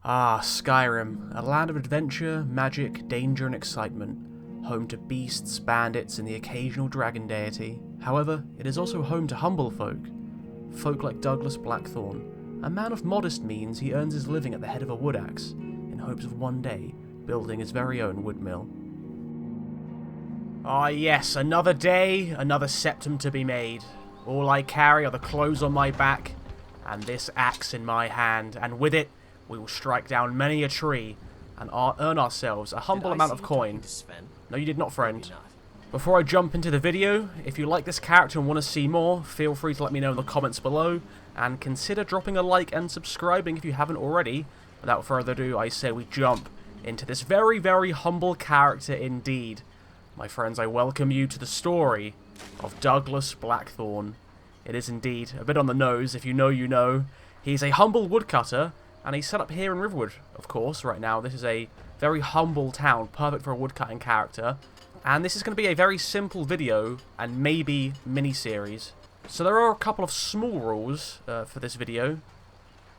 Ah, Skyrim, a land of adventure, magic, danger and excitement, home to beasts, bandits and the occasional dragon deity. However, it is also home to humble folk. Folk like Douglas Blackthorn. A man of modest means, he earns his living at the head of a wood axe, in hopes of one day building his very own wood mill. Ah yes, another day, another septum to be made. All I carry are the clothes on my back, and this axe in my hand, and with it, we will strike down many a tree, and earn ourselves a humble amount of coin. No, you did not, friend. Before I jump into the video, if you like this character and want to see more, feel free to let me know in the comments below, and consider dropping a like and subscribing if you haven't already. Without further ado, I say we jump into this very, very humble character indeed. My friends, I welcome you to the story of Douglas Blackthorn. It is indeed a bit on the nose, if you know you know. He's a humble woodcutter, and he's set up here in Riverwood, of course, right now. This is a very humble town, perfect for a woodcutting character. And this is going to be a very simple video, and maybe mini-series. So there are a couple of small rules for this video.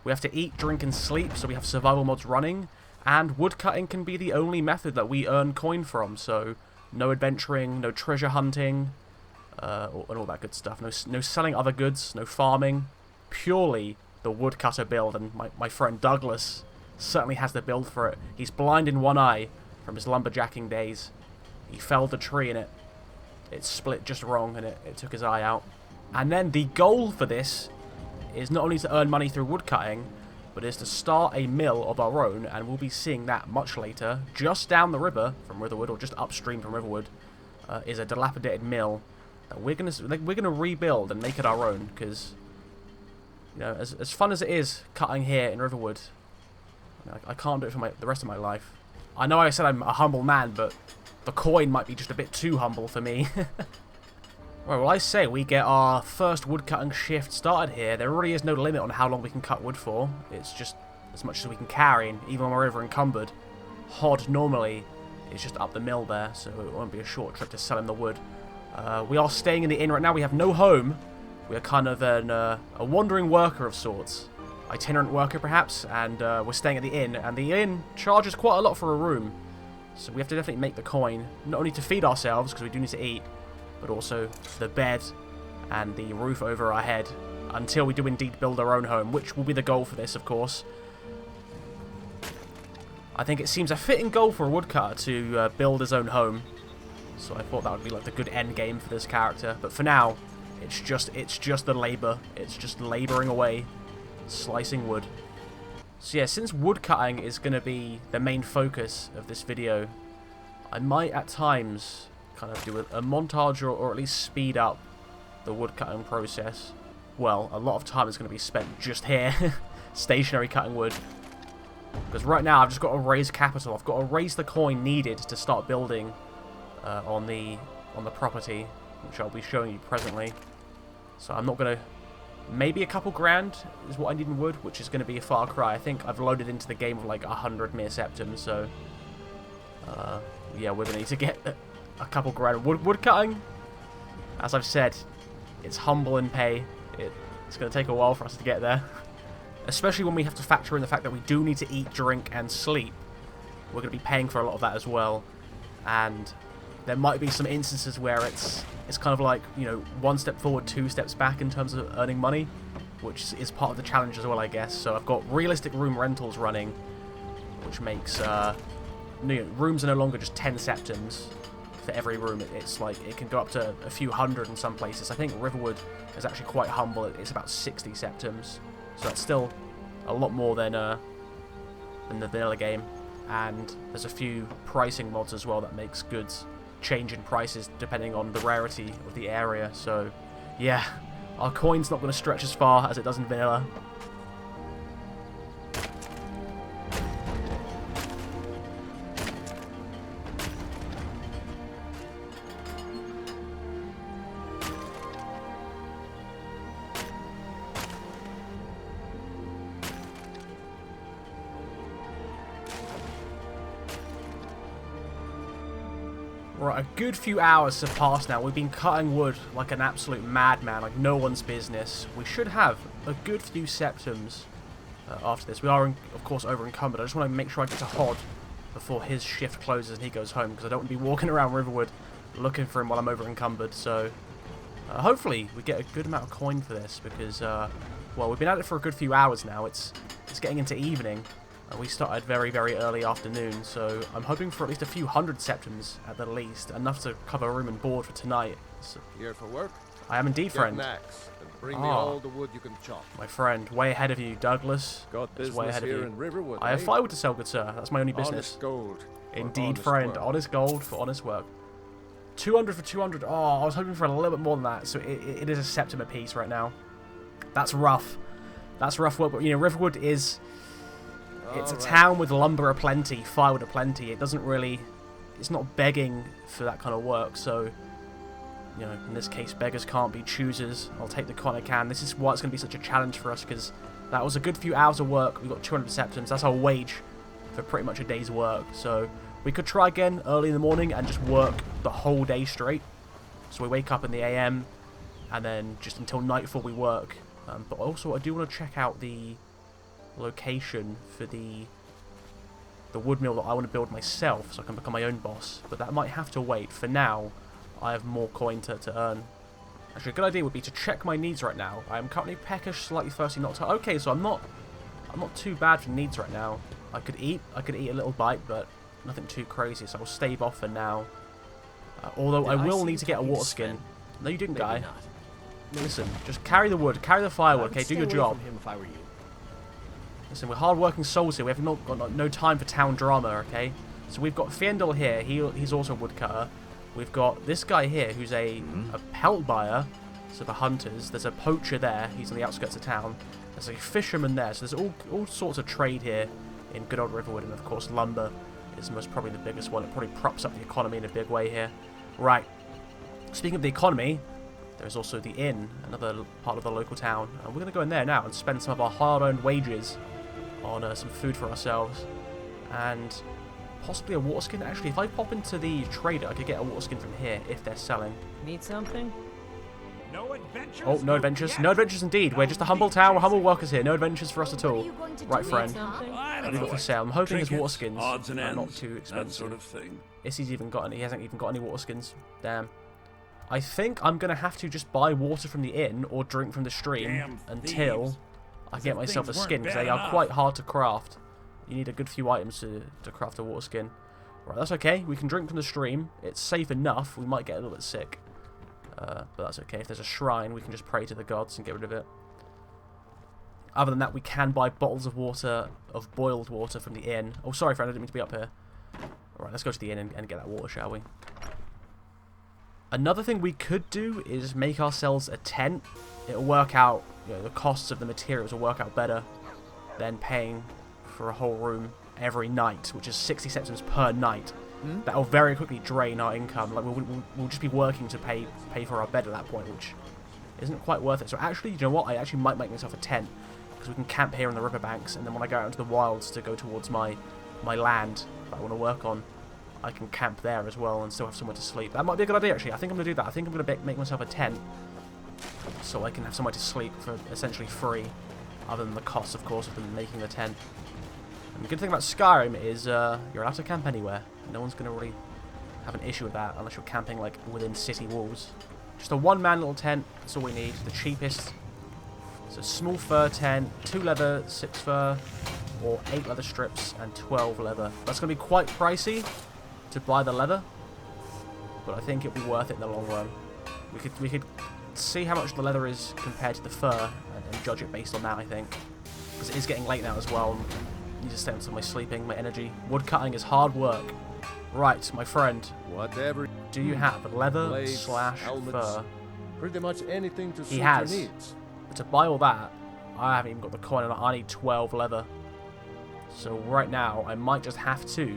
We have to eat, drink, and sleep, so we have survival mods running. And woodcutting can be the only method that we earn coin from, so no adventuring, no treasure hunting, and all that good stuff. No selling other goods, no farming. Purely the woodcutter build, and my friend Douglas certainly has the build for it. He's blind in one eye from his lumberjacking days. He felled a tree and it split just wrong, and it took his eye out. And then the goal for this is not only to earn money through woodcutting, but is to start a mill of our own, and we'll be seeing that much later. Just down the river from Riverwood, or just upstream from Riverwood, is a dilapidated mill that we're gonna rebuild and make it our own, because you know, as fun as it is cutting here in Riverwood, I can't do it for the rest of my life. I know I said I'm a humble man, but the coin might be just a bit too humble for me. Right, well, I say we get our first woodcutting shift started here. There really is no limit on how long we can cut wood for. It's just as much as we can carry, and even when we're over encumbered. Hod normally is just up the mill there, so it won't be a short trip to sell him the wood. We are staying in the inn right now. We have no home. We are kind of a wandering worker of sorts. Itinerant worker, perhaps, and we're staying at the inn, and the inn charges quite a lot for a room. So we have to definitely make the coin, not only to feed ourselves, because we do need to eat, but also the bed and the roof over our head, until we do indeed build our own home, which will be the goal for this, of course. I think it seems a fitting goal for a woodcutter to build his own home, so I thought that would be like the good end game for this character. But for now, it's just the labor. It's just laboring away, slicing wood. So yeah, since woodcutting is going to be the main focus of this video, I might at times kind of do a montage or at least speed up the woodcutting process. Well, a lot of time is going to be spent just here, stationary cutting wood. Because right now I've just got to raise capital. I've got to raise the coin needed to start building on the property, which I'll be showing you presently. So I'm not going to... Maybe a couple grand is what I need in wood, which is going to be a far cry. I think I've loaded into the game with like 100 mere septums, so... yeah, we're going to need to get a couple grand. Woodcutting, as I've said, it's humble in pay. It's going to take a while for us to get there. Especially when we have to factor in the fact that we do need to eat, drink, and sleep. We're going to be paying for a lot of that as well. And there might be some instances where it's kind of like, you know, one step forward, two steps back in terms of earning money, which is part of the challenge as well, I guess. So I've got realistic room rentals running, which makes rooms are no longer just 10 septums for every room. It's like it can go up to a few hundred in some places. I think Riverwood is actually quite humble. It's about 60 septums, so that's still a lot more than the vanilla game. And there's a few pricing mods as well that makes goods change in prices depending on the rarity of the area. So yeah, our coin's not going to stretch as far as it does in vanilla. Right, a good few hours have passed now. We've been cutting wood like an absolute madman, like no one's business. We should have a good few septums after this. We are, of course, over encumbered. I just want to make sure I get to Hod before his shift closes and he goes home, because I don't want to be walking around Riverwood looking for him while I'm over encumbered. So hopefully we get a good amount of coin for this, because well, we've been at it for a good few hours now. It's getting into evening. We started very, very early afternoon, so I'm hoping for at least a few hundred septims at the least, enough to cover room and board for tonight. So, here for work? I am indeed, friend. Get an axe and bring me all the wood you can chop. My friend, way ahead of you, Douglas. Got business way ahead here of you. in Riverwood, I have firewood to sell, good sir. That's my only business. Honest gold. Indeed, honest friend. work. Honest gold for honest work. 200 for 200. Oh, I was hoping for a little bit more than that. So it is a septim apiece right now. That's rough. That's rough work. But, you know, Riverwood is... It's a town with lumber aplenty, firewood aplenty. It doesn't really... It's not begging for that kind of work. So, you know, in this case, beggars can't be choosers. I'll take the coin I can. This is why it's going to be such a challenge for us, because that was a good few hours of work. We got 200 septims. That's our wage for pretty much a day's work. So we could try again early in the morning and just work the whole day straight. So we wake up in the AM and then just until nightfall we work. But also I do want to check out the location for the wood mill that I want to build myself, so I can become my own boss. But that might have to wait. For now, I have more coin to earn. Actually, a good idea would be to check my needs right now. I am currently peckish, slightly thirsty, not to... Okay, so I'm not too bad for needs right now. I could eat a little bite, but nothing too crazy, so I'll stave off for now. Although I will need to get a water skin. No, you didn't, guy. Listen, just carry the wood, carry the firewood, okay? Do your job. If I were you. Listen, we're hard-working souls here. We have got no time for town drama, okay? So we've got Fiendel here. He's also a woodcutter. We've got this guy here who's a pelt buyer, so for hunters. There's a poacher there. He's on the outskirts of town. There's a fisherman there. So there's all sorts of trade here in good old Riverwood. And, of course, lumber is most probably the biggest one. It probably props up the economy in a big way here. Right. Speaking of the economy, there's also the inn, another part of the local town. And we're going to go in there now and spend some of our hard-earned wages on some food for ourselves. And possibly a water skin. Actually, if I pop into the trader, I could get a water skin from here if they're selling. Need something? No adventures? Oh, no adventures. No adventures indeed. We're just a humble town. We're humble workers here. No adventures for us at all. Right, friend. I What don't have you got know. for sale? I'm hoping his water Trinkets, skins odds and are not ends, too that expensive. sort of thing. He hasn't even got any water skins. Damn. I think I'm going to have to just buy water from the inn or drink from the stream Damn until thieves. I get myself a things skin, because weren't they bad are enough. quite hard to craft. You need a good few items to craft a water skin. Right, that's okay. We can drink from the stream. It's safe enough. We might get a little bit sick. But that's okay. If there's a shrine, we can just pray to the gods and get rid of it. Other than that, we can buy bottles of water, of boiled water from the inn. Oh, sorry, friend. I didn't mean to be up here. Alright, let's go to the inn and get that water, shall we? Another thing we could do is make ourselves a tent. It'll work out, you know, the costs of the materials will work out better than paying for a whole room every night, which is 60 septims per night. That'll very quickly drain our income. Like we'll just be working to pay for our bed at that point, which isn't quite worth it. So actually, you know what? I actually might make myself a tent, because we can camp here on the riverbanks, and then when I go out into the wilds to go towards my land that I want to work on, I can camp there as well and still have somewhere to sleep. That might be a good idea, actually. I think I'm going to do that. I think I'm going to make myself a tent so I can have somewhere to sleep for essentially free, other than the cost, of course, of them making the tent. And the good thing about Skyrim is you're allowed to camp anywhere. No one's going to really have an issue with that unless you're camping like within city walls. Just a one-man little tent. That's all we need. The cheapest. So small fur tent, 2 leather, 6 fur, or 8 leather strips and 12 leather. That's going to be quite pricey to buy the leather, but I think it'll be worth it in the long run. We could see how much the leather is compared to the fur and judge it based on that, I think, because it is getting late now as well. I need to stay on some of my sleeping, my energy. Woodcutting is hard work. Right, my friend. Whatever. Do you have leather Blades, slash helmets, fur? Pretty much anything to suit He your has. needs. But to buy all that, I haven't even got the coin, and I need 12 leather. So right now, I might just have to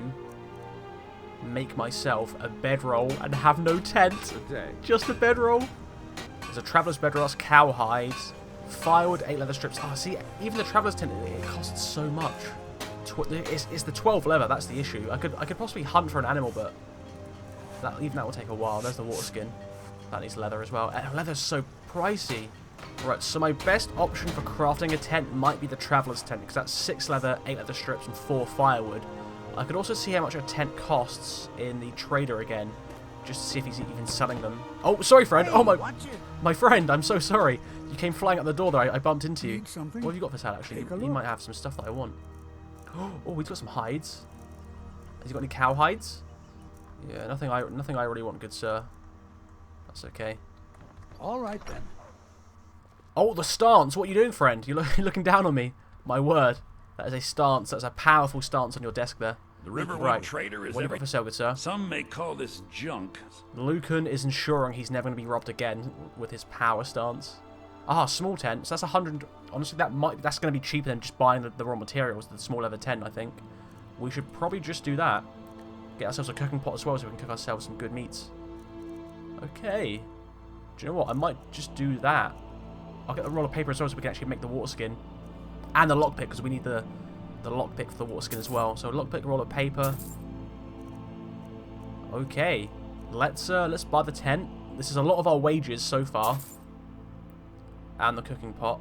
make myself a bedroll and have no tent. Okay. Just a bedroll. There's a traveller's bedroll, cowhide, firewood, 8 leather strips. Oh, see, even the traveller's tent, it costs so much. It's the 12 leather, that's the issue. I could possibly hunt for an animal, but even that will take a while. There's the water skin. That needs leather as well. Leather's so pricey. Right, so my best option for crafting a tent might be the traveler's tent, because that's 6 leather, 8 leather strips, and 4 firewood. I could also see how much a tent costs in the trader again, just to see if he's even selling them. Oh, sorry, friend. Hey, Oh, my friend, I'm so sorry. You came flying out the door there. I bumped into you. Need something? What have you got for sale, actually? Take a He look. might have some stuff that I want. Oh, he's got some hides. Has he got any cow hides? Yeah, nothing I really want, good sir. That's okay. All right then. Oh, the stance. What are you doing, friend? You're looking down on me. My word. That is a stance. That's a powerful stance on your desk there. The Riverwood Right. Trader is What do you got for sale, good sir? Some may call this junk. Lucan is ensuring he's never going to be robbed again with his power stance. Ah, small tent. So that's 100. Honestly, that's going to be cheaper than just buying the raw materials. The small leather tent, I think. We should probably just do that. Get ourselves a cooking pot as well, so we can cook ourselves some good meats. Okay. Do you know what? I might just do that. I'll get the roll of paper as well, so we can actually make the water skin and the lockpick, because we need the lockpick for the water skin as well. So lockpick, roll of paper. Okay. Let's buy the tent. This is a lot of our wages so far. And the cooking pot.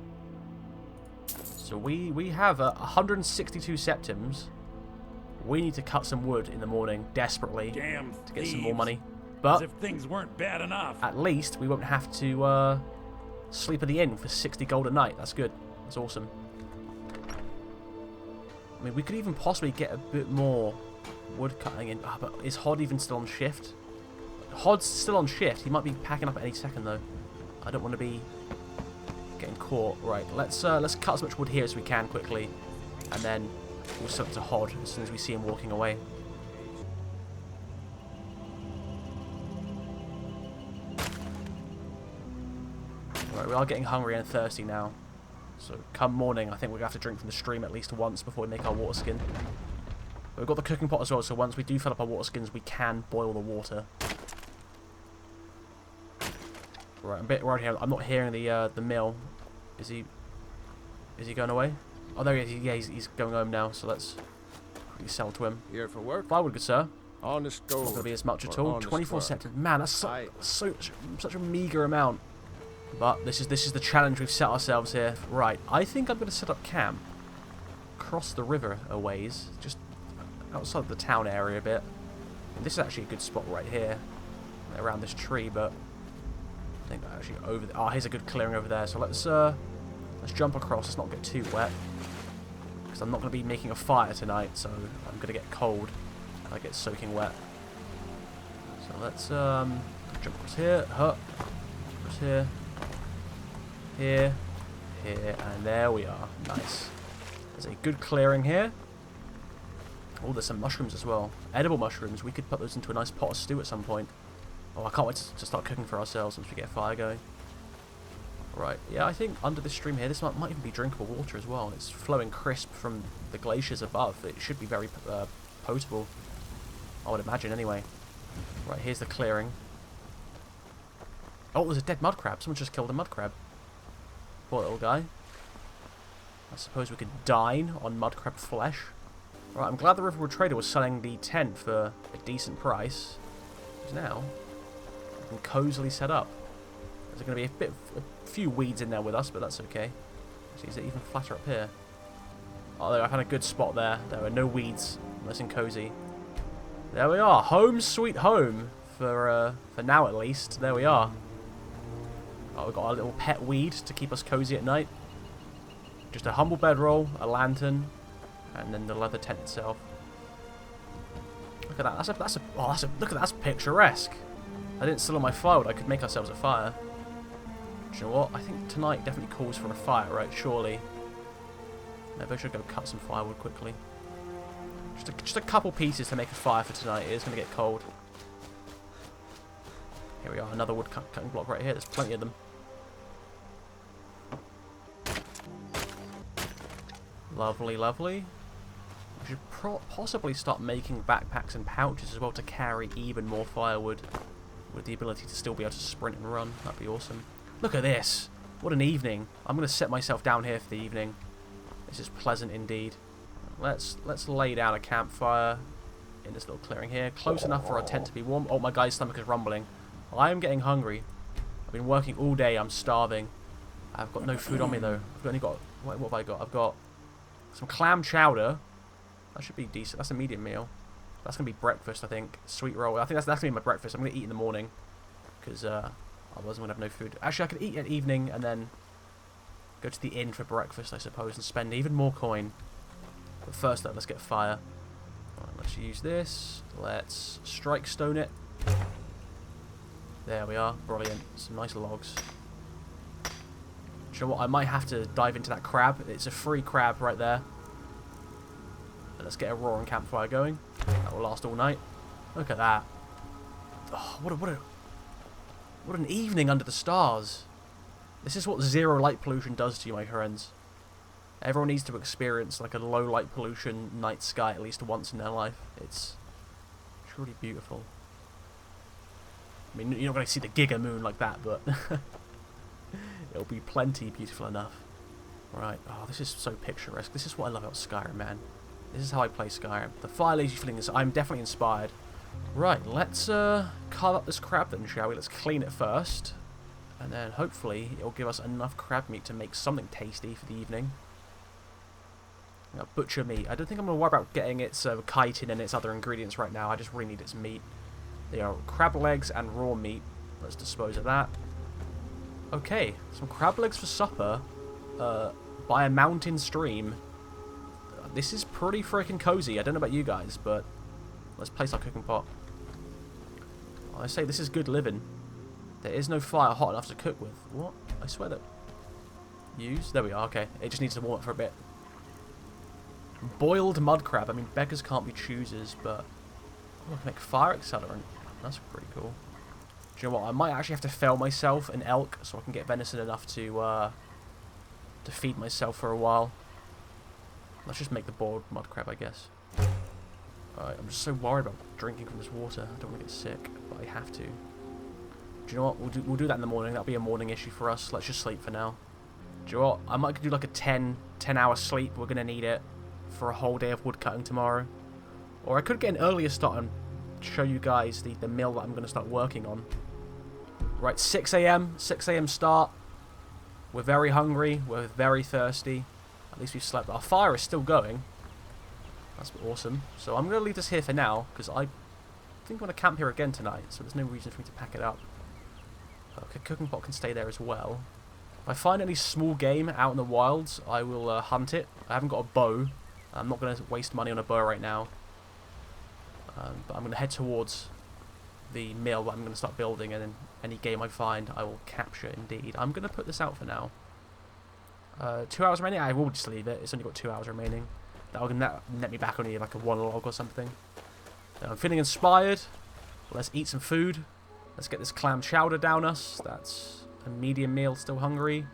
So we have 162 septims. We need to cut some wood in the morning, desperately, Damn to get some thieves. more money. As But if things weren't bad enough. at least we won't have to sleep at the inn for 60 gold a night. That's good. That's awesome. I mean, we could even possibly get a bit more wood cutting in. Ah, but is Hod even still on shift? Hod's still on shift. He might be packing up at any second, though. I don't want to be getting caught. Right, let's cut as much wood here as we can quickly, and then we'll sell it to Hod as soon as we see him walking away. Right, we are getting hungry and thirsty now. So come morning, I think we're going to have to drink from the stream at least once before we make our water skin. But we've got the cooking pot as well, so once we do fill up our water skins, we can boil the water. Right, I'm a bit worried here. I'm not hearing the mill. Is he going away? Oh, there he is. Yeah, he's going home now, so let's quickly sell to him. Here for work? Firewood, good sir. Honest gold. Not going to be as much at or all. honest 24 work. septims. Man, that's Aye. such a meager amount. But this is the challenge we've set ourselves here. Right, I think I'm going to set up camp. Cross the river a ways. Just outside the town area a bit. And this is actually a good spot right here. Around this tree, but I think actually over there. Oh, here's a good clearing over there. So let's jump across. Let's not get too wet. Because I'm not going to be making a fire tonight, so I'm going to get cold. I get soaking wet. So let's jump across here. Across here. Here, and there we are. Nice. There's a good clearing here. Oh, there's some mushrooms as well. Edible mushrooms. We could put those into a nice pot of stew at some point. Oh, I can't wait to start cooking for ourselves once we get a fire going. Right, yeah, I think under this stream here, this might even be drinkable water as well. It's flowing crisp from the glaciers above. It should be very potable. I would imagine anyway. Right, here's the clearing. Oh, there's a dead mud crab. Someone just killed a mud crab. Poor little guy. I suppose we could dine on mud crab flesh. Right, I'm glad the Riverwood Trader was selling the tent for a decent price. Because now we can cozily set up. There's going to be a few weeds in there with us, but that's okay. See, is it even flatter up here? Oh, there, I've had a good spot there. There are no weeds. Nice and cozy. There we are. Home sweet home. For now at least. There we are. Oh, we've got our little pet weed to keep us cozy at night. Just a humble bedroll, a lantern, and then the leather tent itself. Look at that. Look at that. That's picturesque. I didn't still on my firewood. I could make ourselves a fire. Do you know what? I think tonight definitely calls for a fire, right? Surely. Maybe I should go cut some firewood quickly. Just a couple pieces to make a fire for tonight. It is going to get cold. Here we are, another wood cutting block right here. There's plenty of them. Lovely, lovely. We should possibly start making backpacks and pouches as well to carry even more firewood with the ability to still be able to sprint and run. That'd be awesome. Look at this. What an evening. I'm going to set myself down here for the evening. This is pleasant indeed. Let's lay down a campfire in this little clearing here. Close enough for our tent to be warm. Oh, my guy's stomach is rumbling. I am getting hungry. I've been working all day. I'm starving. I've got no food on me though. I've only got what have I got? I've got some clam chowder. That should be decent. That's a medium meal. That's gonna be breakfast, I think. Sweet roll. I think that's gonna be my breakfast. I'm gonna eat in the morning because otherwise I'm gonna have no food. Actually, I could eat at evening and then go to the inn for breakfast, I suppose, and spend even more coin. But first, let's get fire. Right, let's use this. Let's strike stone it. There we are. Brilliant. Some nice logs. Do you know what? I might have to dive into that crab. It's a free crab right there. And let's get a roaring campfire going. That will last all night. Look at that. Oh, what an evening under the stars. This is what zero light pollution does to you, my friends. Everyone needs to experience like a low light pollution night sky at least once in their life. It's truly beautiful. I mean, you're not going to see the giga moon like that, but it'll be plenty beautiful enough. Right. Oh, this is so picturesque. This is what I love about Skyrim, man. This is how I play Skyrim. The fire leaves you feeling this. I'm definitely inspired. Right, let's carve up this crab then, shall we? Let's clean it first. And then hopefully it'll give us enough crab meat to make something tasty for the evening. Now, butcher meat. I don't think I'm going to worry about getting its chitin and its other ingredients right now. I just really need its meat. They are crab legs and raw meat. Let's dispose of that. Okay, some crab legs for supper by a mountain stream. This is pretty freaking cozy. I don't know about you guys, but let's place our cooking pot. I say this is good living. There is no fire hot enough to cook with. What? I swear that... Use? There we are, okay. It just needs to warm up for a bit. Boiled mud crab. I mean, beggars can't be choosers, but... Oh, I can make fire accelerant. That's pretty cool. Do you know what? I might actually have to fell myself an elk so I can get venison enough to feed myself for a while. Let's just make the boiled mud crab, I guess. Alright, I'm just so worried about drinking from this water. I don't want to get sick, but I have to. Do you know what? We'll do that in the morning. That'll be a morning issue for us. Let's just sleep for now. Do you know what? I might do like a 10-hour sleep. We're going to need it for a whole day of woodcutting tomorrow. Or I could get an earlier start and show you guys the mill that I'm going to start working on. Right, 6 a.m. 6 a.m. start. We're very hungry. We're very thirsty. At least we've slept. Our fire is still going. That's awesome. So I'm going to leave this here for now, because I think I'm going to camp here again tonight, so there's no reason for me to pack it up. Okay, cooking pot can stay there as well. If I find any small game out in the wilds, I will hunt it. I haven't got a bow. I'm not going to waste money on a bow right now. But I'm going to head towards the mill that I'm going to start building, and then any game I find, I will capture indeed. I'm going to put this out for now. 2 hours remaining? I will just leave it. It's only got 2 hours remaining. That will net me back only like a 1 log or something. I'm feeling inspired. Let's eat some food. Let's get this clam chowder down us. That's a medium meal. Still hungry.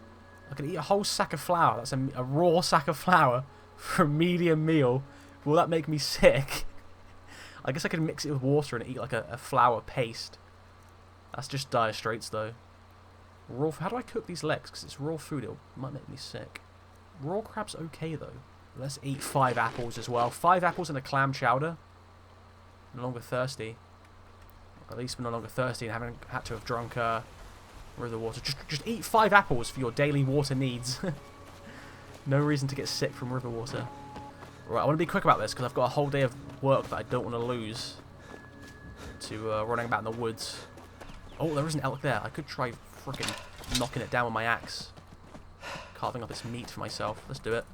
I could eat a whole sack of flour. That's a raw sack of flour for a medium meal. Will that make me sick? I guess I could mix it with water and eat like a flour paste. That's just dire straits though. Raw. How do I cook these legs? Because it's raw food. It might make me sick. Raw crab's okay though. Let's eat 5 apples as well. 5 apples and a clam chowder. No longer thirsty. At least we're no longer thirsty and haven't had to have drunk river water. Just eat 5 apples for your daily water needs. No reason to get sick from river water. Right, I want to be quick about this because I've got a whole day of work that I don't want to lose to running about in the woods. Oh, there is an elk there. I could try frickin' knocking it down with my axe. Carving up its meat for myself. Let's do it.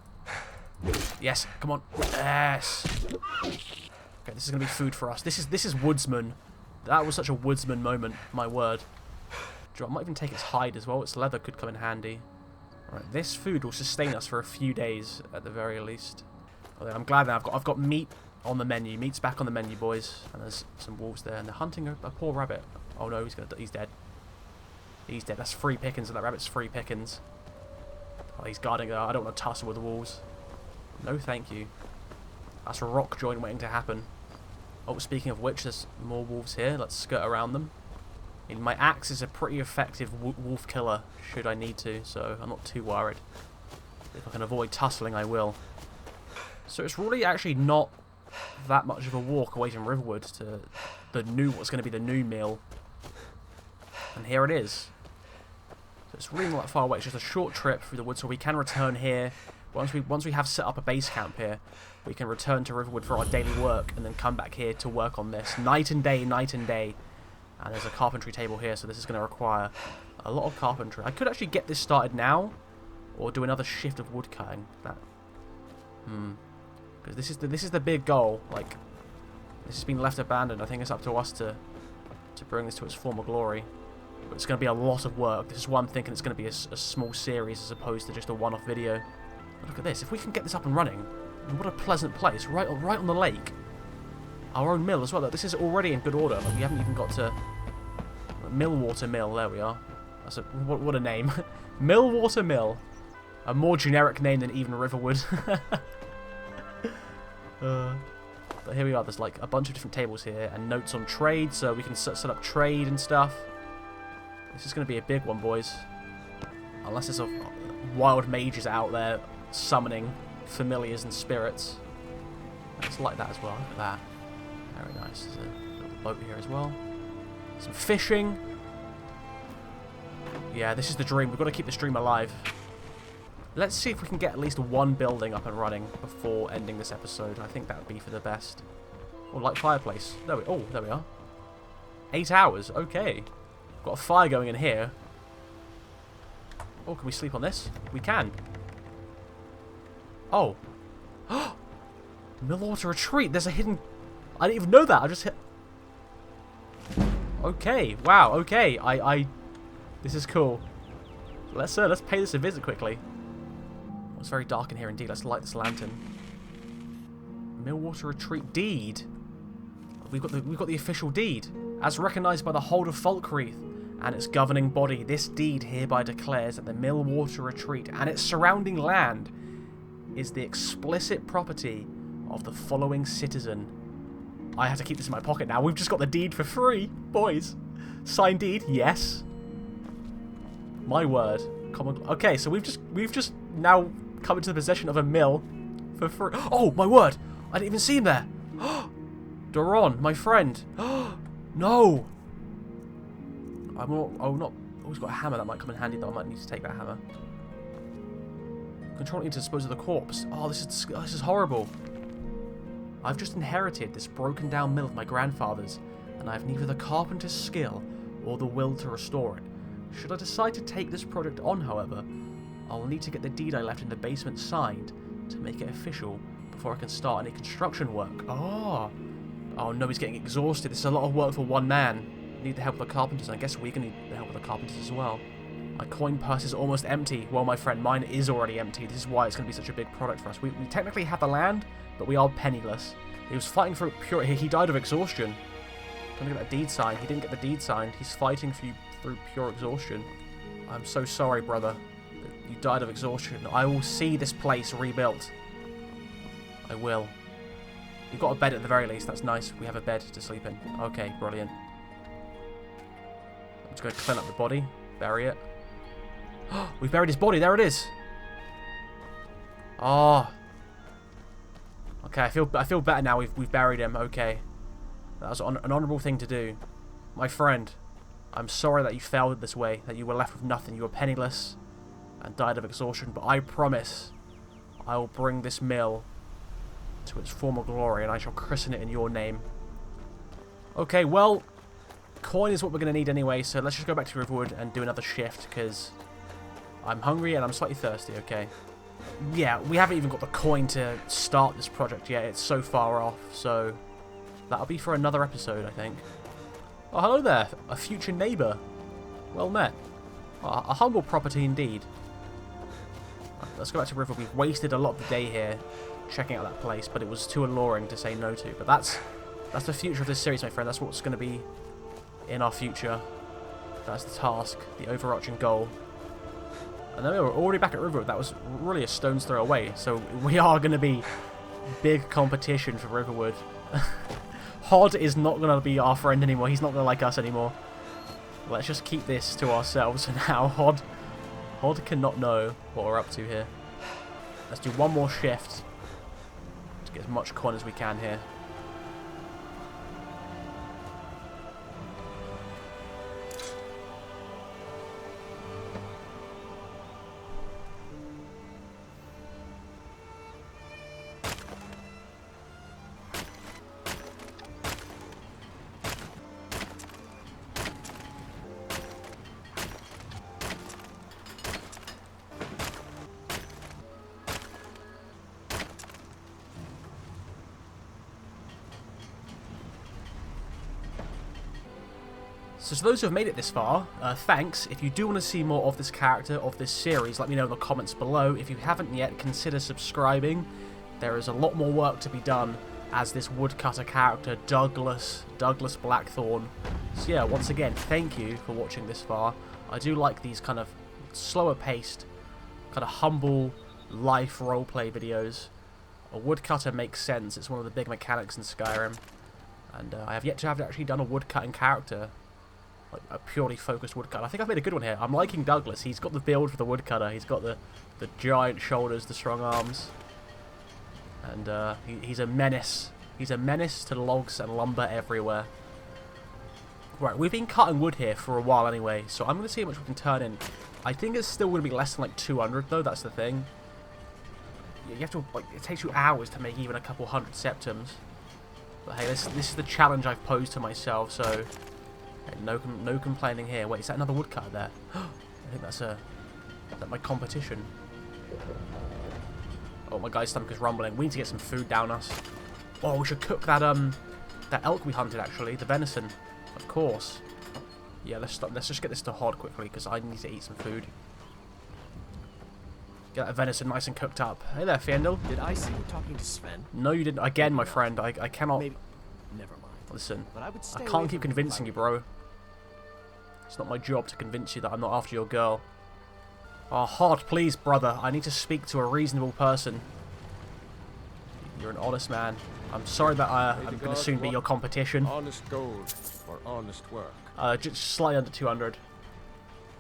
Yes, come on. Yes. Okay, this is gonna be food for us. This is woodsman. That was such a woodsman moment. My word. I might even take its hide as well. Its leather could come in handy. Alright, this food will sustain us for a few days at the very least. Okay, I'm glad now I've got meat on the menu. Meat's back on the menu, boys. And there's some wolves there, and they're hunting a poor rabbit. Oh no, he's dead. He's dead. That's free pickings, and that rabbit's free pickings. Oh, he's guarding it. I don't want to tussle with the wolves. No, thank you. That's a rock joint waiting to happen. Oh, speaking of which, there's more wolves here. Let's skirt around them. I mean, my axe is a pretty effective wolf killer, should I need to, so I'm not too worried. If I can avoid tussling, I will. So it's really actually not that much of a walk away from Riverwood to what's going to be the new mill. And here it is. So it's really not that far away. It's just a short trip through the woods, so we can return here. Once we have set up a base camp here, we can return to Riverwood for our daily work and then come back here to work on this. Night and day, night and day. And there's a carpentry table here, so this is going to require a lot of carpentry. I could actually get this started now, or do another shift of woodcutting. Because this is the big goal. Like, this has been left abandoned. I think it's up to us to bring this to its former glory. But it's going to be a lot of work. This is why I'm thinking it's going to be a small series as opposed to just a one-off video. But look at this. If we can get this up and running, what a pleasant place. Right on the lake. Our own mill as well. Look, this is already in good order. Like, we haven't even got to... Millwater Mill. There we are. That's what a name. Millwater Mill. A more generic name than even Riverwood. But here we are. There's like a bunch of different tables here and notes on trade, so we can set up trade and stuff. This is going to be a big one, boys. Unless there's wild mages out there summoning familiars and spirits. It's like that as well. Look at that. Very nice. There's a little boat here as well. Some fishing. Yeah, this is the dream. We've got to keep this dream alive. Let's see if we can get at least one building up and running before ending this episode. I think that would be for the best. Or like fireplace. There we are. 8 hours. Okay. Got a fire going in here. Oh, can we sleep on this? We can. Oh. Millwater Retreat. There's a hidden... I didn't even know that. I just hit... Okay. Wow. Okay. This is cool. Let's pay this a visit quickly. It's very dark in here indeed. Let's light this lantern. Millwater Retreat deed. We've got the official deed. As recognised by the Hold of Falkreath and its governing body, this deed hereby declares that the Millwater Retreat and its surrounding land is the explicit property of the following citizen. I have to keep this in my pocket now. We've just got the deed for free, boys. Signed deed, yes. My word. Okay, so we've just now come into the possession of a mill for free. Oh, my word! I didn't even see him there. Doron, my friend. No. Oh, he's got a hammer that might come in handy though. I might need to take that hammer. Control need to dispose of the corpse. Oh, this is horrible. I've just inherited this broken down mill of my grandfather's, and I have neither the carpenter's skill or the will to restore it. Should I decide to take this project on, however, I'll need to get the deed I left in the basement signed to make it official before I can start any construction work. Oh no, he's getting exhausted. This is a lot of work for one man. Need the help of the carpenters, and I guess we can need the help of the carpenters as well. My coin purse is almost empty. Well, my friend, mine is already empty. This is why it's going to be such a big product for us. We technically have the land, but we are penniless. He was fighting for pure... He died of exhaustion. Trying to get that deed signed. He didn't get the deed signed. He's fighting through pure exhaustion. I'm so sorry, brother. You died of exhaustion. I will see this place rebuilt. I will. We've got a bed at the very least. That's nice. We have a bed to sleep in. Okay, brilliant. I'm just going to clean up the body. Bury it. We've buried his body. There it is. Oh. Okay, I feel better now. We've buried him. Okay. That was an honourable thing to do. My friend, I'm sorry that you failed this way, that you were left with nothing. You were penniless and died of exhaustion, but I promise I will bring this mill to its former glory, and I shall christen it in your name. Okay, well, coin is what we're going to need anyway, so let's just go back to Riverwood and do another shift, because I'm hungry and I'm slightly thirsty, okay? Yeah, we haven't even got the coin to start this project yet. It's so far off, so that'll be for another episode, I think. Oh, hello there, a future neighbour. Well met. Oh, a humble property indeed. Let's go back to River. We've wasted a lot of the day here checking out that place, but it was too alluring to say no to. But that's the future of this series, my friend. That's what's going to be in our future. That's the task, the overarching goal. And then we're already back at Riverwood. That was really a stone's throw away. So we are going to be big competition for Riverwood. Hod is not going to be our friend anymore. He's not going to like us anymore. Let's just keep this to ourselves for now. Hod cannot know what we're up to here. Let's do one more shift to get as much coin as we can here. So to those who have made it this far, thanks. If you do want to see more of this character, of this series, let me know in the comments below. If you haven't yet, consider subscribing. There is a lot more work to be done as this woodcutter character, Douglas Blackthorn. So yeah, once again, thank you for watching this far. I do like these kind of slower paced, kind of humble life roleplay videos. A woodcutter makes sense. It's one of the big mechanics in Skyrim. And I have yet to have actually done a woodcutting character. Like a purely focused woodcutter. I think I've made a good one here. I'm liking Douglas. He's got the build for the woodcutter. He's got the giant shoulders, the strong arms. And he's a menace. He's a menace to logs and lumber everywhere. Right, we've been cutting wood here for a while anyway, so I'm going to see how much we can turn in. I think it's still going to be less than like 200 though, that's the thing. You have to, like, it takes you hours to make even a couple hundred septums. But hey, this is the challenge I've posed to myself, so hey, no complaining here. Wait, is that another woodcutter there? I think that's my competition. Oh, my guy's stomach is rumbling. We need to get some food down us. Oh, we should cook that elk we hunted actually, the venison. Of course. Yeah, let's just get this to hod quickly because I need to eat some food. Get that venison nice and cooked up. Hey there, Fiendel. Did I see you talking to Sven? No, you didn't. Again, my friend, I cannot... Maybe. Never mind. Listen, But I would stay I away can't keep from convincing you, bro. It's not my job to convince you that I'm not after your girl. Oh, Hod, please, brother. I need to speak to a reasonable person. You're an honest man. I'm sorry that I'm going to soon be your competition. Honest gold for honest work. Just slightly under 200.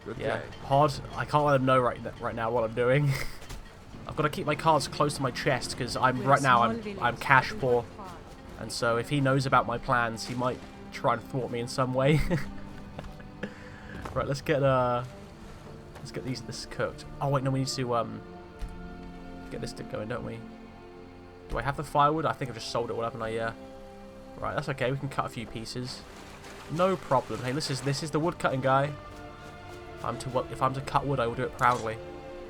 Good Yeah, day. Hod, I can't let them know right now what I'm doing. I've got to keep my cards close to my chest because I'm cash poor, and so if he knows about my plans, he might try and thwart me in some way. Right, let's get this cooked. Oh wait, no, we need to get this to going, don't we? Do I have the firewood? I think I've just sold it all, haven't I? Yeah. Right, that's okay. We can cut a few pieces. No problem. Hey, this is the woodcutting guy. If I'm to cut wood, I will do it proudly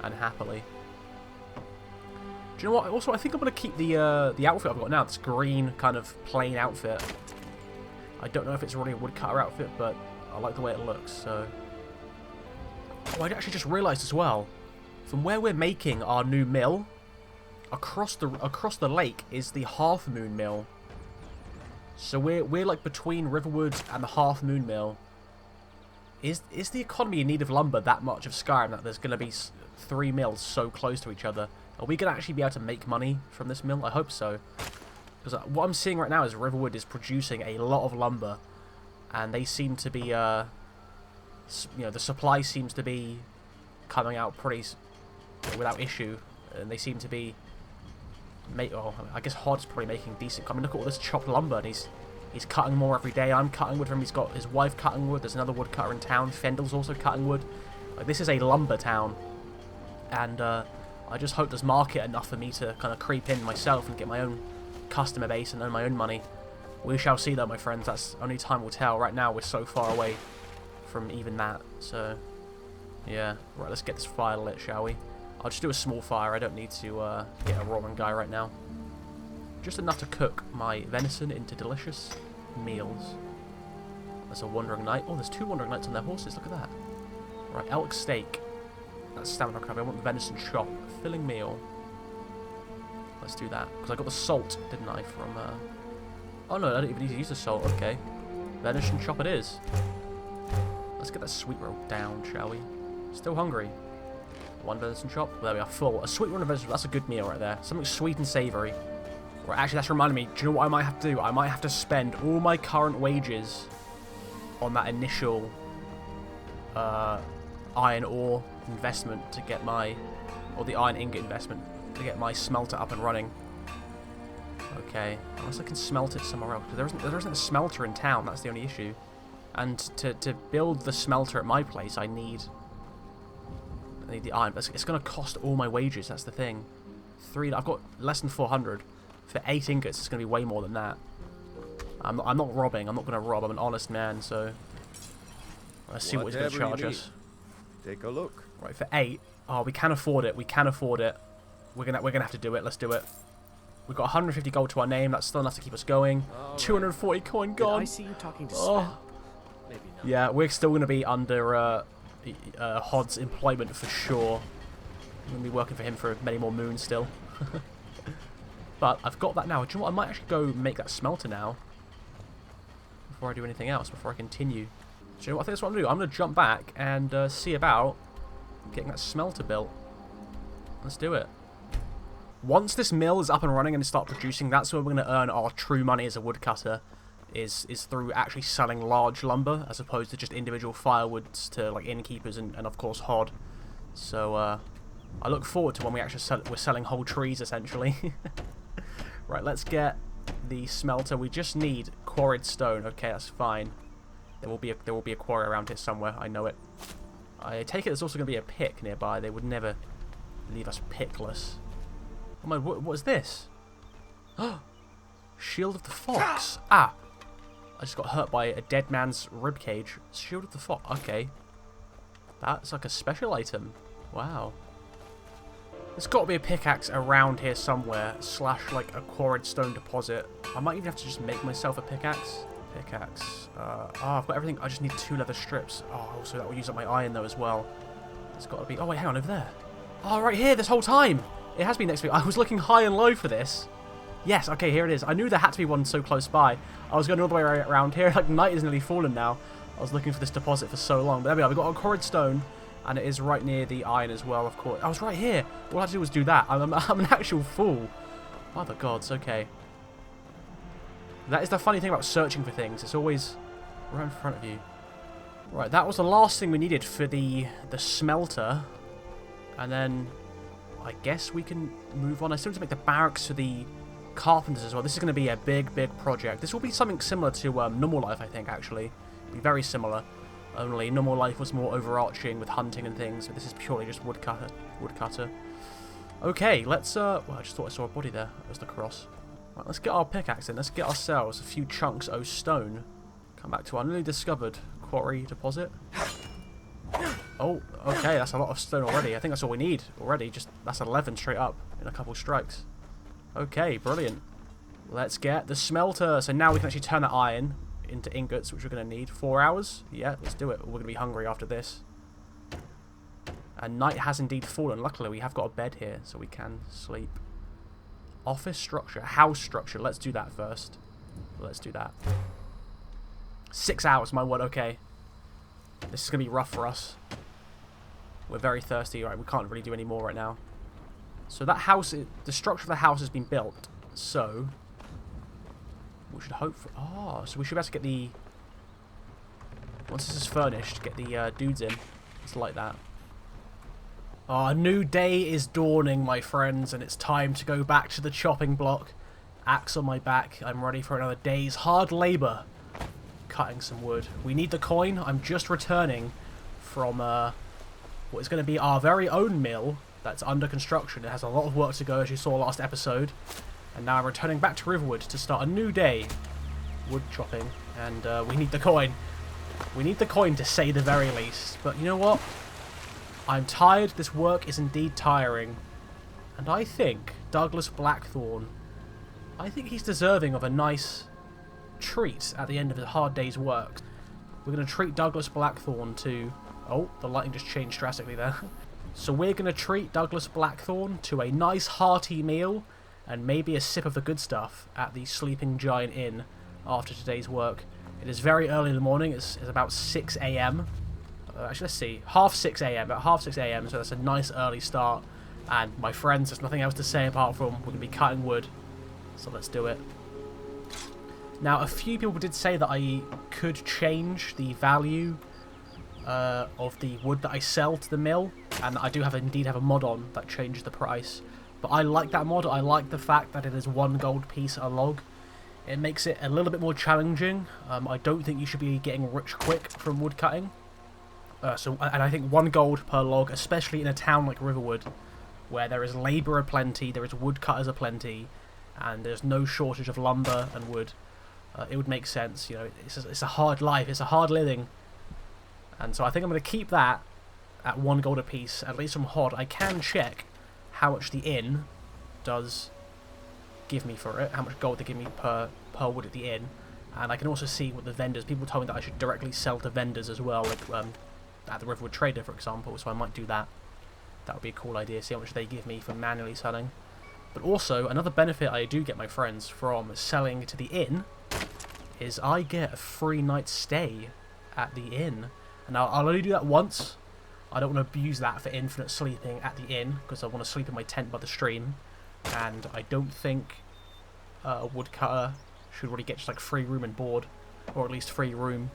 and happily. Do you know what? Also, I think I'm going to keep the outfit I've got now. This green kind of plain outfit. I don't know if it's really a woodcutter outfit, but I like the way it looks. So, oh, I actually just realised as well, from where we're making our new mill, across the lake is the Half Moon Mill. So we're like between Riverwood and the Half Moon Mill. Is the economy in need of lumber that much of Skyrim that there's going to be 3 mills so close to each other? Are we going to actually be able to make money from this mill? I hope so. Because what I'm seeing right now is Riverwood is producing a lot of lumber, and they seem to be, you know, the supply seems to be coming out pretty without issue, and they seem to be. Oh, I guess Hod's probably making decent. I mean, look at all this chopped lumber, and he's cutting more every day. I'm cutting wood from him. He's got his wife cutting wood. There's another woodcutter in town. Fendel's also cutting wood. Like, this is a lumber town, and I just hope there's market enough for me to kind of creep in myself and get my own customer base and earn my own money. We shall see, though, my friends. That's only time will tell. Right now, we're so far away from even that. So, yeah. Right, let's get this fire lit, shall we? I'll just do a small fire. I don't need to get a roaring guy right now. Just enough to cook my venison into delicious meals. There's a wandering knight. Oh, there's 2 wandering knights on their horses. Look at that. Right, elk steak. That's stamina recovery. I want the venison chop. Filling meal. Let's do that. Because I got the salt, didn't I, from... Oh, no, I don't even need to use the salt. Okay. Venison chop it is. Let's get that sweet roll down, shall we? Still hungry. 1 venison chop. There we are, full. A sweet one of venison. That's a good meal right there. Something sweet and savoury. Right, actually, that's reminding me. Do you know what I might have to do? I might have to spend all my current wages on that initial iron ore investment to get my... Or the iron ingot investment to get my smelter up and running. Okay. Unless I can smelt it somewhere else. There isn't a smelter in town. That's the only issue. And to build the smelter at my place, I need the iron. It's going to cost all my wages. That's the thing. I've got less than 400. For 8 ingots, it's going to be way more than that. I'm not robbing. I'm not going to rob. I'm an honest man, so... Let's see what he's going to charge us. Take a look. Right, for 8. Oh, we can afford it. We can afford it. We're gonna have to do it. Let's do it. We've got 150 gold to our name. That's still enough to keep us going. 240 coin gone. Did I see you talking to Sven? Maybe not. Yeah, we're still going to be under Hod's employment for sure. I'm going to be working for him for many more moons still. But I've got that now. Do you know what? I might actually go make that smelter now. Before I do anything else, before I continue. Do you know what? I think that's what I'm going to do. I'm going to jump back and see about getting that smelter built. Let's do it. Once this mill is up and running and start producing, that's where we're going to earn our true money as a woodcutter. Is through actually selling large lumber as opposed to just individual firewoods to like innkeepers and of course Hod. So I look forward to when we actually we're selling whole trees essentially. Right, let's get the smelter. We just need quarried stone. Okay, that's fine. There will be a quarry around here somewhere. I know it. I take it there's also going to be a pick nearby. They would never leave us pickless. Oh my! What is this? Shield of the Fox. Ah. I just got hurt by a dead man's ribcage. Shield of the Fox. Okay. That's like a special item. Wow. There's got to be a pickaxe around here somewhere. / like a quarried stone deposit. I might even have to just make myself a pickaxe. Pickaxe. Oh, I've got everything. I just need 2 leather strips. Oh, also that will use up my iron though as well. It's got to be... Oh, wait, hang on. Over there. Oh, right here this whole time. It has been next week. I was looking high and low for this. Yes, okay, here it is. I knew there had to be one so close by. I was going all the way around here. Like, night is nearly fallen now. I was looking for this deposit for so long. But there we are. We've got a quarried stone, and it is right near the iron as well, of course. I was right here. All I had to do was do that. I'm an actual fool. Mother gods, okay. That is the funny thing about searching for things. It's always right in front of you. Right, that was the last thing we needed for the smelter. And then I guess we can move on. I still need to make the barracks for the carpenters as well. This is going to be a big project. This will be something similar to Normal Life, I think, actually. Be very similar. Only Normal Life was more overarching with hunting and things, but this is purely just woodcutter. Okay, let's well, I just thought I saw a body there. That was the cross. Right, let's get our pickaxe in. Let's get ourselves a few chunks of stone. Come back to our newly discovered quarry deposit. Oh, okay, that's a lot of stone already. I think that's all we need already. Just that's 11 straight up in a couple strikes. Okay, brilliant. Let's get the smelter. So now we can actually turn that iron into ingots, which we're going to need. 4 hours? Yeah, let's do it. We're going to be hungry after this. And night has indeed fallen. Luckily, we have got a bed here, so we can sleep. Office structure. House structure. Let's do that first. Let's do that. 6 hours, my word. Okay. This is going to be rough for us. We're very thirsty. Right, we can't really do any more right now. So that house, the structure of the house has been built. So we should hope for... Oh, so we should be able to get the... Once this is furnished, get the dudes in. It's like that. Oh, a new day is dawning, my friends, and it's time to go back to the chopping block. Axe on my back. I'm ready for another day's hard labour. Cutting some wood. We need the coin. I'm just returning from what is going to be our very own mill that's under construction. It has a lot of work to go, as you saw last episode. And now I'm returning back to Riverwood to start a new day. Wood chopping. And we need the coin. We need the coin to say the very least. But you know what? I'm tired. This work is indeed tiring. And I think Douglas Blackthorn, I think he's deserving of a nice treat at the end of a hard day's work. We're going to treat Douglas Blackthorn to... Oh, the lighting just changed drastically there. So we're going to treat Douglas Blackthorn to a nice hearty meal and maybe a sip of the good stuff at the Sleeping Giant Inn after today's work. It is very early in the morning. It's about 6 a.m. Actually, let's see. Half 6 a.m. About half 6 a.m. So that's a nice early start. And my friends, there's nothing else to say apart from we're going to be cutting wood. So let's do it. Now, a few people did say that I could change the value of the wood that I sell to the mill, and I do indeed have a mod on that changes the price. But I like that mod. I like the fact that it is 1 gold piece a log. It makes it a little bit more challenging. I don't think you should be getting rich quick from wood cutting. And I think 1 gold per log, especially in a town like Riverwood, where there is labour aplenty, there is woodcutters aplenty, and there's no shortage of lumber and wood. It would make sense, you know. It's a hard life, it's a hard living, and so I think I'm going to keep that at 1 gold a piece, at least from Hod. I can check how much the inn does give me for it, how much gold they give me per wood at the inn, And I can also see what the vendors... People told me that I should directly sell to vendors as well, like at the Riverwood Trader, for example, so I might do that. That would be a cool idea, see how much they give me for manually selling. But also, another benefit I do get my friends from selling to the inn is I get a free night's stay at the inn. And I'll only do that once. I don't want to abuse that for infinite sleeping at the inn, because I want to sleep in my tent by the stream. And I don't think a woodcutter should really get just like free room and board, or at least free room,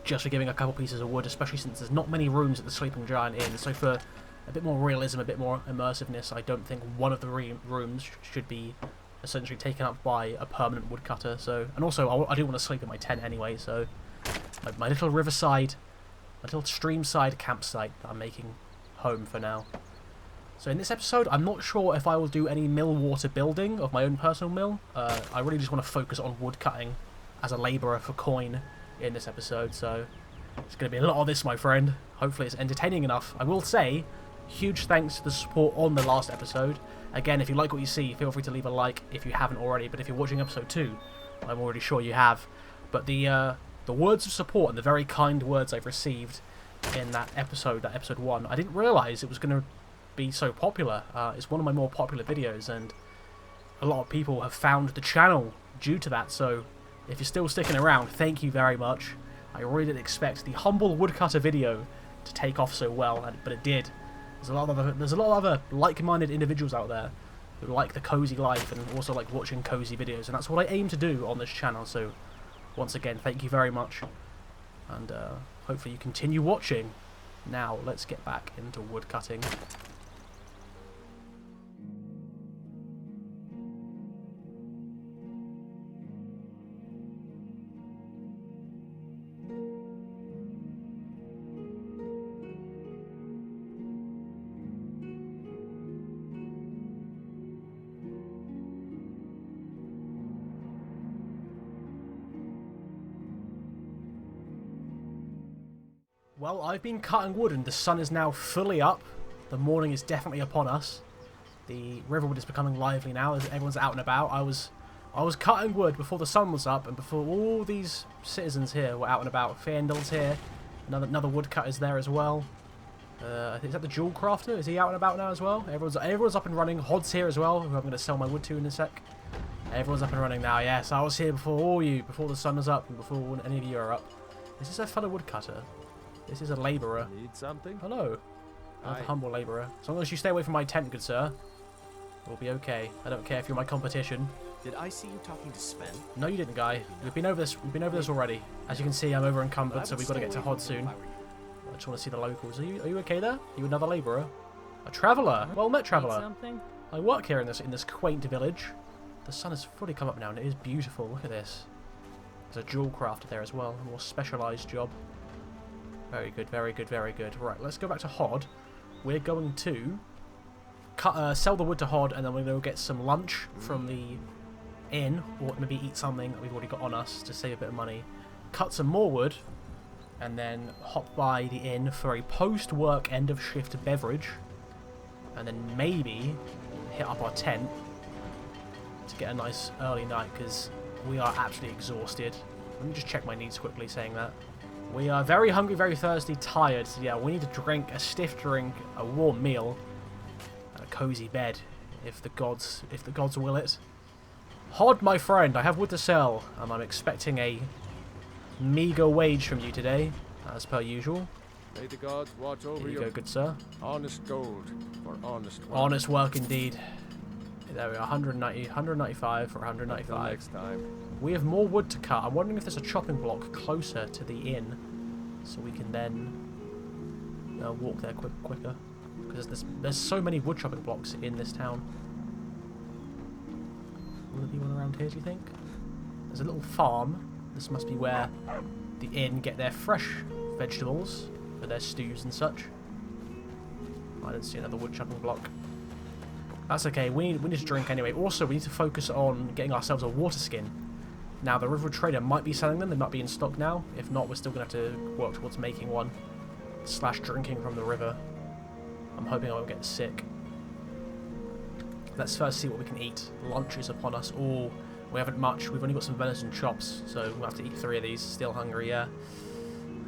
just for giving a couple pieces of wood, especially since there's not many rooms at the Sleeping Giant Inn. So for a bit more realism, a bit more immersiveness, I don't think one of the rooms should be essentially taken up by a permanent woodcutter. So, and also I do want to sleep in my tent anyway, so my little riverside, my little streamside campsite that I'm making home for now. So in this episode, I'm not sure if I will do any mill water building of my own personal mill. I really just want to focus on wood cutting as a labourer for coin in this episode, so it's going to be a lot of this, my friend. Hopefully it's entertaining enough. I will say, huge thanks to the support on the last episode. Again, if you like what you see, feel free to leave a like if you haven't already, but if you're watching episode 2, I'm already sure you have. But the words of support and the very kind words I've received in that episode 1, I didn't realise it was going to be so popular. It's one of my more popular videos, and a lot of people have found the channel due to that, so if you're still sticking around, thank you very much. I really didn't expect the humble woodcutter video to take off so well, but it did. There's a lot of other like-minded individuals out there who like the cozy life and also like watching cozy videos, and that's what I aim to do on this channel. So once again, thank you very much, and hopefully you continue watching. Now let's get back into woodcutting. Well, I've been cutting wood and the sun is now fully up. The morning is definitely upon us. The Riverwood is becoming lively now as everyone's out and about. I was cutting wood before the sun was up and before all these citizens here were out and about. Fandle's here. Another woodcutter's there as well. Is that the Jewel Crafter? Is he out and about now as well? Everyone's up and running. Hod's here as well, who I'm going to sell my wood to in a sec. Everyone's up and running now. Yes, I was here before all you, before the sun was up and before any of you are up. Is this a fellow woodcutter? This is a labourer. Need something? Hello. I'm a humble labourer. As long as you stay away from my tent, good sir, we'll be okay. I don't care if you're my competition. Did I see you talking to Sven? No, you didn't, guy. We've been over this. We've been over this already. As you can see, I'm over encumbered, so we've got to get to Hod soon. I just want to see the locals. Are you okay there? Are you another labourer? A traveller. Well met, traveller. I work here in this quaint village. The sun has fully come up now, and it is beautiful. Look at this. There's a jewel crafter there as well. A more specialised job. Very good, very good, very good. Right, let's go back to Hod. We're going to sell the wood to Hod, and then we're going to get some lunch from the inn, or maybe eat something that we've already got on us to save a bit of money. Cut some more wood, and then hop by the inn for a post-work end-of-shift beverage, and then maybe hit up our tent to get a nice early night, because we are absolutely exhausted. Let me just check my needs quickly saying that. We are very hungry, very thirsty, tired, so yeah, we need to drink a stiff drink, a warm meal, and a cozy bed, if the gods will it. Hod, my friend, I have wood to sell, and I'm expecting a meager wage from you today, as per usual. May the gods watch over Here you your go, good sir. honest gold for honest work. Honest work indeed. There we are, 195 for 195. Until next time. We have more wood to cut. I'm wondering if there's a chopping block closer to the inn, so we can then walk there quicker. Because there's so many wood chopping blocks in this town. Will there be one around here, do you think? There's a little farm. This must be where the inn get their fresh vegetables for their stews and such. I don't see another wood chopping block. That's okay, we need to drink anyway. Also, we need to focus on getting ourselves a water skin. Now, the Riverwood Trader might be selling them. They might be in stock now. If not, we're still going to have to work towards making one. / drinking from the river. I'm hoping I won't get sick. Let's first see what we can eat. Lunch is upon us. Oh, We haven't much. We've only got some venison chops, so we'll have to eat 3 of these. Still hungry, yeah.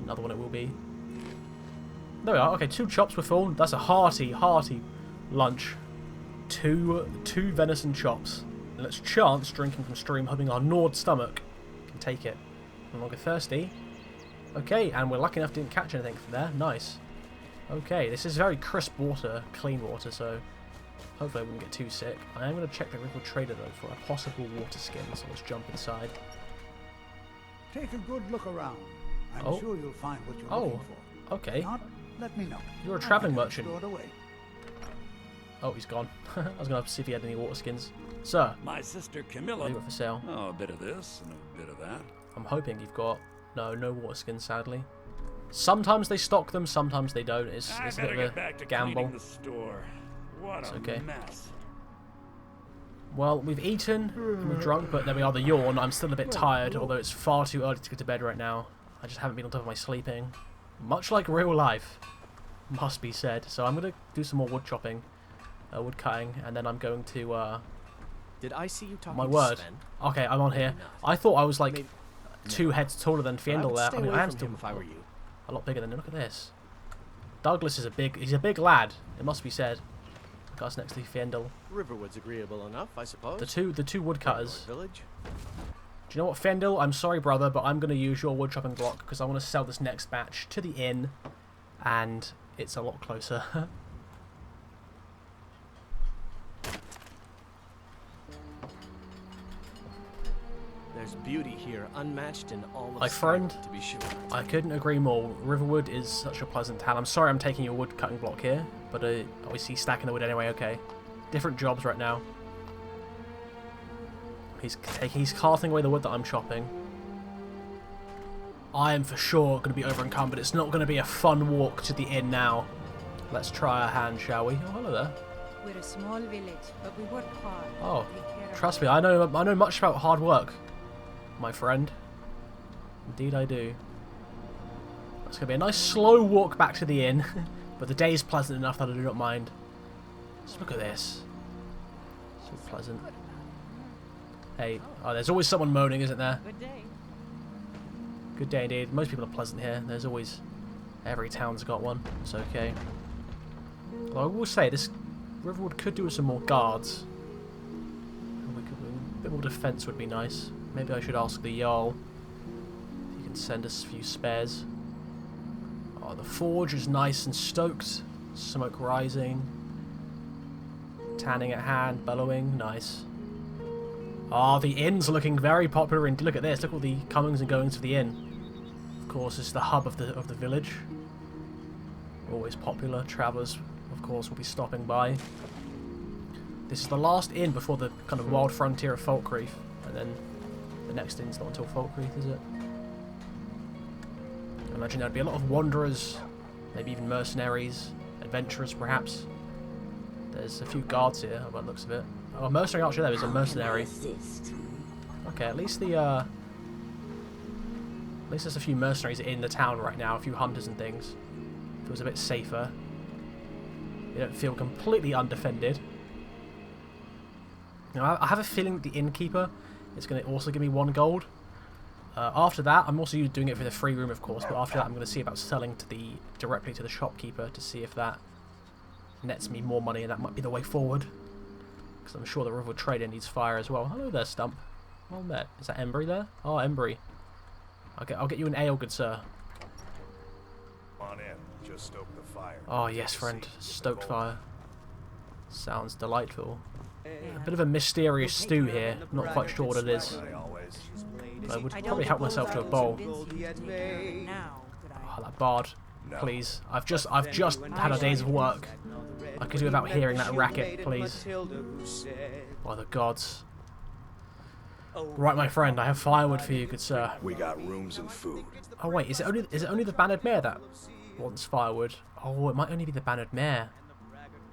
Another one it will be. There we are. Okay, 2 chops were full. That's a hearty lunch. 2 venison chops. And let's chance drinking from stream, hoping our gnawed stomach can take it. No longer thirsty. Okay, and we're lucky enough to didn't catch anything from there. Nice. Okay, this is very crisp water, clean water, so hopefully I wouldn't get too sick. I am going to check the river trader though for a possible water skin, so let's jump inside. Take a good look around. I'm sure you'll find what you're looking for. Okay. If not, let me know. You're a travelling merchant. Away. Oh, he's gone. I was going to see if he had any water skins. Sir. My sister Camilla. Leave it for sale. Oh, a bit of this and a bit of that. I'm hoping you've got... No water skins, sadly. Sometimes they stock them, sometimes they don't. It's a bit of a gamble. The store. What it's a okay. mess. Well, we've eaten and we're drunk, but there we are, the yawn. I'm still a bit tired, although it's far too early to go to bed right now. I just haven't been on top of my sleeping. Much like real life, must be said. So I'm going to do some more wood chopping, wood cutting, and then I'm going to... Did I see you talking my to word. Sven? Okay, I'm on here. I thought I was like 2 heads taller than Fiendel there. I mean, I am still if I were you. a lot bigger than him. Look at this. Douglas is he's a big lad, it must be said. The guy's next to Fiendel. Riverwood's agreeable enough, I suppose. The two woodcutters. Village. Do you know what, Fiendel? I'm sorry, brother, but I'm going to use your wood chopping block because I want to sell this next batch to the inn, and it's a lot closer. There's beauty here, unmatched in all of My friend, Skyrim, to be sure. I couldn't agree more. Riverwood is such a pleasant town. I'm sorry I'm taking your wood cutting block here, but obviously stacking the wood anyway, okay. Different jobs right now. He's carting away the wood that I'm chopping. I am for sure going to be over-encumbered. It's not going to be a fun walk to the inn now. Let's try our hand, shall we? Oh, hello there. We're a small village, but we work hard. Oh, Take care of trust me, I know much about hard work, my friend. Indeed I do. It's going to be a nice slow walk back to the inn, but the day is pleasant enough that I do not mind. Just look at this. So pleasant. Hey, oh, there's always someone moaning, isn't there? Good day. Good day indeed. Most people are pleasant here. There's always... Every town's got one. It's okay. Although I will say, this Riverwood could do with some more guards. A bit more defense would be nice. Maybe I should ask the Jarl if he can send us a few spares. Oh, the forge is nice and stoked. Smoke rising. Tanning at hand, bellowing. Nice. Ah, the inn's looking very popular. And look at this. Look at all the comings and goings of the inn. Of course, it's the hub of the village. Always popular. Travellers, of course, will be stopping by. This is the last inn before the kind of wild frontier of Falkreath, and then the next inn's not until Falkreath, is it? I imagine there'd be a lot of wanderers, maybe even mercenaries, adventurers, perhaps. There's a few guards here, by the looks of it. Oh, a mercenary archer there is a mercenary. Okay, at least there's a few mercenaries in the town right now, a few hunters and things. Feels a bit safer. You don't feel completely undefended. Now, I have a feeling that the innkeeper is going to also give me 1 gold. After that, I'm also doing it for the free room, of course, but after that I'm going to see about selling directly to the shopkeeper to see if that nets me more money, and that might be the way forward. Because I'm sure the Riverwood Trader needs fire as well. Hello there, Stump. Well met. Is that Embry there? Oh, Embry. I'll get you an ale, good sir. On in, just stoke the fire. Oh yes, friend. Stoked fire. Sounds delightful. A bit of a mysterious stew here. Not quite sure what it is. But I would probably help myself to a bowl. Oh, that bard. Please. I've just had a day's work. I could do without hearing that racket, please. By the gods. Right, my friend, I have firewood for you, good sir. We got rooms and food. Oh wait, is it only the Bannered Mare that wants firewood? Oh, it might only be the Bannered Mare.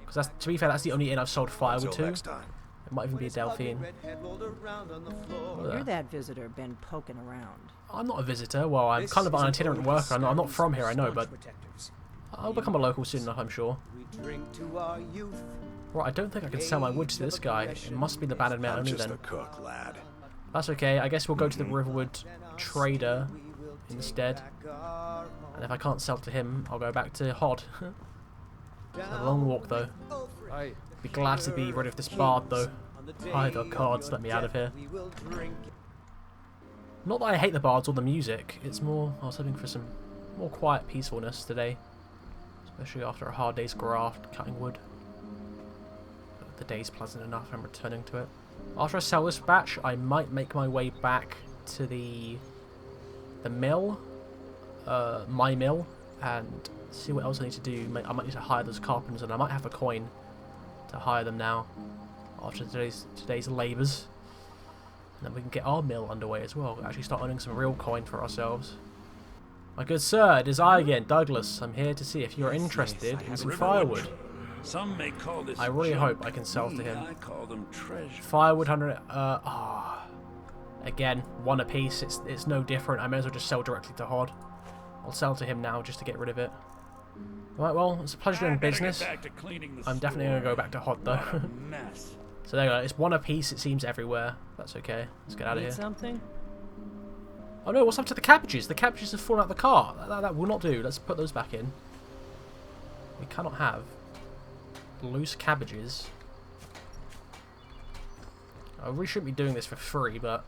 Because to be fair, that's the only inn I've sold firewood to. It might even be a Delphine. You're that visitor been poking around. I'm not a visitor. Well, I'm kind of an itinerant worker. I'm not from here, I know, but I'll become a local soon enough, I'm sure. Right, I don't think I can sell my wood to this guy. It must be the Bannered Mare only then. Just a cook, lad. That's okay. I guess we'll go to the Riverwood trader instead. And if I can't sell to him, I'll go back to Hod. It's a long walk though. Aye. Be glad to be rid of this bard though. Either cards, let me out of here. Not that I hate the bards or the music. It's more, I was hoping for some more quiet peacefulness today. Especially after a hard day's graft, cutting wood. But the day's pleasant enough, I'm returning to it. After I sell this batch, I might make my way back to the mill. My mill. And see what else I need to do. I might need to hire those carpenters, and I might have a coin to hire them now after today's labours. And then we can get our mill underway as well. Actually start earning some real coin for ourselves. My good sir, it is I again, Douglas. I'm here to see if you're interested in some firewood. Some may call this I really junk. hope I can sell to him. I call them treasure. Firewood 100. Again, one apiece. It's no different. I may as well just sell directly to Hod. I'll sell to him now just to get rid of it. Right, well, it's a pleasure doing business. I'm definitely going to go back to Hod though. Mess. So there you go. It's one apiece, it seems, everywhere. That's okay. Let's get out of here. Something? Oh no, what's up to the cabbages? The cabbages have fallen out of the car. That will not do. Let's put those back in. We cannot have loose cabbages. I really shouldn't be doing this for free, but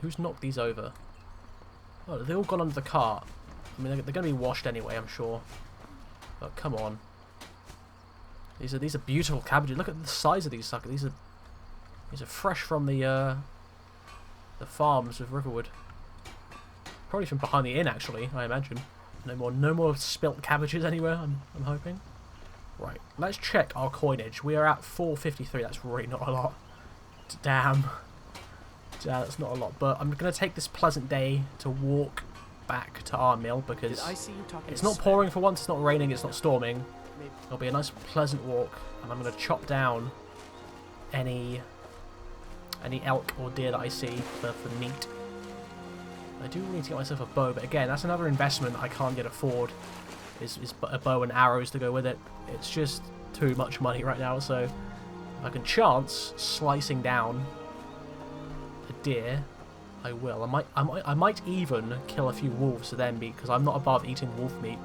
who's knocked these over? Oh, they've all gone under the cart. I mean, they're going to be washed anyway, I'm sure. But come on. These are beautiful cabbages. Look at the size of these suckers. These are fresh from the farms of Riverwood. Probably from behind the inn, actually. I imagine. No more spilt cabbages anywhere. I'm hoping. Right. Let's check our coinage. We are at 453. That's really not a lot. Damn. Yeah, that's not a lot. But I'm going to take this pleasant day to walk back to our mill because it's not pouring for once. It's not raining. It's not storming. It'll be a nice pleasant walk, and I'm going to chop down any elk or deer that I see for meat. I do need to get myself a bow, but again, that's another investment I can't yet afford. Is a bow and arrows to go with it. It's just too much money right now. So if I can chance slicing down a deer, I will. I might even kill a few wolves then, because I'm not above eating wolf meat,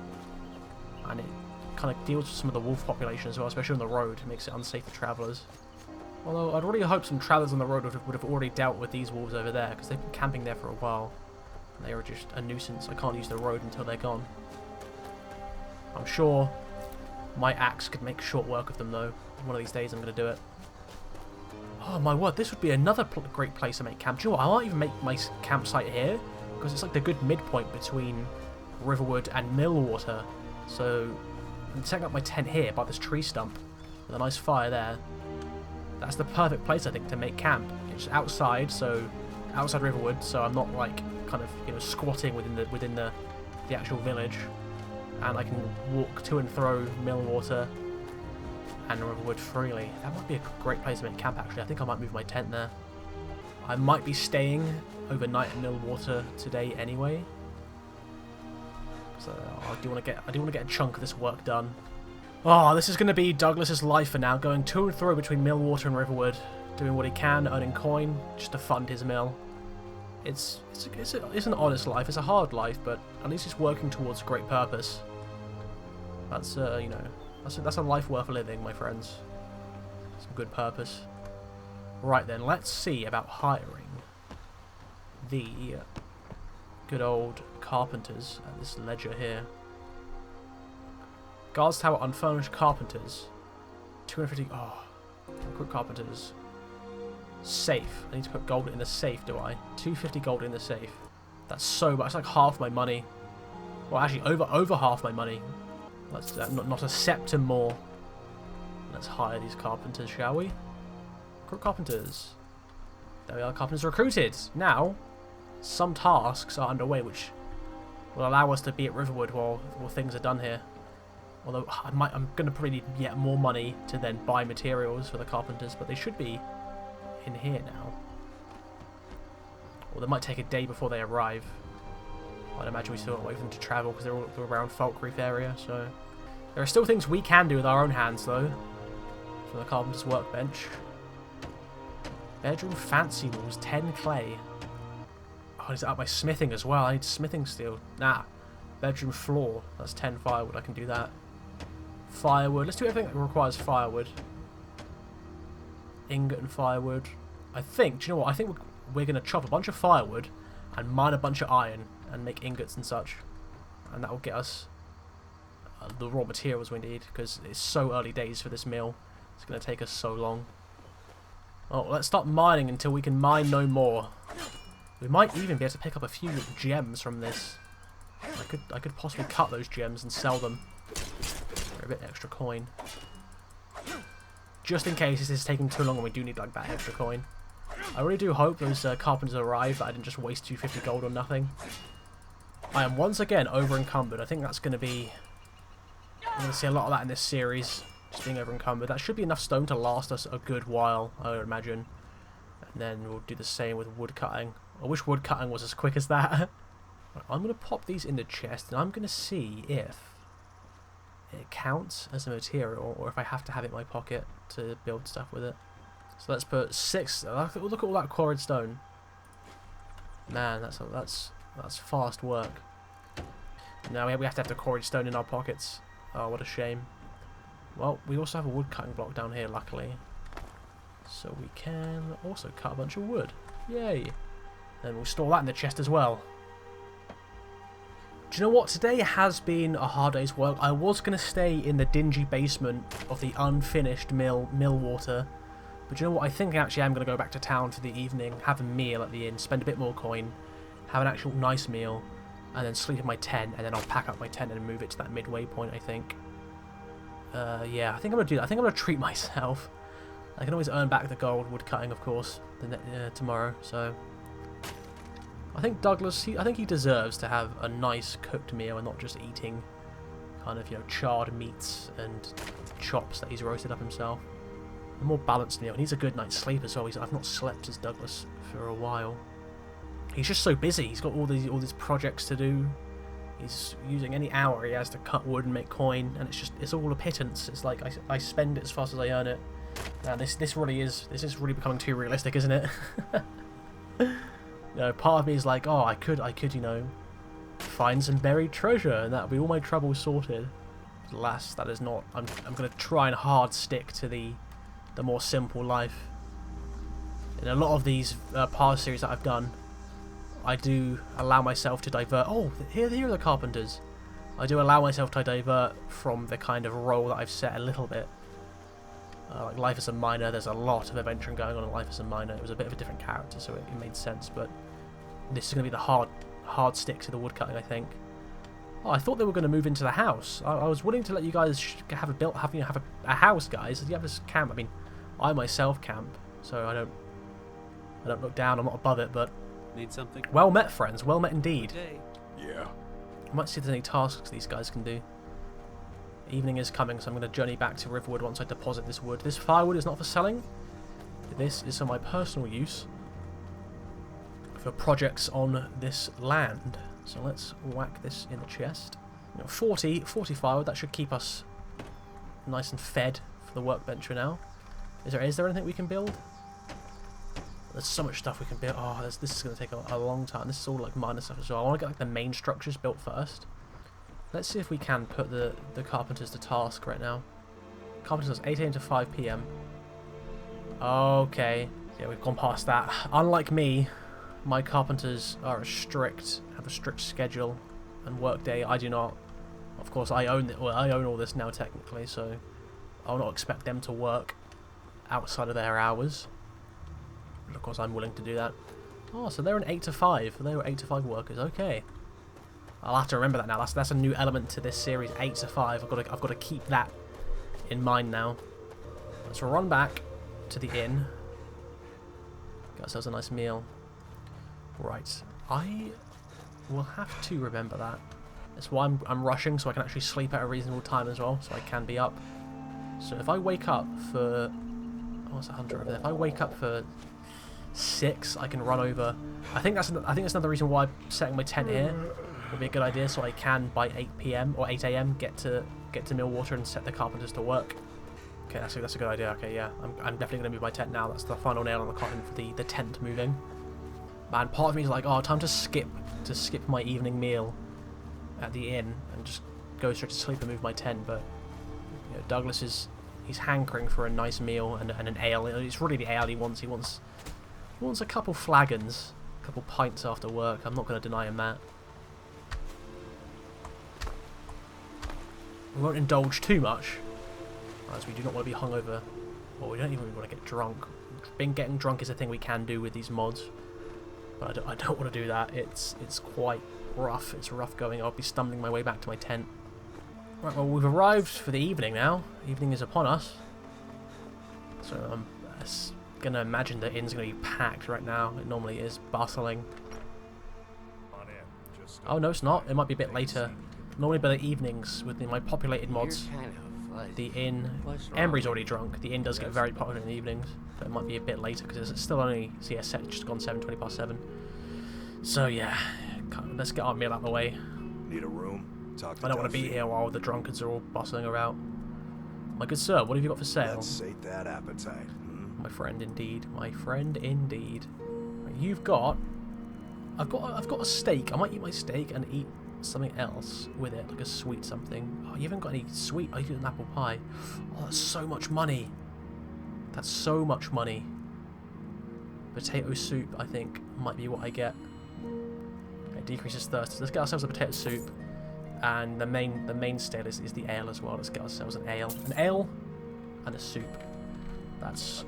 and it kind of deals with some of the wolf population as well, especially on the road. It makes it unsafe for travellers. Although I'd really hope some travellers on the road would have already dealt with these wolves over there, because they've been camping there for a while. And they are just a nuisance. I can't use the road until they're gone. I'm sure my axe could make short work of them though. One of these days I'm going to do it. Oh my word, this would be another great place to make camp. Do you know what? I might even make my campsite here, because it's like the good midpoint between Riverwood and Millwater. So I'm setting up my tent here by this tree stump with a nice fire there. That's the perfect place, I think, to make camp. It's outside, so outside Riverwood, so I'm not like kind of squatting within the actual village, and I can walk to and fro Millwater and Riverwood freely. That might be a great place to make camp. Actually, I think I might move my tent there. I might be staying overnight at Millwater today anyway, so I do want to get a chunk of this work done. Oh, this is going to be Douglas's life for now, going to and fro between Millwater and Riverwood, doing what he can, earning coin, just to fund his mill. It's an honest life, it's a hard life, but at least it's working towards a great purpose. That's, that's a life worth living, my friends. Some good purpose. Right then, let's see about hiring the good old carpenters at this ledger here. Guards Tower unfurnished carpenters. 250. Oh, quick carpenters. Safe. I need to put gold in the safe, do I? 250 gold in the safe. That's so much. That's like half my money. Well, actually, over half my money. Let's not a septum more. Let's hire these carpenters, shall we? Quick carpenters. There we are. Carpenters recruited. Now, some tasks are underway, which will allow us to be at Riverwood while things are done here. Although I'm going to probably need yet more money to then buy materials for the carpenters, but they should be in here now. Or they might take a day before they arrive. I'd imagine we still got to wait for them to travel because they're all around Falkreath area. So there are still things we can do with our own hands, though, from the carpenter's workbench. Bedroom fancy walls, 10 clay. Oh, I need to up my smithing as well. I need smithing steel. Nah. Bedroom floor, that's 10 firewood. I can do that. Firewood. Let's do everything that requires firewood. Ingot and firewood. I think, do you know what? I think we're going to chop a bunch of firewood and mine a bunch of iron and make ingots and such. And that will get us the raw materials we need, because it's so early days for this mill. It's going to take us so long. Oh, let's start mining until we can mine no more. We might even be able to pick up a few gems from this. I could possibly cut those gems and sell them for a bit extra coin. Just in case this is taking too long and we do need like that extra coin. I really do hope those carpenters arrive, that I didn't just waste 250 gold on nothing. I am once again over encumbered. I think that's going to be... I'm going to see a lot of that in this series. Just being over encumbered. That should be enough stone to last us a good while, I would imagine. And then we'll do the same with wood cutting. I wish wood cutting was as quick as that. I'm going to pop these in the chest and I'm going to see if it counts as a material or if I have to have it in my pocket to build stuff with it. So let's put 6. Look at all that quarried stone. Man, that's fast work. Now we have to have the quarried stone in our pockets. Oh, what a shame. Well, we also have a wood cutting block down here, luckily. So we can also cut a bunch of wood. Yay! Then we'll store that in the chest as well. Do you know what? Today has been a hard day's work. I was going to stay in the dingy basement of the unfinished mill water. But do you know what? I think I actually am going to go back to town for the evening, have a meal at the inn, spend a bit more coin, have an actual nice meal, and then sleep in my tent, and then I'll pack up my tent and move it to that midway point, I think. Yeah, I think I'm going to do that. I think I'm going to treat myself. I can always earn back the gold wood cutting, of course, tomorrow, so... I think Douglas, I think he deserves to have a nice cooked meal and not just eating kind of, charred meats and chops that he's roasted up himself. A more balanced meal. He needs a good night's sleep as well. I've not slept as Douglas for a while. He's just so busy. He's got all these projects to do. He's using any hour he has to cut wood and make coin, and it's all a pittance. It's like I spend it as fast as I earn it. Now this is really becoming too realistic, isn't it? Part of me is like, oh, I could, find some buried treasure, and that would be all my troubles sorted. But alas, that is not. I'm going to try and hard stick to the more simple life. In a lot of these past series that I've done, I do allow myself to divert. Oh, here are the carpenters. I do allow myself to divert from the kind of role that I've set a little bit. Like Life as a Miner, there's a lot of adventuring going on in Life as a Miner. It was a bit of a different character, so it made sense, but this is going to be the hard stick to the woodcutting, I think. Oh, I thought they were going to move into the house. I was willing to let you guys have a house, guys. You have this camp. I mean, I myself camp, so I don't look down. I'm not above it, but need something. Well met, friends. Well met indeed. Yeah. I might see if there's any tasks these guys can do. Evening is coming, so I'm going to journey back to Riverwood once I deposit this wood. This firewood is not for selling. This is for my personal use, for projects on this land. So let's whack this in the chest. 40 firewood, that should keep us nice and fed for the workbench for now. Is there anything we can build? There's so much stuff we can build. Oh, this is going to take a long time. This is all like minor stuff as well. I want to get like the main structures built first. Let's see if we can put the carpenters to task right now. Carpenters 8 AM to 5 PM. Okay. Yeah, we've gone past that. Unlike me, my carpenters have a strict schedule and work day. I do not. Of course, I own all this now technically, so I'll not expect them to work outside of their hours. But of course, I'm willing to do that. Oh, so they're an 8 to 5. They were 8 to 5 workers. Okay. I'll have to remember that now. That's a new element to this series, 8 to 5. I've got to keep that in mind now. Let's run back to the inn. Get ourselves a nice meal. Right, I will have to remember that. That's why I'm rushing, so I can actually sleep at a reasonable time as well, so I can be up. So if I wake up for... Oh, it's a hunter over there. If I wake up for 6, I can run over. I think that's another reason why I'm setting my tent here. Would be a good idea, so I can by 8 PM or 8 AM get to Millwater and set the carpenters to work. Okay, that's a good idea. Okay, yeah. I'm definitely going to move my tent now. That's the final nail on the coffin for the tent moving. Man, part of me is like, oh, time to skip my evening meal at the inn and just go straight to sleep and move my tent. But you know, Douglas he's hankering for a nice meal and an ale. It's really the ale he wants. He wants a couple flagons, a couple pints after work. I'm not going to deny him that. We won't indulge too much, as we do not want to be hungover, or we don't even want to get drunk. Getting drunk is a thing we can do with these mods, but I don't want to do that. It's quite rough. It's rough going. I'll be stumbling my way back to my tent. Right, well, we've arrived for the evening now. Evening is upon us, so I'm gonna imagine the inn's gonna be packed right now. It normally is, bustling. On in. Just Oh no, it's not. It might be a bit later. Normally by the evenings with my populated mods, You're kind of fuzzy. the inn... What's wrong? Embry's already drunk. The inn does get very popular in the evenings, but it might be a bit later because it's still only... See, yeah, set just gone 7:20 past 7. So yeah, let's get our meal out of the way. need a room. Talk to I don't want to be Delphi. here while the drunkards are all bustling about. My good sir, what have you got for sale? Let's sate that appetite. Hmm? My friend indeed. My friend indeed. Right, you've got... I've got a steak. I might eat my steak and eat something else with it, like a sweet something. Oh, you haven't got any sweet. Oh, you get an apple pie. Oh, that's so much money. That's so much money. Potato soup, I think, might be what I get. Okay, decreases thirst. Let's get ourselves a potato soup. And the mainstay is the ale as well. Let's get ourselves an ale. An ale and a soup. That's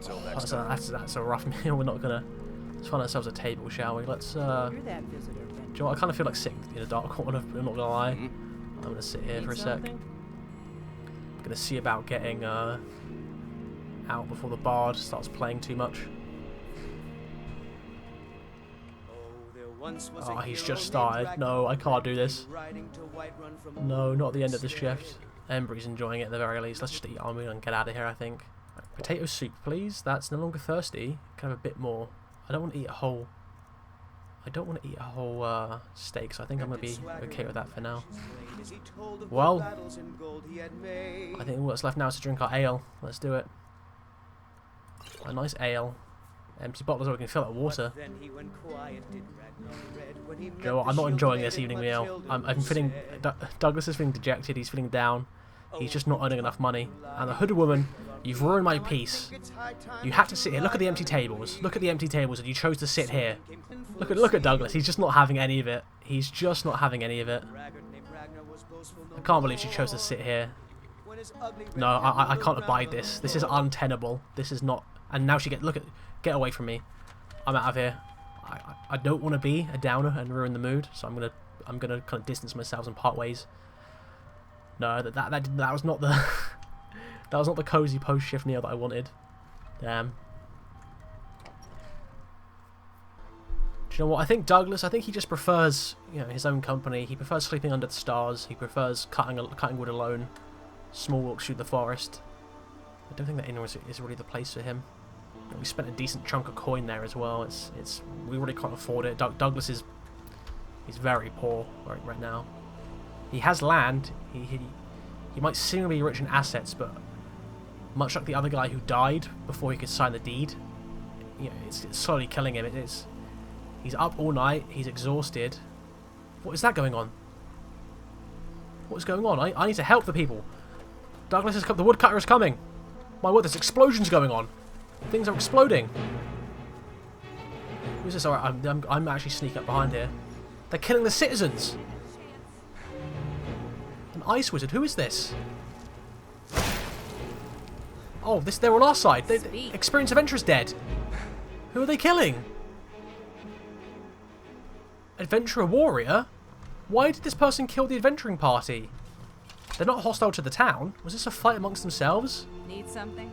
a rough meal. We're not gonna... Let's find ourselves a table, shall we? Let's You're that visitor, Ben. do you know what? I kind of feel like sitting in a dark corner, I'm not gonna lie. I'm gonna sit here for a sec. I'm gonna see about getting out before the bard starts playing too much. Oh, he's just started. No, I can't do this. No, not the end of the shift. Embry's enjoying it at the very least. Let's just eat our meal and get out of here, I think. Right, potato soup, please. That's no longer thirsty. Can I have a bit more? I don't want to eat a whole... steak, so I think I'm going to be okay with that for now. Well, I think all that's left now is to drink our ale. Let's do it. A nice ale. Empty bottle so we can fill it with water. You know what, I'm not enjoying this evening meal. I'm feeling... Douglas is feeling dejected, he's feeling down. He's just not earning enough money. And the hooded woman, you've ruined my peace. You have to sit here. Look at the empty tables. Look at the empty tables, and you chose to sit here. Look at Douglas. He's just not having any of it. He's just not having any of it. I can't believe she chose to sit here. No, I can't abide this. This is untenable. This is not... And now she get away from me. I'm out of here. I don't want to be a downer and ruin the mood, so I'm gonna kind of distance myself and part ways. No, that was not the that was not the cozy post shift meal that I wanted. Damn. Do you know what? I think Douglas. I think he just prefers, his own company. He prefers sleeping under the stars. He prefers cutting wood alone. Small walks through the forest. I don't think that inn is really the place for him. We spent a decent chunk of coin there as well. We really can't afford it. Douglas he's very poor right now. He has land. He might seem to be rich in assets, but much like the other guy who died before he could sign the deed, it's slowly killing him. He's up all night. He's exhausted. What is that going on? What is going on? I need to help the people. Douglas has come. The woodcutter is coming. My word, there's explosions going on. Things are exploding. Who's this? Alright, I'm actually sneaking up behind here. They're killing the citizens. An ice wizard. Who is this? Oh, they're on our side. Experienced adventurer's dead. Who are they killing? Adventurer warrior? Why did this person kill the adventuring party? They're not hostile to the town. Was this a fight amongst themselves? Need something?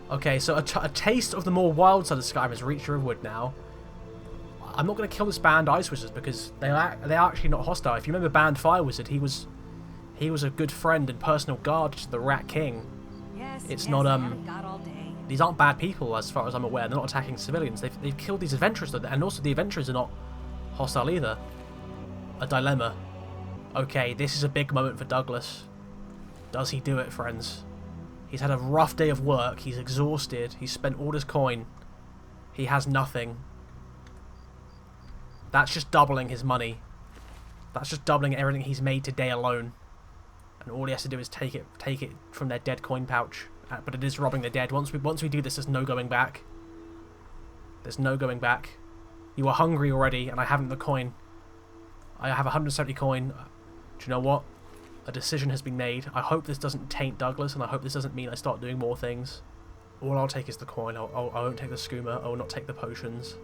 Okay, so a taste of the more wild side of Skyrim has reached Riverwood now. I'm not going to kill this banned ice wizard because they are actually not hostile. If you remember banned fire wizard, he was a good friend and personal guard to the Rat King. Yes. It's yes, not I haven't got all day. These aren't bad people as far as I'm aware. They're not attacking civilians. They've killed these adventurers, and also the adventurers are not hostile either. A dilemma. Okay, this is a big moment for Douglas. Does he do it, friends? He's had a rough day of work. He's exhausted. He's spent all his coin. He has nothing. That's just doubling his money. That's just doubling everything he's made today alone. And all he has to do is take it from their dead coin pouch. But it is robbing the dead. Once we do this, there's no going back. There's no going back. You are hungry already, and I haven't the coin. I have 170 coin. Do you know what? A decision has been made. I hope this doesn't taint Douglas, and I hope this doesn't mean I start doing more things. All I'll take is the coin. I won't take the skooma. I will not take the potions.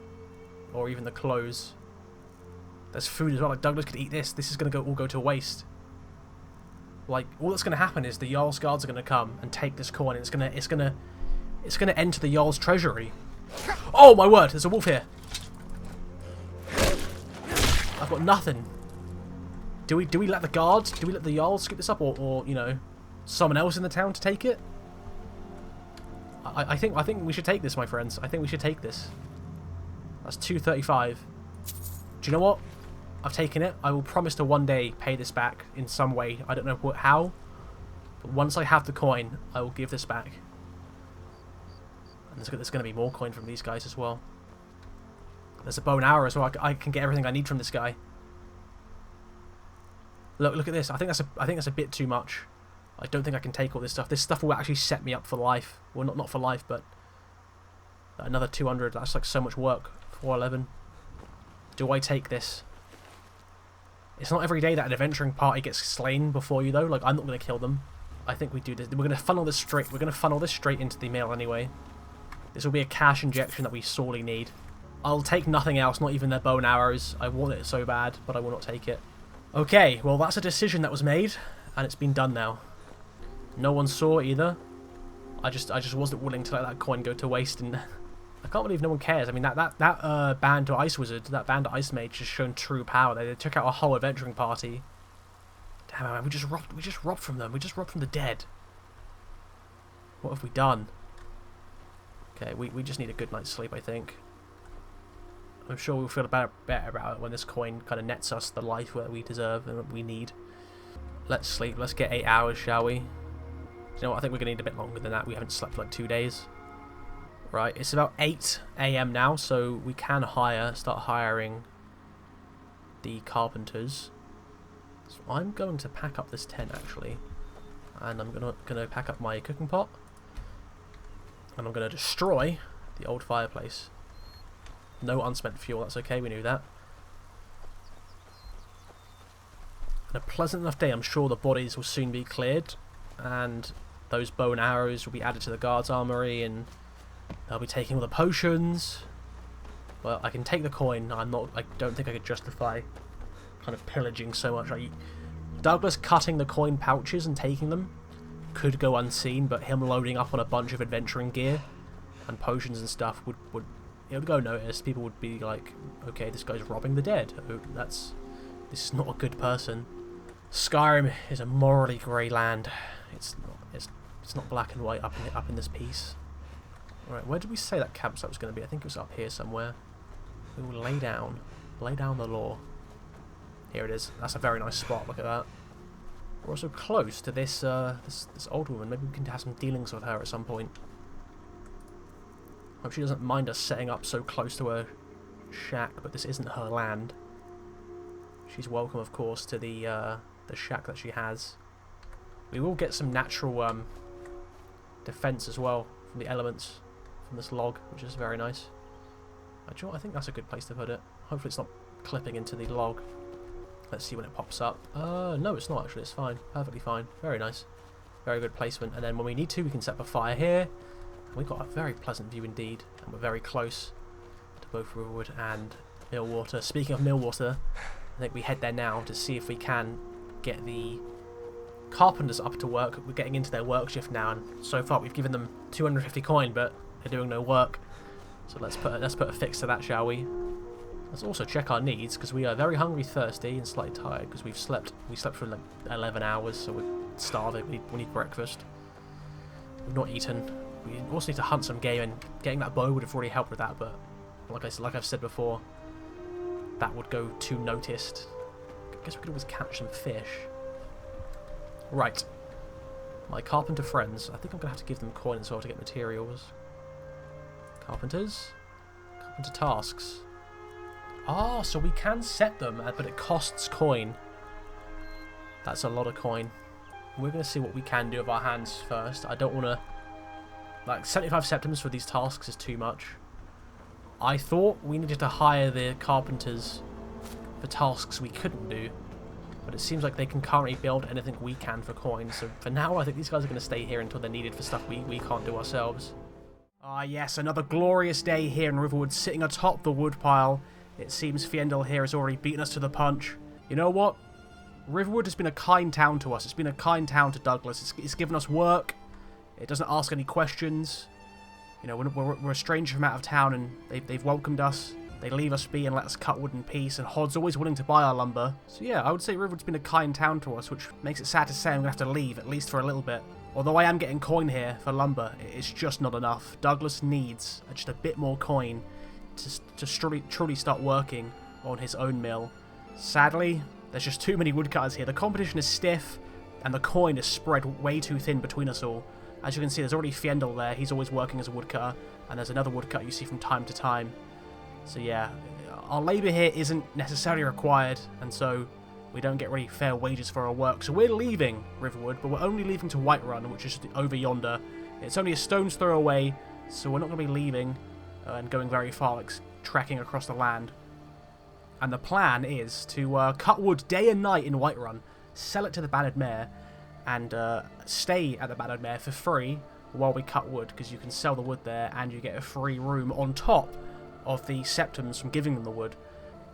Or even the clothes. There's food as well. Like, Douglas could eat this. This is going to all go to waste. Like, all that's going to happen is the Jarl's guards are going to come and take this coin. And it's going to enter the Jarl's treasury. Oh my word! There's a wolf here. I've got nothing. Do we let the guards? Do we let the Jarl scoop this up, or you know, someone else in the town to take it? I think we should take this, my friends. I think we should take this. That's 235. Do you know what? I've taken it. I will promise to one day pay this back in some way. I don't know how, but once I have the coin, I will give this back. And there's going to be more coin from these guys as well. There's a bow and arrow as well. I can get everything I need from this guy. Look at this. I think that's a bit too much. I don't think I can take all this stuff. This stuff will actually set me up for life. Well, not for life, but another 200. That's like so much work. 411. Do I take this? It's not every day that an adventuring party gets slain before you, though. Like, I'm not going to kill them. I think we do this. We're going to funnel this straight. We're going to funnel this straight into the mill anyway. This will be a cash injection that we sorely need. I'll take nothing else, not even their bow and arrows. I want it so bad, but I will not take it. Okay, well that's a decision that was made, and it's been done now. No one saw either. I just wasn't willing to let that coin go to waste, and I can't believe no one cares. I mean, that band to Ice Wizard, that band to Ice Mage, just shown true power. They took out a whole adventuring party. Damn it, man, we just robbed from them. We just robbed from the dead. What have we done? Okay, we just need a good night's sleep, I think. I'm sure we'll feel better about it when this coin kind of nets us the life that we deserve and that we need. Let's sleep. Let's get 8 hours, shall we? You know what? I think we're going to need a bit longer than that. We haven't slept for like 2 days. Right, it's about 8 AM now, so we can start hiring the carpenters. So I'm going to pack up this tent, actually. And I'm gonna pack up my cooking pot. And I'm going to destroy the old fireplace. No unspent fuel, that's okay, we knew that. On a pleasant enough day, I'm sure the bodies will soon be cleared. And those bow and arrows will be added to the guard's armory, and they'll be taking all the potions. Well, I can take the coin. I don't think I could justify kind of pillaging so much. Like, Douglas cutting the coin pouches and taking them could go unseen, but him loading up on a bunch of adventuring gear and potions and stuff would it would go noticed. People would be like, okay, this guy's robbing the dead. Oh, this is not a good person. Skyrim is a morally grey land. It's not black and white up in this piece. Alright, where did we say that campsite was going to be? I think it was up here somewhere. We will lay down the law. Here it is. That's a very nice spot. Look at that. We're also close to this this old woman. Maybe we can have some dealings with her at some point. Hope she doesn't mind us setting up so close to her shack, but this isn't her land. She's welcome, of course, to the shack that she has. We will get some natural defense as well from the elements from this log, which is very nice. I think that's a good place to put it. Hopefully it's not clipping into the log. Let's see when it pops up. No, it's not actually. It's fine. Perfectly fine. Very nice. Very good placement. And then when we need to, we can set up a fire here. And we've got a very pleasant view indeed. And we're very close to both Riverwood and Millwater. Speaking of Millwater, I think we head there now to see if we can get the carpenters up to work. We're getting into their work shift now, and so far we've given them 250 coin, but they're doing no work. So let's put a fix to that, shall we? Let's also check our needs, because we are very hungry, thirsty, and slightly tired, because we slept for like 11 hours, so we're starving. We need breakfast. We've not eaten. We also need to hunt some game, and getting that bow would have really helped with that, but like I've said before, that would go too noticed. I guess we could always catch some fish. Right. My carpenter friends. I think I'm going to have to give them coin as well to get materials. Carpenters. Carpenter tasks. Ah, so we can set them, but it costs coin. That's a lot of coin. We're going to see what we can do with our hands first. I don't want to... Like, 75 septims for these tasks is too much. I thought we needed to hire the carpenters for tasks we couldn't do. But it seems like they can currently build anything we can for coin. So for now, I think these guys are going to stay here until they're needed for stuff we can't do ourselves. Ah, yes, another glorious day here in Riverwood, sitting atop the woodpile. It seems Fiendel here has already beaten us to the punch. You know what? Riverwood has been a kind town to us. It's been a kind town to Douglas. It's given us work. It doesn't ask any questions. You know, we're a stranger from out of town, and they've welcomed us. They leave us be and let us cut wood in peace, and Hod's always willing to buy our lumber. So yeah, I would say Riverwood's been a kind town to us, which makes it sad to say I'm going to have to leave, at least for a little bit. Although I am getting coin here for lumber, it's just not enough. Douglas needs just a bit more coin to truly start working on his own mill. Sadly, there's just too many woodcutters here. The competition is stiff, and the coin is spread way too thin between us all. As you can see, there's already Fiendel there. He's always working as a woodcutter, and there's another woodcutter you see from time to time. So yeah, our labour here isn't necessarily required, and so we don't get really fair wages for our work. So we're leaving Riverwood, but we're only leaving to Whiterun, which is over yonder. It's only a stone's throw away, so we're not going to be leaving and going very far, like trekking across the land. And the plan is to cut wood day and night in Whiterun, sell it to the Bannered Mare, and stay at the Bannered Mare for free while we cut wood, because you can sell the wood there and you get a free room on top of the septims from giving them the wood.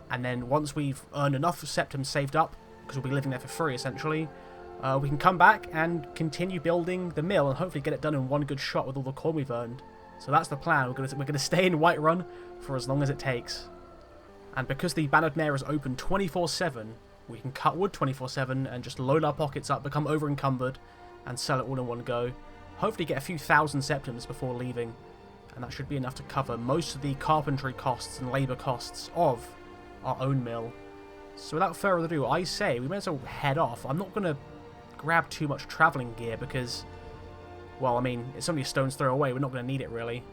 And then once we've earned enough septims saved up, because we'll be living there for free essentially, we can come back and continue building the mill and hopefully get it done in one good shot with all the coin we've earned. So that's the plan. We're gonna stay in Whiterun for as long as it takes. And because the Bannered Mare is open 24/7, we can cut wood 24/7 and just load our pockets up, become over encumbered, and sell it all in one go. Hopefully get a few thousand septims before leaving, and that should be enough to cover most of the carpentry costs and labour costs of our own mill. So without further ado, I say we may as well head off. I'm not going to grab too much travelling gear because, well, I mean, it's only a stone's throw away. We're not going to need it really.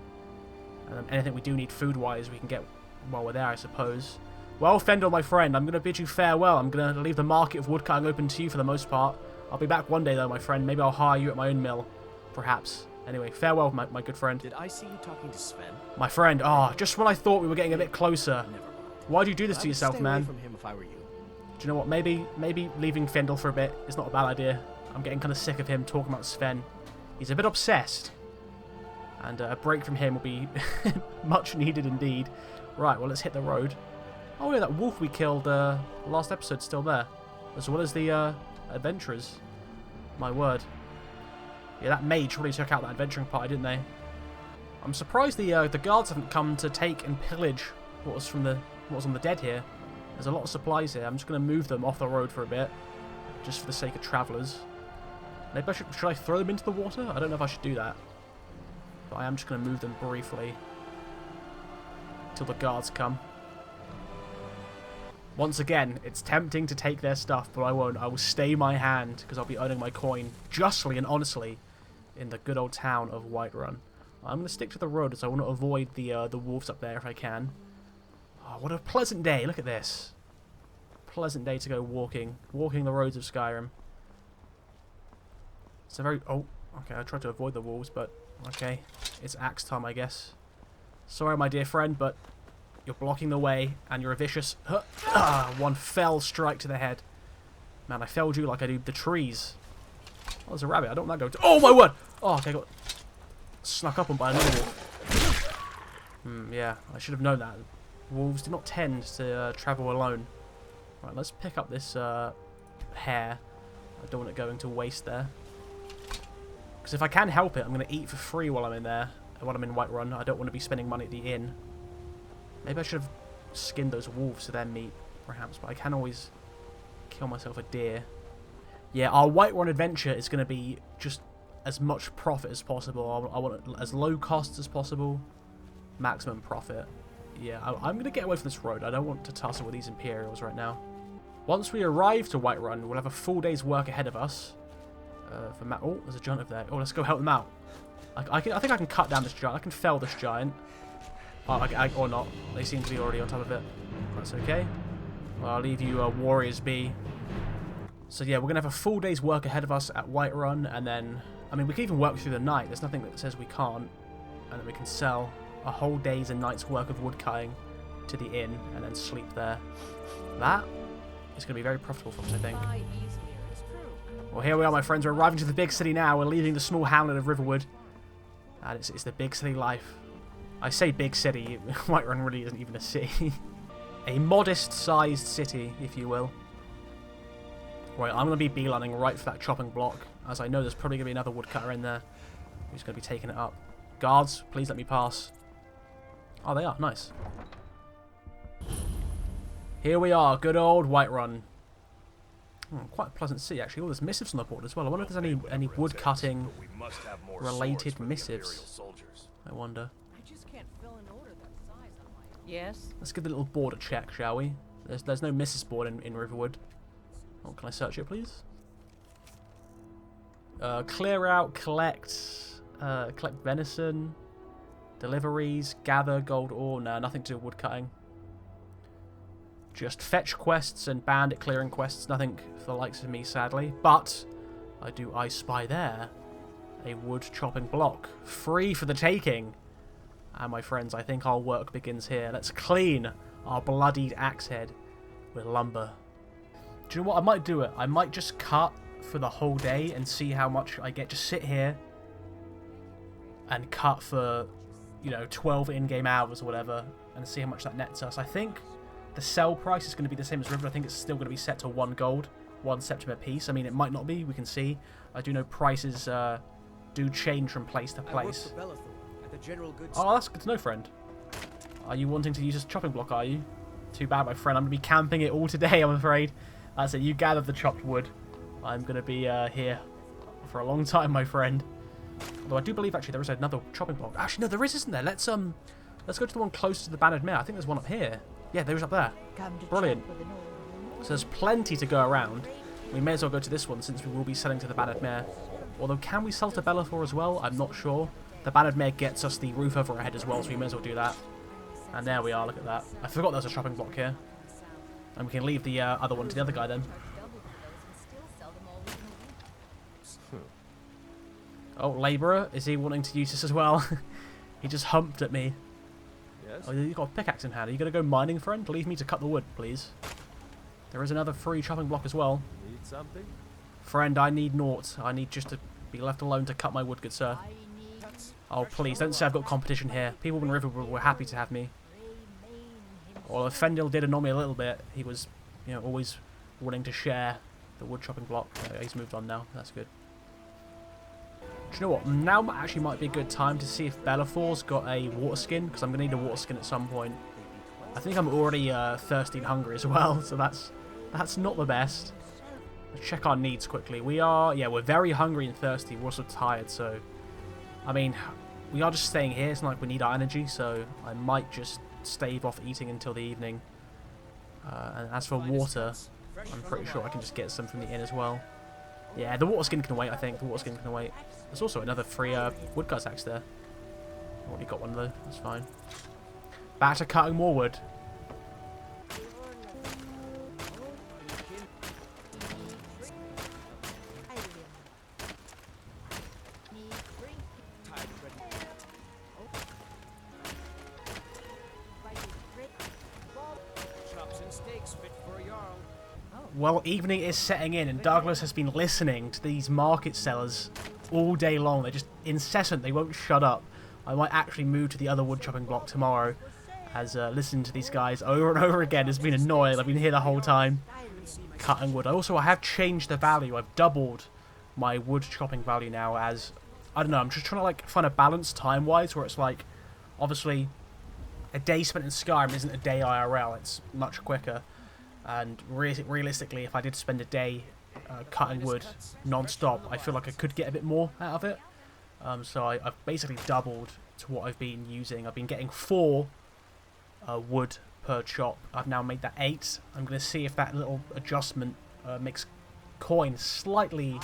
Anything we do need food-wise, we can get while we're there, I suppose. Well, Fendel, my friend, I'm going to bid you farewell. I'm going to leave the market of woodcutting open to you for the most part. I'll be back one day, though, my friend. Maybe I'll hire you at my own mill, perhaps. Anyway, farewell, my good friend. Did I see you talking to Sven? My friend, just when I thought we were getting a bit closer. Why'd you do this to yourself, man? Stay away from him if I were you. Do you know what? Maybe leaving Fendel for a bit is not a bad idea. I'm getting kind of sick of him talking about Sven. He's a bit obsessed. And a break from him will be much needed indeed. Right, well, let's hit the road. Oh yeah, that wolf we killed last episode's still there. As well as the adventurers. My word. Yeah, that mage really took out that adventuring party, didn't they? I'm surprised the guards haven't come to take and pillage what was on the dead here. There's a lot of supplies here. I'm just going to move them off the road for a bit, just for the sake of travellers. Maybe should I throw them into the water? I don't know if I should do that, but I am just going to move them briefly till the guards come. Once again, it's tempting to take their stuff, but I won't. I will stay my hand because I'll be earning my coin justly and honestly in the good old town of Whiterun. I'm going to stick to the road as I want to avoid the wolves up there if I can. Oh, what a pleasant day. Look at this. Pleasant day to go walking the roads of Skyrim. It's a very... Oh, okay, I tried to avoid the wolves, but okay. It's axe time, I guess. Sorry, my dear friend, but you're blocking the way, and you're a vicious... one fell strike to the head. Man, I felled you like I do the trees. Oh, there's a rabbit. I don't want that go to... Oh, my word! Oh, okay, I got snuck up on by another wolf. Yeah, I should have known that. Wolves do not tend to travel alone. Right, let's pick up this hare. I don't want it going to waste there. Because if I can help it, I'm going to eat for free while I'm in there. While I'm in Whiterun. I don't want to be spending money at the inn. Maybe I should have skinned those wolves for their meat, perhaps. But I can always kill myself a deer. Yeah, our Whiterun adventure is going to be just as much profit as possible. I want it as low cost as possible. Maximum profit. Yeah, I'm going to get away from this road. I don't want to tussle with these Imperials right now. Once we arrive to Whiterun, we'll have a full day's work ahead of us. Oh, there's a giant over there. Oh, let's go help them out. I think I can cut down this giant. I can fell this giant. Oh, or not. They seem to be already on top of it. That's okay. Well, I'll leave you warriors be. So yeah, we're going to have a full day's work ahead of us at Whiterun, and then, I mean, we can even work through the night. There's nothing that says we can't. And then we can sell a whole day's and night's work of woodcutting to the inn, and then sleep there. That is going to be very profitable for us, I think. Well, here we are, my friends. We're arriving to the big city now. We're leaving the small hamlet of Riverwood. And it's the big city life. I say big city. Whiterun really isn't even a city. A modest-sized city, if you will. Right, I'm going to be beelining right for that chopping block, as I know there's probably going to be another woodcutter in there who's going to be taking it up. Guards, please let me pass. Oh, they are. Nice. Here we are. Good old Whiterun. Quite a pleasant city, actually. Oh, there's missives on the board as well. I wonder if there's any woodcutting related missives. I wonder. Yes. Let's give the little board a check, shall we? There's no missives board in Riverwood. Oh, can I search it, please? Clear out, collect venison, deliveries, gather gold ore. No, nothing to do with woodcutting. Just fetch quests and bandit clearing quests. Nothing for the likes of me, sadly. But I spy there a wood chopping block, free for the taking. And my friends, I think our work begins here. Let's clean our bloodied axe head with lumber. Do you know what? I might do it. I might just cut for the whole day and see how much I get. Just sit here and cut for, 12 in-game hours or whatever, and see how much that nets us. I think the sell price is going to be the same as River. I think it's still going to be set to 1 gold, 1 septim a piece. I mean, it might not be. We can see. I do know prices do change from place to place. Oh, that's good to know, friend. Are you wanting to use this chopping block, are you? Too bad, my friend. I'm going to be camping it all today, I'm afraid. That's it. You gather the chopped wood. I'm going to be here for a long time, my friend. Although I do believe, actually, there is another chopping block. Actually, no, there isn't there? Let's go to the one closest to the Bannered Mare. I think there's one up here. Yeah, there is up there. Brilliant. So there's plenty to go around. We may as well go to this one, since we will be selling to the Bannered Mare. Although, can we sell to Bellathor as well? I'm not sure. The Bannered Mare gets us the roof over our head as well, so we may as well do that. And there we are, look at that. I forgot there was a chopping block here. And we can leave the other one to the other guy then. Oh, labourer, is he wanting to use this as well? He just humped at me. Yes. Oh, you've got a pickaxe in hand. Are you going to go mining, friend? Leave me to cut the wood, please. There is another free chopping block as well. Need something? Friend, I need naught. I need just to be left alone to cut my wood, good sir. Oh, please, don't say I've got competition here. People in Riverwood were happy to have me. Although Fendil did annoy me a little bit. He was, always wanting to share the wood chopping block. He's moved on now. That's good. Do you know what? Now actually might be a good time to see if Bellathor's got a water skin, because I'm going to need a water skin at some point. I think I'm already thirsty and hungry as well, so that's not the best. Let's check our needs quickly. We're very hungry and thirsty. We're also tired, so... I mean, we are just staying here. It's not like we need our energy, so I might just stave off eating until the evening. And as for water, I'm pretty sure I can just get some from the inn as well. Yeah, the water skin can wait, I think. The water skin can wait. There's also another free woodcutter's axe there. Already got one though. That's fine. Back to cutting more wood. Well, evening is setting in, and Douglas has been listening to these market sellers all day long. They're just incessant. They won't shut up. I might actually move to the other wood chopping block tomorrow, as listening to these guys over and over again has been annoying. I've been here the whole time cutting wood. I have changed the value. I've doubled my wood chopping value now, as I don't know. I'm just trying to find a balance time-wise, where it's like, obviously, a day spent in Skyrim isn't a day IRL. It's much quicker. And realistically, if I did spend a day cutting wood non-stop, I feel like I could get a bit more out of it. So I've basically doubled to what I've been using. I've been getting 4 wood per chop. I've now made that 8. I'm going to see if that little adjustment makes coin slightly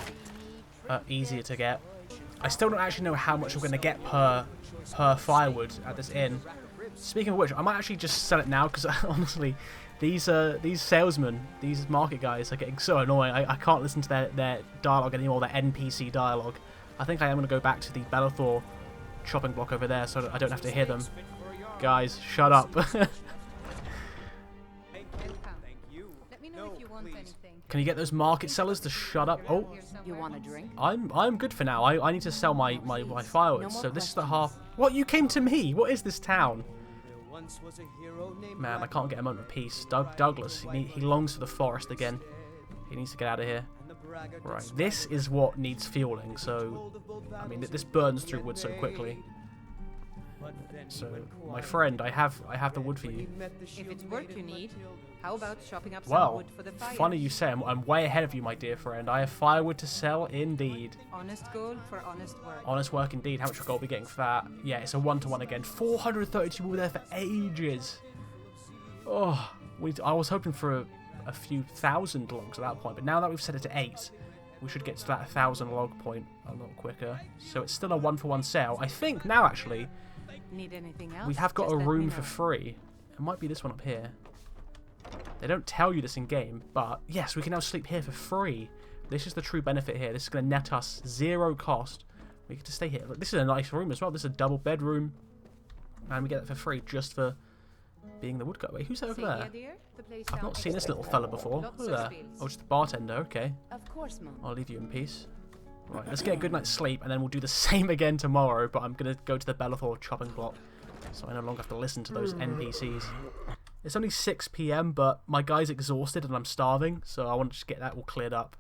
easier to get. I still don't actually know how much we're going to get per firewood at this inn. Speaking of which, I might actually just sell it now because honestly, these salesmen, these market guys are getting so annoying. I can't listen to their dialogue anymore, their NPC dialogue. I think I am going to go back to the Bellathor chopping block over there so I don't have to hear them. Guys, shut up. Can you get those market sellers to shut up? Oh, You want a drink? I'm good for now. I need to sell my firewood. So this is the half. What? You came to me? What is this town? Man, I can't get a moment of peace. Douglas, he longs for the forest again. He needs to get out of here. Right, this is what needs fueling. So, I mean, this burns through wood so quickly. So, my friend, I have the wood for you. If it's work you need, how about chopping up some wood for the fire? Funny you say. I'm way ahead of you, my dear friend. I have firewood to sell, indeed. Honest gold for honest work. Honest work, indeed. How much gold are we getting for that? Yeah, it's a 1-to-1 again. 432 were there for ages. Oh, I was hoping for a few thousand logs at that point, but now that we've set it to 8, we should get to that 1,000 log point a lot quicker. So it's still a 1-for-1 sale. I think now, actually, Need anything else? we have got Just a let me room know. for free. It might be this one up here. They don't tell you this in game, but yes, we can now sleep here for free. This is the true benefit here. This is going to net us 0 cost. We get to stay here. Look, this is a nice room as well. This is a double bedroom, and we get it for free just for being the woodcutter. Wait, who's that over See there? here, dear? The place I've down not seen this little next fella door. before. Lots Who of there? spills. Oh, just the bartender. Okay, Of course, Mum. I'll leave you in peace. Right, let's get a good night's sleep, and then we'll do the same again tomorrow. But I'm gonna go to the Bellathor chopping block, so I no longer have to listen to those NPCs. It's only 6 PM, but my guy's exhausted and I'm starving, so I want to just get that all cleared up.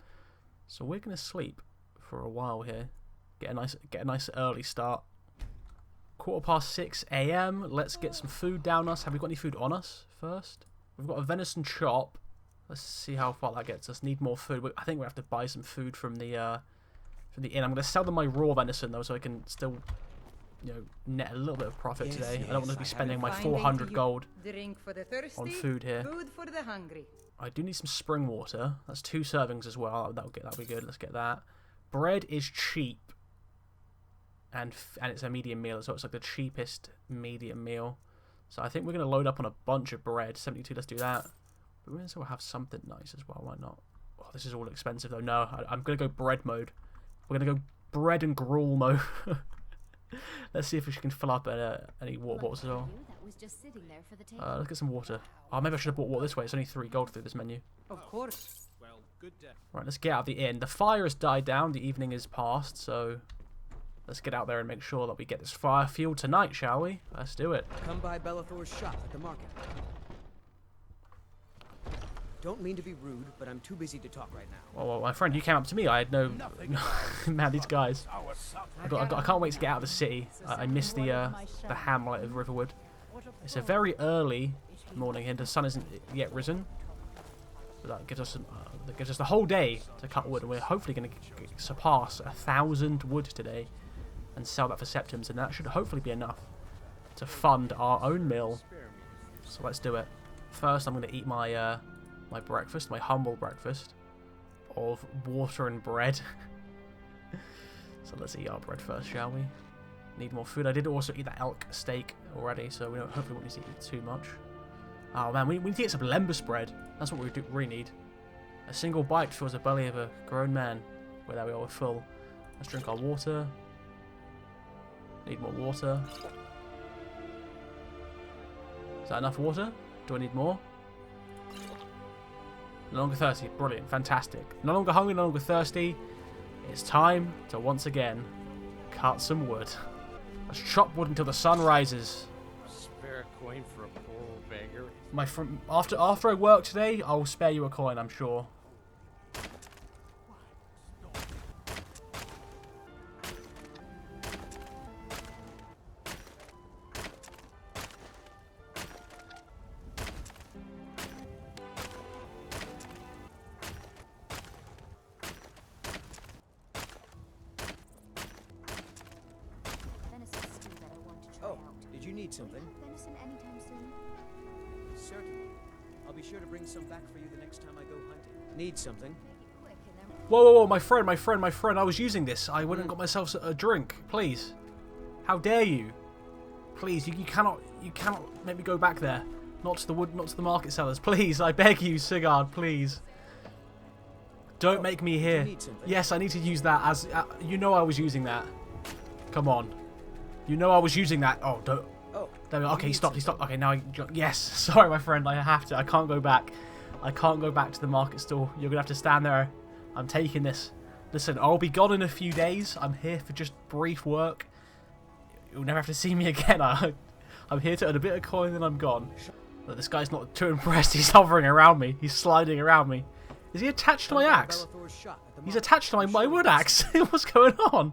So we're gonna sleep for a while here. Get a nice early start. 6:15 AM. Let's get some food down us. Have we got any food on us first? We've got a venison chop. Let's see how far that gets us. Need more food. I think we have to buy some food from the inn. I'm gonna sell them my raw venison though, so I can still, net a little bit of profit today. I don't want to be spending my 400 gold Drink for the thirsty, on food here. food for the hungry. I do need some spring water. That's 2 servings as well. That'll be good. Let's get that. Bread is cheap, and it's a medium meal, so it's like the cheapest medium meal. So I think we're gonna load up on a bunch of bread. 72. Let's do that. But we may as well have something nice as well. Why not? Oh, this is all expensive though. No, I'm gonna go bread mode. We're gonna go bread and gruel mode. Let's see if we can fill up any water bottles as well. Let's get some water. Oh, maybe I should have bought water this way. It's only 3 gold through this menu. Of course. Right, let's get out of the inn. The fire has died down. The evening is past, so let's get out there and make sure that we get this fire fueled tonight, shall we? Let's do it. Come by Bellathor's shop at the market. Don't mean to be rude, but I'm too busy to talk right now. Well, my friend, you came up to me. I had no... Man, these guys. I can't wait to get out of the city. I miss the hamlet of Riverwood. It's a very early morning here. The sun isn't yet risen. But that gives us the whole day to cut wood, and we're hopefully going to surpass 1,000 wood today and sell that for septims, and that should hopefully be enough to fund our own mill. So let's do it. First, I'm going to eat my my breakfast, my humble breakfast of water and bread. So let's eat our bread first, shall we? Need more food. I did also eat that elk steak already, so we hopefully won't need to eat too much. Oh man, we need to get some lembas bread. That's what we really need. A single bite fills the belly of a grown man. Well, there we are, we're full. Let's drink our water. Need more water. Is that enough water? Do I need more? No longer thirsty. Brilliant. Fantastic. No longer hungry, no longer thirsty. It's time to once again cut some wood. Let's chop wood until the sun rises. Spare a coin for a poor old beggar. My friend, after I work today, I'll spare you a coin, I'm sure. Oh, did you need something? Certainly. I'll be sure to bring some back for you the next time I go hunting. Need something? Whoa, whoa, whoa, my friend, I was using this. I went and got myself a drink, please. How dare you? Please, you cannot make me go back there. Not to the market sellers. Please, I beg you, Sigurd, please. Don't make me here. Yes, I need to use that as... you know I was using that. Come on. You know I was using that. Oh, don't... There we go. Okay, he stopped. Okay, now yes. Sorry, my friend. I have to. I can't go back. I can't go back to the market stall. You're going to have to stand there. I'm taking this. Listen, I'll be gone in a few days. I'm here for just brief work. You'll never have to see me again. I'm here to earn a bit of coin and I'm gone. But this guy's not too impressed. He's hovering around me. He's sliding around me. Is he attached to my axe? He's attached to my wood axe. What's going on?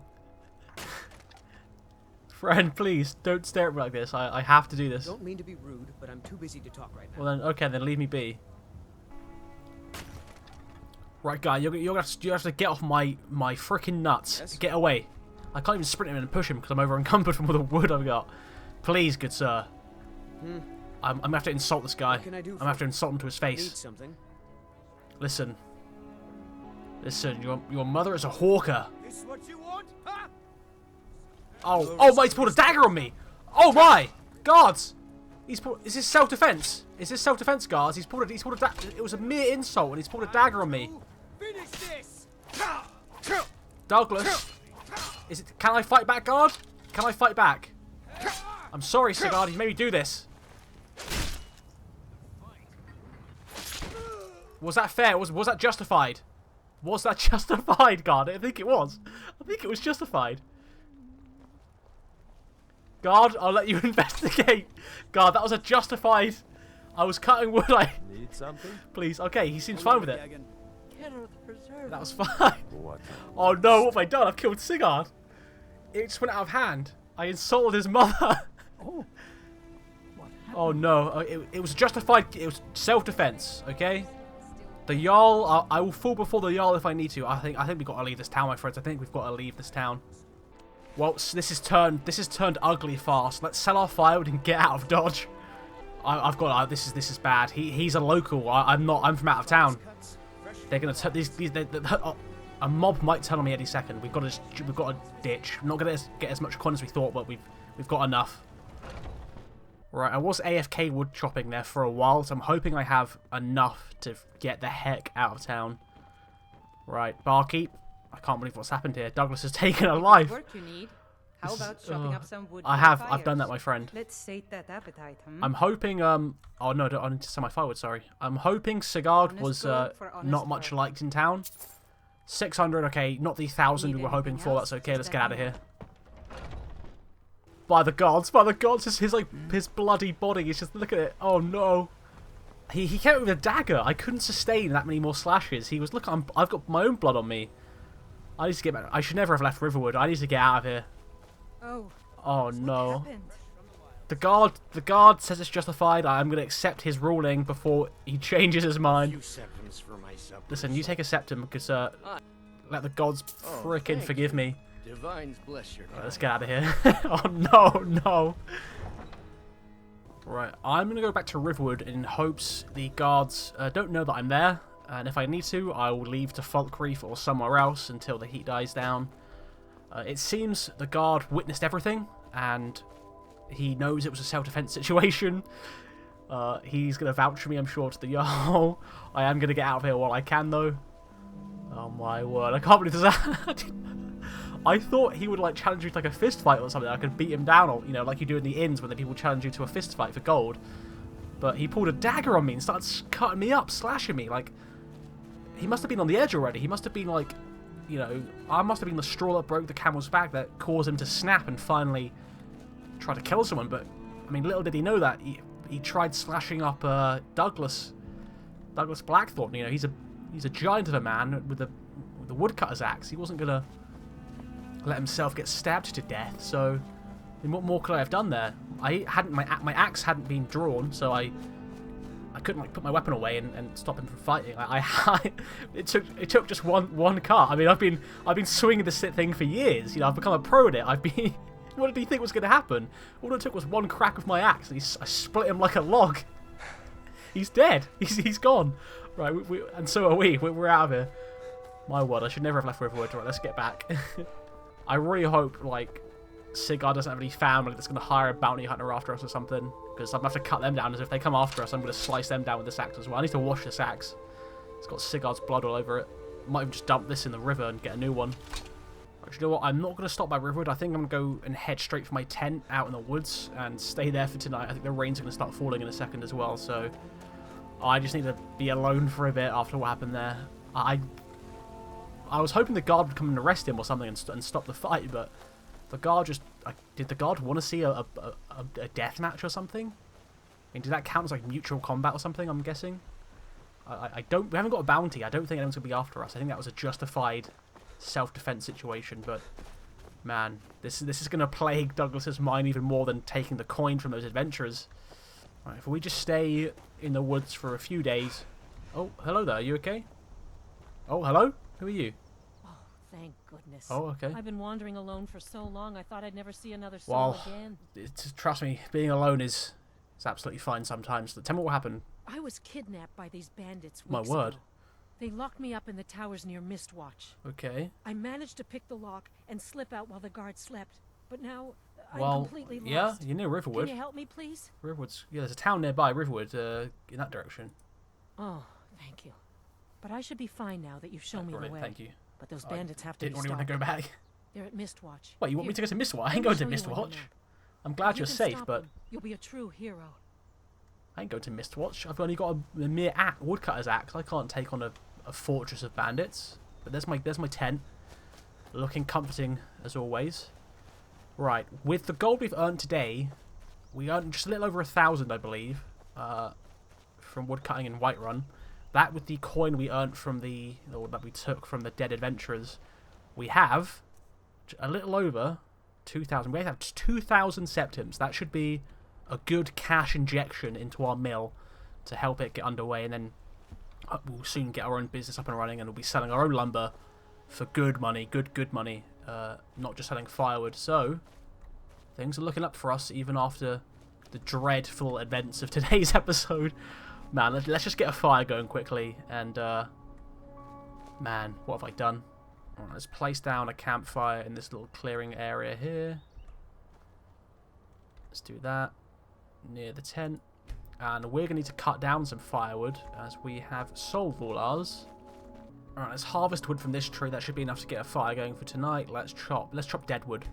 Friend, please, don't stare at me like this. I have to do this. Don't mean to be rude, but I'm too busy to talk right now. Well then, okay, then leave me be. Right, guy, you have to get off my freaking nuts. Yes? Get away. I can't even sprint him and push him because I'm over encumbered from all the wood I've got. Please, good sir. I'm gonna have to insult this guy. I'm gonna have to insult him to his face. Listen, your mother is a hawker. This what you want? Huh? Oh my! He's pulled a dagger on me. Oh my, guards! Is this self-defense? Is this self-defense, guards? He's pulled a it was a mere insult, and he's pulled a dagger on me. Finish this. Douglas, can I fight back, guard? Can I fight back? I'm sorry, Sigurd. You made me do this. Was that fair? Was that justified? Was that justified, guard? I think it was. I think it was justified. Guard, I'll let you investigate. Guard, that was a justified... I was cutting wood. Need something? Please, okay, he seems fine with it. That was fine. Oh no, what have I done? I've killed Sigurd. It just went out of hand. I insulted his mother. Oh no, it was justified. It was self-defense, okay? The Jarl, I will fall before the Jarl if I need to. I think we've got to leave this town, my friends. I think we've got to leave this town. Well, this has turned ugly fast. Let's sell our firewood and get out of Dodge. I've got this is bad. He's a local. I'm not. I'm from out of town. They're gonna a mob might turn on me any second. We've got to ditch. We're not gonna get as much coin as we thought, but we've got enough. Right, I was AFK wood chopping there for a while, so I'm hoping I have enough to get the heck out of town. Right, barkeep. I can't believe what's happened here. Douglas has taken a life. Work you need. How about chopping up some wood? I've done that, my friend. Let's sate that appetite, I'm hoping, oh no, I need to sell my firewood, sorry. I'm hoping Sigurd was not much liked in town. 600, okay, not the 1,000 we were hoping for, that's okay, let's get out of here. By the gods, his bloody body, he's just, look at it, oh no. He came out with a dagger, I couldn't sustain that many more slashes. He was, look, I've got my own blood on me. I need to get back, I should never have left Riverwood, I need to get out of here. Oh no. The guard says it's justified. I'm going to accept his ruling before he changes his mind. Listen, you take a septum because let the gods frickin' forgive me. Divines bless your right, let's get out of here. Oh no. Right, I'm going to go back to Riverwood in hopes the guards don't know that I'm there. And if I need to, I will leave to Falkreath or somewhere else until the heat dies down. It seems the guard witnessed everything, and he knows it was a self-defense situation. He's going to vouch for me, I'm sure, to the Jarl. I am going to get out of here while I can, though. Oh my word, I can't believe this. I thought he would like challenge you to like a fist fight or something. I could beat him down, or like you do in the inns when the people challenge you to a fist fight for gold. But he pulled a dagger on me and started cutting me up, slashing me. Like, he must have been on the edge already. He must have been like, I must have been the straw that broke the camel's back that caused him to snap and finally try to kill someone. But I mean, little did he know that he tried slashing up Douglas Blackthorn. He's a giant of a man with a woodcutter's axe. He wasn't gonna let himself get stabbed to death. So, I mean, what more could I have done there? My axe hadn't been drawn, so I couldn't like put my weapon away and stop him from fighting. It took just one cut. I mean, I've been swinging this thing for years. I've become a pro at it. What did he think was going to happen? All it took was one crack with my axe, and I split him like a log. He's dead. He's gone. Right, and so are we. We're out of here. My word, I should never have left Riverwood. Right, let's get back. I really hope, like, Sigurd doesn't have any family that's going to hire a bounty hunter after us or something. Because I'm going to have to cut them down, as if they come after us, I'm going to slice them down with this axe as well. I need to wash this axe. It's got Sigurd's blood all over it. Might even just dump this in the river and get a new one. Right, you know what? I'm not going to stop by Riverwood. I think I'm going to go and head straight for my tent out in the woods and stay there for tonight. I think the rain's going to start falling in a second as well, so I just need to be alone for a bit after what happened there. I was hoping the guard would come and arrest him or something and stop the fight, but the guard just... did the guard want to see a death match or something? I mean, did that count as like mutual combat or something, I'm guessing? We haven't got a bounty. I don't think anyone's going to be after us. I think that was a justified self-defense situation, but man, this is going to plague Douglas's mind even more than taking the coin from those adventurers. Right, if we just stay in the woods for a few days... Oh, hello there. Are you okay? Oh, hello? Who are you? Oh, thank goodness. Oh, okay. I've been wandering alone for so long, I thought I'd never see another soul again. Trust me, being alone is absolutely fine sometimes. Tell me what happened. I was kidnapped by these bandits My weeks word. ago. They locked me up in the towers near Mistwatch. Okay. I managed to pick the lock and slip out while the guards slept, but now I'm Well, completely yeah, lost. you're near Riverwood. Can you help me, please? Riverwood's... Yeah, there's a town nearby, Riverwood, in that direction. Oh, thank you. But I should be fine now that you've shown me the Brilliant, way. thank you. But those bandits have to Didn't be really want to stopped. go back. They're at Mistwatch. Wait, you want me to go to Mistwatch? I ain't Let going me to show you on the Mistwatch. map. I'm glad If you're you can safe, stop but them, you'll be a true hero. I ain't going to Mistwatch. I've only got a mere woodcutter's axe. I can't take on a fortress of bandits. But there's my tent, looking comforting as always. Right, with the gold we've earned today, we earned just a little over 1,000, I believe, from woodcutting in Whiterun. That with the coin we earned from that we took from the dead adventurers, we have a little over 2,000. We have 2,000 septims. That should be a good cash injection into our mill to help it get underway, and then we'll soon get our own business up and running, and we'll be selling our own lumber for good money, good money, not just selling firewood. So things are looking up for us even after the dreadful events of today's episode. Man, let's just get a fire going quickly, and man, what have I done? Alright, let's place down a campfire in this little clearing area here. Let's do that near the tent. And we're going to need to cut down some firewood, as we have sold all ours. Alright, let's harvest wood from this tree. That should be enough to get a fire going for tonight. Let's chop dead wood.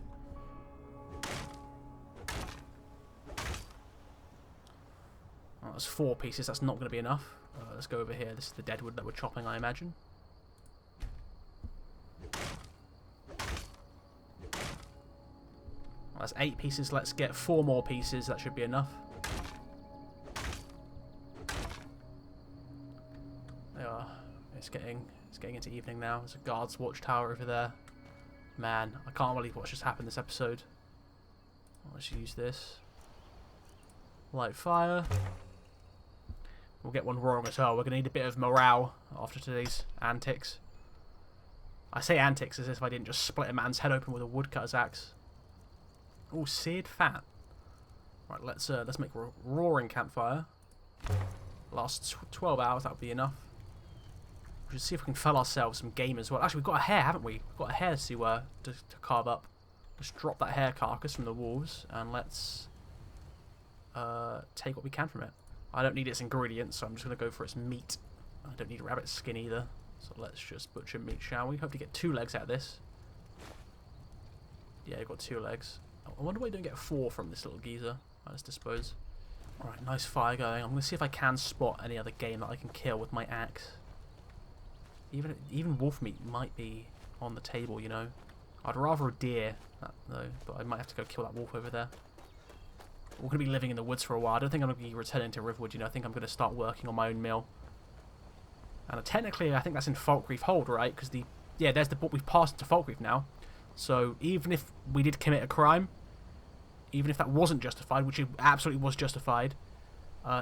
Oh, that's 4 pieces. That's not going to be enough. Let's go over here. This is the dead wood that we're chopping, I imagine. Well, that's 8 pieces. Let's get 4 more pieces. That should be enough. It's getting into evening now. There's a guard's watchtower over there. Man, I can't believe what's just happened this episode. Let's use this. Light fire. We'll get one roaring as well. We're going to need a bit of morale after today's antics. I say antics as if I didn't just split a man's head open with a woodcutter's axe. Oh, seared fat. Right, let's make a roaring campfire. Last 12 hours, that would be enough. We should see if we can fell ourselves some game as well. Actually, we've got a hare, haven't we? We've got a hare to carve up. Let's drop that hare carcass from the wolves, and let's take what we can from it. I don't need its ingredients, so I'm just going to go for its meat. I don't need rabbit skin either. So let's just butcher meat, shall we? Hope to get 2 legs out of this. Yeah, you've got 2 legs. I wonder why you don't get 4 from this little geezer. Let's dispose. Alright, nice fire going. I'm going to see if I can spot any other game that I can kill with my axe. Even wolf meat might be on the table, you know. I'd rather a deer, though, but I might have to go kill that wolf over there. We're going to be living in the woods for a while. I don't think I'm going to be returning to Riverwood, you know. I think I'm going to start working on my own mill. And technically, I think that's in Falkreath Hold, right? Because there's the book. We've passed into Falkreath now. So even if we did commit a crime, even if that wasn't justified, which it absolutely was justified,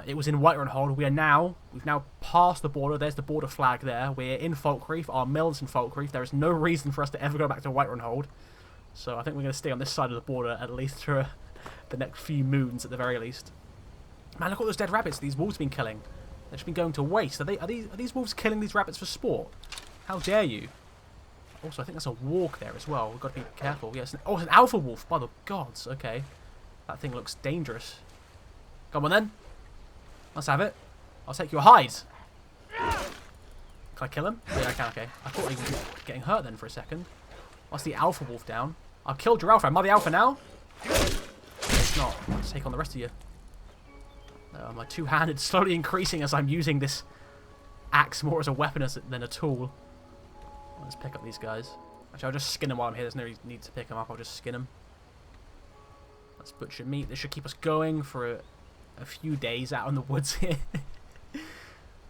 it was in Whiterun Hold. We've now passed the border. There's the border flag there. We're in Falkreath. Our mill's in Falkreath. There is no reason for us to ever go back to Whiterun Hold. So I think we're going to stay on this side of the border at least for the next few moons at the very least. Man, look at all those dead rabbits these wolves have been killing. They've just been going to waste. Are these wolves killing these rabbits for sport? How dare you? Also, I think there's a walk there as well. We've got to be careful. Yes. Oh, it's an alpha wolf. By the gods. Okay. That thing looks dangerous. Come on then. Let's have it. I'll take your hide. Can I kill him? Yeah, I can. Okay. I thought he was getting hurt then for a second. What's the alpha wolf down? I've killed your alpha. Am I the alpha now? It's not. I'll just take on the rest of you. My two-handed slowly increasing as I'm using this axe more as a weapon than a tool. Let's pick up these guys. Actually, I'll just skin them while I'm here. There's no need to pick them up. I'll just skin them. Let's butcher meat. This should keep us going for a few days out in the woods here.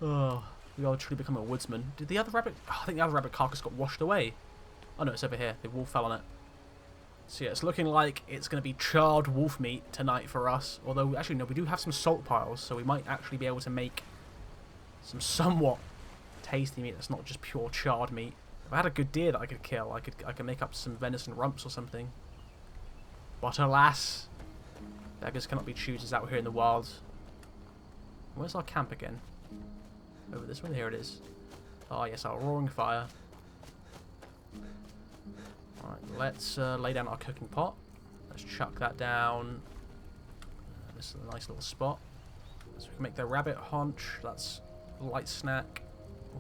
Oh, we are truly becoming a woodsman. Did the other rabbit... Oh, I think the other rabbit carcass got washed away. Oh no, it's over here. The wolf fell on it. So yeah, it's looking like it's going to be charred wolf meat tonight for us. Although, actually, no, we do have some salt piles, so we might actually be able to make some somewhat tasty meat that's not just pure charred meat. If I had a good deer that I could kill, I could make up some venison rumps or something. But alas, beggars cannot be choosers out here in the wild. Where's our camp again? Over this one? Here it is. Oh yes, our roaring fire. Alright, let's lay down our cooking pot. Let's chuck that down. This is a nice little spot. So we can make the rabbit haunch. That's a light snack.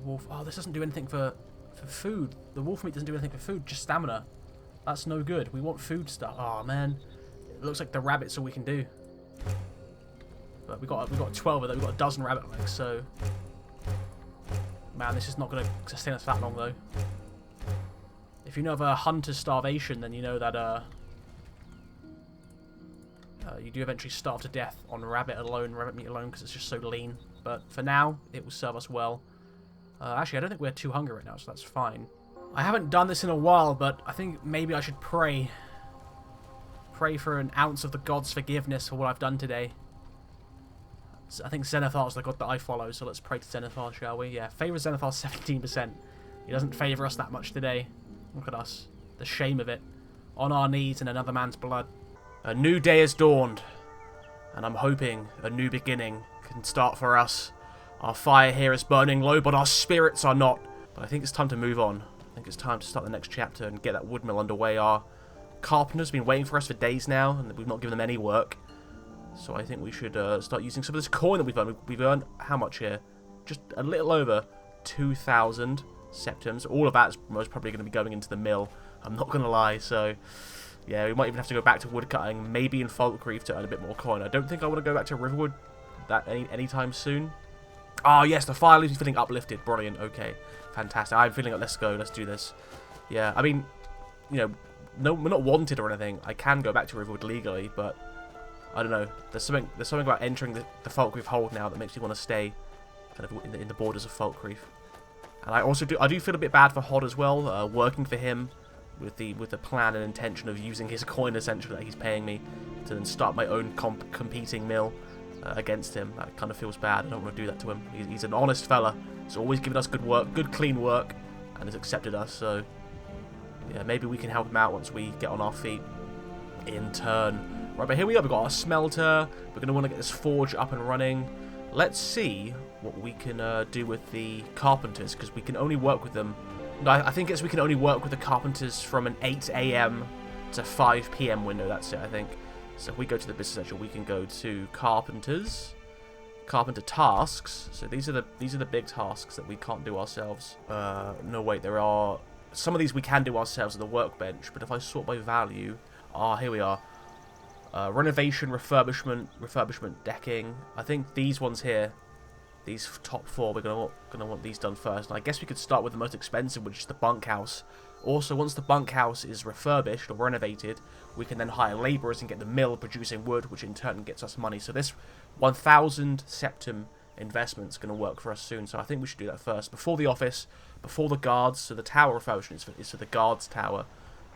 Wolf. Oh, this doesn't do anything for food. The wolf meat doesn't do anything for food, just stamina. That's no good. We want food stuff. Oh man, it looks like the rabbit's all we can do. But we got 12 of them. We got a dozen rabbit legs. So man, this is not going to sustain us that long though. If you know of a hunter's starvation, then you know that you do eventually starve to death on rabbit meat alone, because it's just so lean. But for now, it will serve us well. Actually, I don't think we're too hungry right now, so that's fine. I haven't done this in a while, but I think maybe I should pray. Pray for an ounce of the god's forgiveness for what I've done today. I think Zenithar is the god that I follow, so let's pray to Zenithar, shall we? Yeah, favour Zenithar 17%. He doesn't favour us that much today. Look at us. The shame of it. On our knees in another man's blood. A new day has dawned, and I'm hoping a new beginning can start for us. Our fire here is burning low, but our spirits are not. But I think it's time to move on. I think it's time to start the next chapter and get that wood mill underway. Our carpenters have been waiting for us for days now, and we've not given them any work. So I think we should start using some of this coin that we've earned. We've earned how much here? Just a little over 2,000 septums. All of that's most probably going to be going into the mill. I'm not going to lie. So yeah, we might even have to go back to woodcutting, maybe in Falkreath, to earn a bit more coin. I don't think I want to go back to Riverwood anytime soon. Oh yes, the fire leaves me feeling uplifted. Brilliant. Okay, fantastic. I'm feeling like let's go. Let's do this. Yeah, I mean, you know, no, we're not wanted or anything. I can go back to Riverwood legally, but I don't know. There's something about entering the Falkreath hold now that makes me want to stay kind of in the borders of Falkreath. And I do feel a bit bad for Hod as well, working for him with the plan and intention of using his coin essentially that he's paying me to then start my own competing mill against him. That kind of feels bad. I don't want to do that to him. He's an honest fella. He's always given us good work, good clean work, and has accepted us. So yeah, maybe we can help him out once we get on our feet in turn. Right, but here we are. We've got our smelter. We're going to want to get this forge up and running. Let's see what we can do with the carpenters, because we can only work with them. No, I think we can only work with the carpenters from an 8 AM to 5 PM window. That's it, I think. So if we go to the business essential, we can go to carpenters, carpenter tasks. So these are the big tasks that we can't do ourselves. No, wait, there are some of these we can do ourselves at the workbench. But if I sort by value, here we are. Renovation, refurbishment, decking. I think these ones here, these top 4, we're gonna want these done first. And I guess we could start with the most expensive, which is the bunkhouse. Also, once the bunkhouse is refurbished or renovated, we can then hire labourers and get the mill producing wood, which in turn gets us money. So this 1,000 septum investment is going to work for us soon. So I think we should do that first, before the office, before the guards. So the tower refurbishment is for the guards' tower.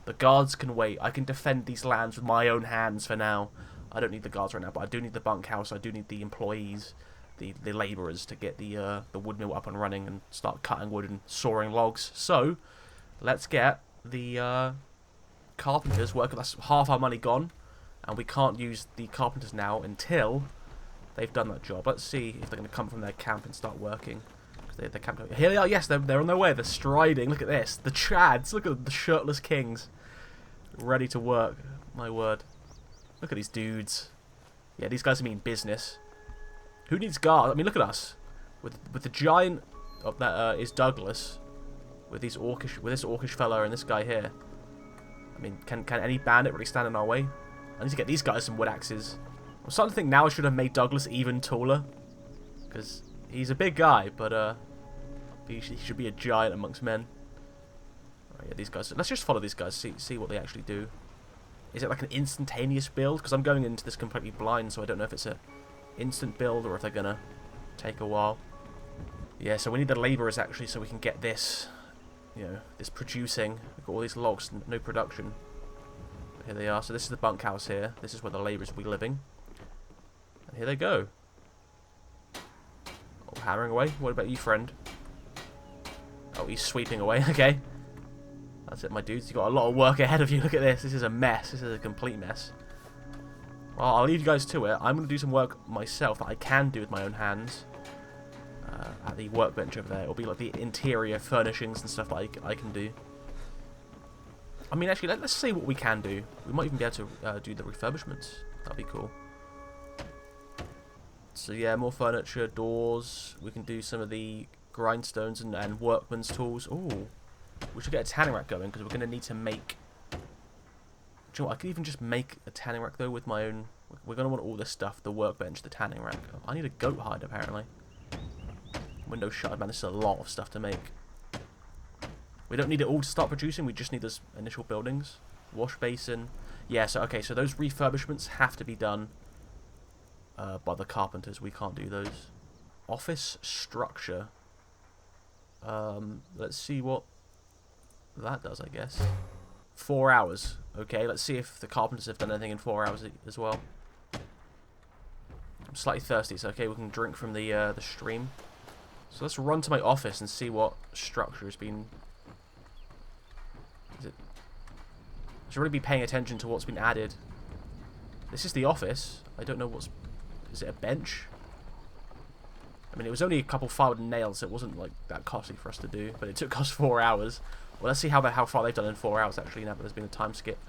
The guards can wait. I can defend these lands with my own hands for now. I don't need the guards right now, but I do need the bunkhouse. I do need the employees, the labourers, to get the wood mill up and running and start cutting wood and sawing logs. So let's get the carpenters working. That's half our money gone, and we can't use the carpenters now until they've done that job. Let's see if they're going to come from their camp and start working. They're camped. Here they are. Yes, they're on their way. They're striding. Look at this. The Chads. Look at the shirtless kings. Ready to work. My word. Look at these dudes. Yeah, these guys mean business. Who needs guard? I mean, look at us. With the giant that is Douglas. With this orcish fella and this guy here. I mean, can any bandit really stand in our way? I need to get these guys some wood axes. I'm starting to think now I should have made Douglas even taller. Because he's a big guy, but he should be a giant amongst men. Right, yeah, these guys. Let's just follow these guys, see what they actually do. Is it like an instantaneous build? Because I'm going into this completely blind, so I don't know if it's a instant build or if they're gonna take a while. Yeah, so we need the labourers actually, so we can get this, you know, this producing. We've got all these logs, no production. Here they are. So this is the bunkhouse here. This is where the labourers will be living. And here they go. Oh, hammering away. What about you, friend? Oh, he's sweeping away. Okay. That's it, my dudes. You've got a lot of work ahead of you. Look at this. This is a mess. This is a complete mess. Well, I'll leave you guys to it. I'm going to do some work myself that I can do with my own hands. At the workbench over there. It'll be like the interior furnishings and stuff that I can do. I mean, actually, let's see what we can do. We might even be able to do the refurbishments. That'd be cool. So yeah, more furniture, doors. We can do some of the grindstones and workman's tools. Ooh, we should get a tanning rack going because we're going to need to make... Do you know what? I could even just make a tanning rack though with my own... We're going to want all this stuff. The workbench, the tanning rack. Oh, I need a goat hide apparently. Window shuttered, man. This is a lot of stuff to make. We don't need it all to start producing. We just need those initial buildings. Wash basin. Yeah, so okay, so those refurbishments have to be done by the carpenters. We can't do those. Office structure. Let's see what that does, I guess. 4 hours. Okay, let's see if the carpenters have done anything in 4 hours as well. I'm slightly thirsty, so okay, we can drink from the stream. So let's run to my office and see what structure has been... I should really be paying attention to what's been added. This is the office. I don't know what's... Is it a bench? I mean, it was only a couple firewood and nails, so it wasn't like that costly for us to do. But it took us 4 hours. Well, let's see how far they've done in 4 hours, actually, now that there's been a time skip.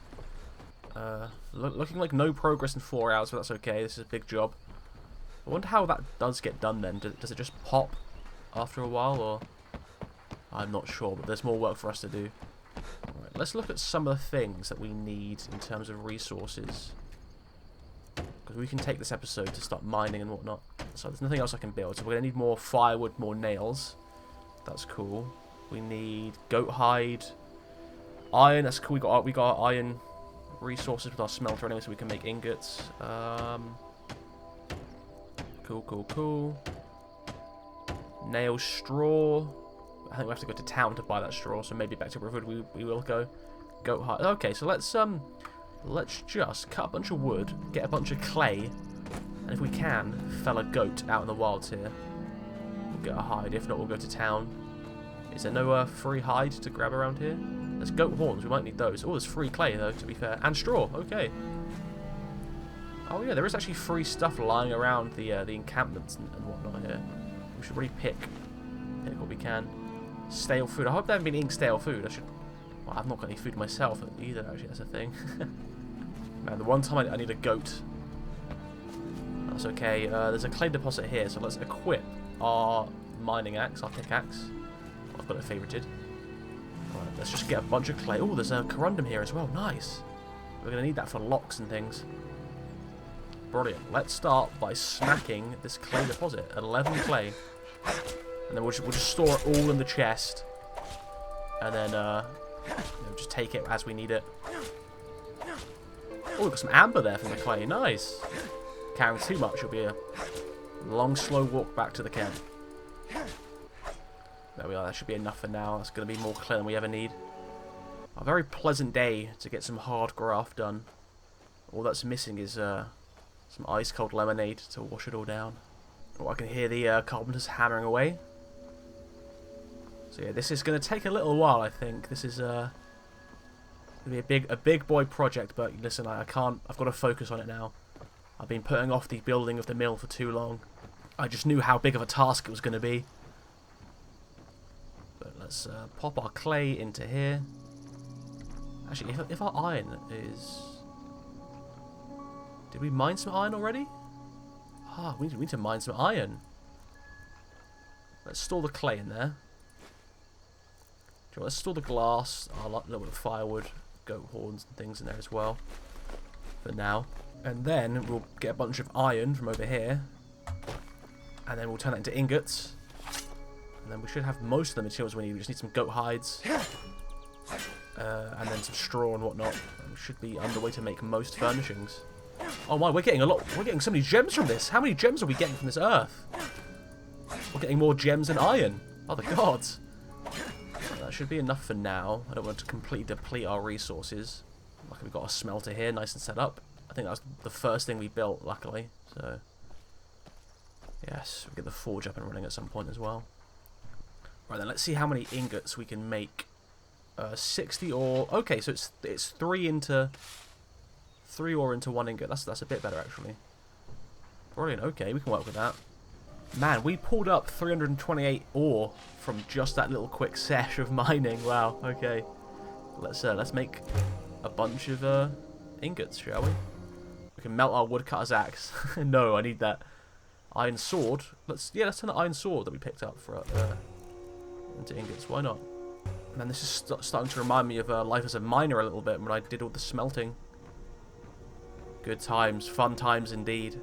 Looking like no progress in 4 hours, but that's okay. This is a big job. I wonder how that does get done then. Does it just pop after a while, or... I'm not sure, but there's more work for us to do. Alright, let's look at some of the things that we need in terms of resources. Because we can take this episode to start mining and whatnot. So there's nothing else I can build. So we're going to need more firewood, more nails. That's cool. We need goat hide. Iron, that's cool. We got our iron resources with our smelter anyway, so we can make ingots. Cool. Nail straw. I think we have to go to town to buy that straw, so maybe back to Riverwood we will go. Goat hide. Okay, so let's just cut a bunch of wood, get a bunch of clay, and if we can, fell a goat out in the wilds here. We'll get a hide. If not, we'll go to town. Is there no free hide to grab around here? There's goat horns. We might need those. Oh, there's free clay though, to be fair, and straw. Okay. Oh yeah, there is actually free stuff lying around the encampments and whatnot here. We should really pick what we can. Stale food. I hope they haven't been eating stale food. Well, I've not got any food myself either, actually. That's a thing. Man, the one time I need a goat. That's okay. There's a clay deposit here, so let's equip our mining axe, our pickaxe. I've got it favorited. Right, let's just get a bunch of clay. Oh, there's a corundum here as well. Nice. We're going to need that for locks and things. Brilliant. Let's start by smacking this clay deposit. 11 clay. And then we'll just store it all in the chest. And then just take it as we need it. Oh, we've got some amber there from the clay. Nice. Carrying too much, it'll be a long, slow walk back to the camp. There we are. That should be enough for now. That's going to be more clay than we ever need. A very pleasant day to get some hard graft done. All that's missing is some ice-cold lemonade to wash it all down. Oh, I can hear the carpenters hammering away. So yeah, this is going to take a little while, I think. This is going to be a big boy project, but listen, I can't. I've got to focus on it now. I've been putting off the building of the mill for too long. I just knew how big of a task it was going to be. Let's pop our clay into here. Actually, if our iron is... Did we mine some iron already? Ah, we need to mine some iron. Let's store the clay in there. Let's store the glass, a little bit of firewood, goat horns and things in there as well. For now. And then we'll get a bunch of iron from over here. And then we'll turn that into ingots. And then we should have most of the materials we need. We just need some goat hides. And then some straw and whatnot. And we should be underway to make most furnishings. Oh my, we're getting a lot. We're getting so many gems from this. How many gems are we getting from this earth? We're getting more gems than iron. Oh, the gods. That should be enough for now. I don't want to completely deplete our resources. Luckily, we've got a smelter here, nice and set up. I think that was the first thing we built, luckily. So, yes, we'll get the forge up and running at some point as well. Right then, let's see how many ingots we can make. 60 ore. Okay, so it's 3 ore into 1 ingot. That's a bit better actually. Brilliant. Okay, we can work with that. Man, we pulled up 328 ore from just that little quick sesh of mining. Wow. Okay, let's make a bunch of ingots, shall we? We can melt our woodcutter's axe. No, I need that iron sword. Let's turn the iron sword that we picked up for into ingots. Why not? Man, this is starting to remind me of life as a miner a little bit when I did all the smelting. Good times, fun times indeed.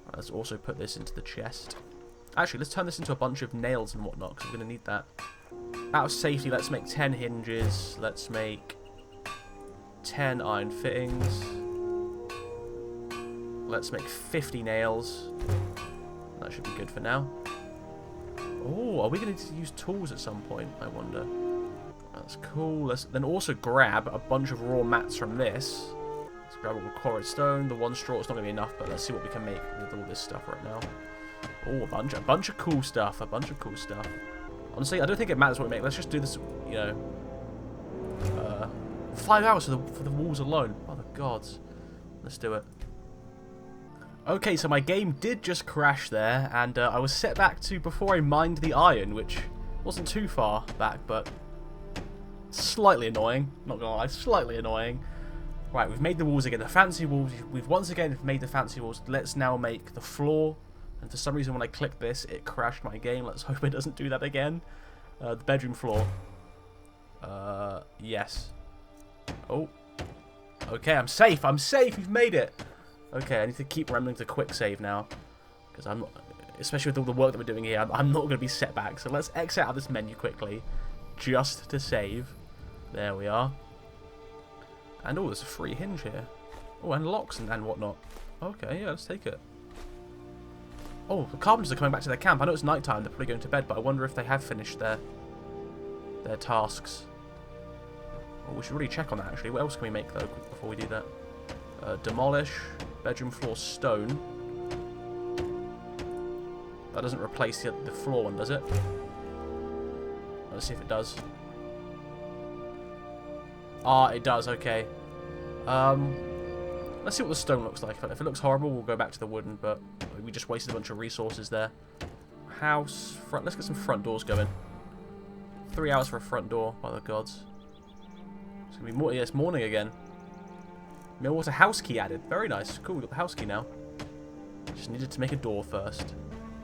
Right, let's also put this into the chest. Actually, let's turn this into a bunch of nails and whatnot, because we're going to need that. Out of safety, let's make 10 hinges. Let's make 10 iron fittings. Let's make 50 nails. That should be good for now. Oh, are we going to use tools at some point, I wonder? That's cool. Let's then also grab a bunch of raw mats from this. Let's grab all the quarried stone. The 1 straw is not going to be enough, but let's see what we can make with all this stuff right now. Oh, a bunch of cool stuff. A bunch of cool stuff. Honestly, I don't think it matters what we make. Let's just do this, you know. 5 hours for the walls alone. Oh, the gods. Let's do it. Okay, so my game did just crash there, and I was set back to before I mined the iron, which wasn't too far back, but slightly annoying. Not gonna lie, slightly annoying. Right, we've made the walls again, the fancy walls. We've once again made the fancy walls. Let's now make the floor. And for some reason, when I clicked this, it crashed my game. Let's hope it doesn't do that again. The bedroom floor. Yes. Oh. Okay, I'm safe. I'm safe. We've made it. Okay, I need to keep remembering to quick save now, because I'm not, especially with all the work that we're doing here, I'm not going to be set back. So let's exit out of this menu quickly, just to save. There we are. And oh, there's a free hinge here. Oh, and locks and whatnot. Okay, yeah, let's take it. Oh, the carpenters are coming back to their camp. I know it's night time, they're probably going to bed, but I wonder if they have finished their tasks. Oh, we should really check on that actually. What else can we make though before we do that? Demolish, bedroom floor stone. That doesn't replace the floor one, does it? Let's see if it does. Ah, it does, okay. Let's see what the stone looks like. If it looks horrible, we'll go back to the wooden, but we just wasted a bunch of resources there. House, front, let's get some front doors going. 3 hours for a front door, by the gods. It's going to be more, yeah, it's morning again. Millwater house key added. Very nice. Cool, we got the house key now. Just needed to make a door first.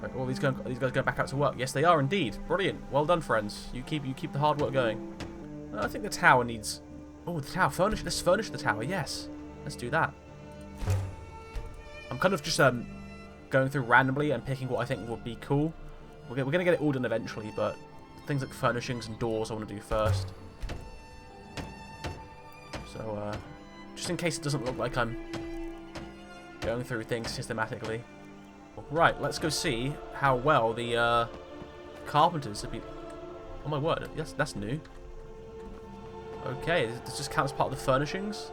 Right, all these guys going back out to work. Yes, they are indeed. Brilliant. Well done, friends. You keep the hard work going. I think the tower needs... Oh, the tower. Furnish. Let's furnish the tower. Yes. Let's do that. I'm kind of just going through randomly and picking what I think would be cool. We're going to get it all done eventually, but things like furnishings and doors I want to do first. So, just in case it doesn't look like I'm going through things systematically. Right, let's go see how well the carpenters have been... Oh my word, that's new. Okay, this just counts as part of the furnishings.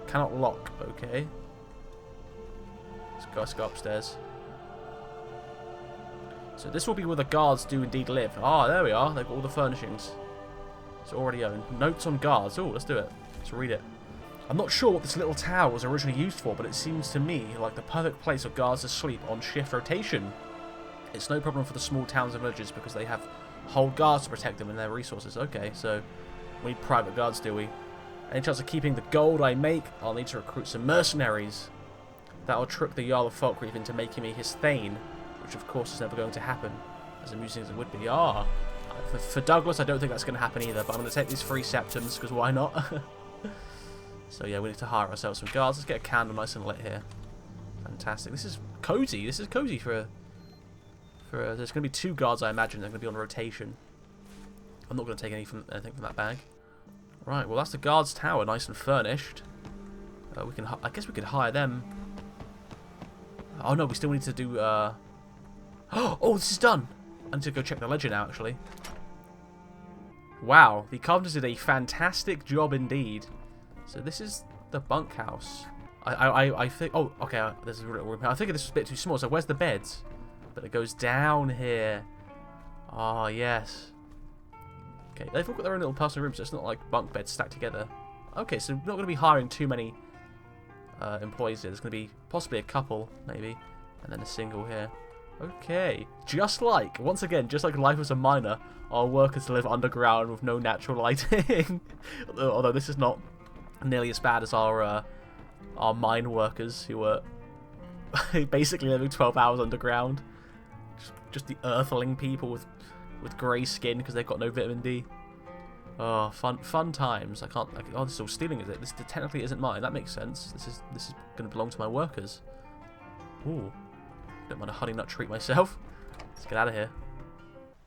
Cannot lock, okay. Let's go upstairs. So this will be where the guards do indeed live. Ah, there we are. They've got all the furnishings. It's already owned. Notes on guards. Oh, let's do it. Let's read it. I'm not sure what this little tower was originally used for, but it seems to me like the perfect place for guards to sleep on shift rotation. It's no problem for the small towns and villages because they have hold guards to protect them and their resources. Okay, so we need private guards, do we? Any chance of keeping the gold I make? I'll need to recruit some mercenaries. That'll trick the Jarl of Falkreath into making me his thane, which of course is never going to happen, as amusing as it would be. For Douglas, I don't think that's going to happen either, but I'm going to take these 3 septums, because why not? So yeah, we need to hire ourselves some guards. Let's get a candle nice and lit here. Fantastic. This is cozy. This is cozy for there's going to be 2 guards, I imagine. They're going to be on rotation. I'm not going to take anything from that bag. Right, well that's the guards' tower, nice and furnished. I guess we could hire them. Oh no, we still need to do. Oh, this is done. I need to go check the ledger now, actually. Wow, the carpenters did a fantastic job indeed. So this is the bunkhouse. I think. Oh, okay. There's a little room here. I think this was a bit too small. So where's the beds? But it goes down here. Oh yes. Okay, they've all got their own little personal rooms, so it's not like bunk beds stacked together. Okay, so we're not going to be hiring too many employees here. There's going to be possibly a couple, maybe, and then a single here. Okay, once again, just like Life as a Miner, our workers live underground with no natural lighting. Although this is not nearly as bad as our mine workers, who are basically living 12 hours underground. Just the earthling people with grey skin because they've got no vitamin D. Oh, fun times. Oh, this is all stealing, is it? This technically isn't mine. That makes sense. This is going to belong to my workers. Ooh, don't mind a honey nut treat myself. Let's get out of here.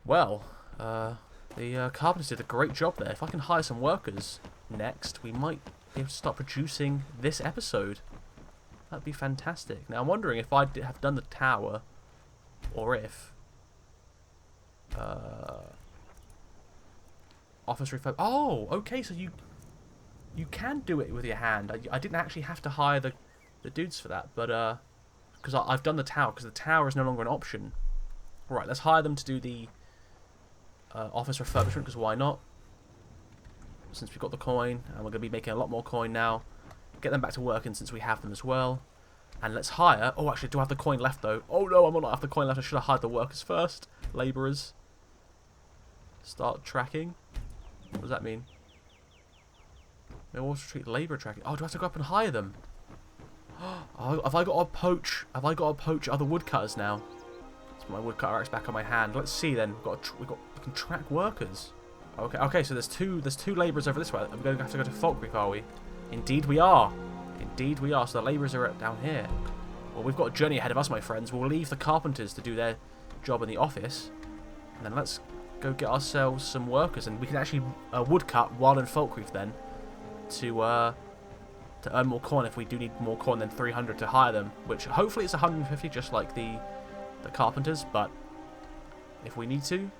Well, the carpenters did a great job there. If I can hire some workers next, we might be able to start producing this episode. That'd be fantastic. Now I'm wondering if I have done the tower, or if office refurb. Oh, okay. So you can do it with your hand. I didn't actually have to hire the dudes for that, but because I've done the tower, because the tower is no longer an option. Right, let's hire them to do the office refurbishment, because why not? Since we've got the coin, and we're going to be making a lot more coin now. Get them back to working since we have them as well. And let's hire. Oh, actually, do I have the coin left though? Oh no, I might not have the coin left. I should have hired the workers first. Labourers. Start tracking. What does that mean? We'll treat labour tracking. Oh, do I have to go up and hire them? Oh, have I got to poach? Have I got to poach other woodcutters now? Let's put my woodcutter axe back on my hand. Let's see then. We can track workers. Okay. So there's two labourers over this way. We're going to have to go to Falkreath, are we? Indeed we are. Indeed we are. So the labourers are down here. Well, we've got a journey ahead of us, my friends. We'll leave the carpenters to do their job in the office, and then let's go get ourselves some workers, and we can actually woodcut while in Falkreath then to earn more coin if we do need more coin than 300 to hire them, which hopefully it's 150 just like the carpenters, but if we need to...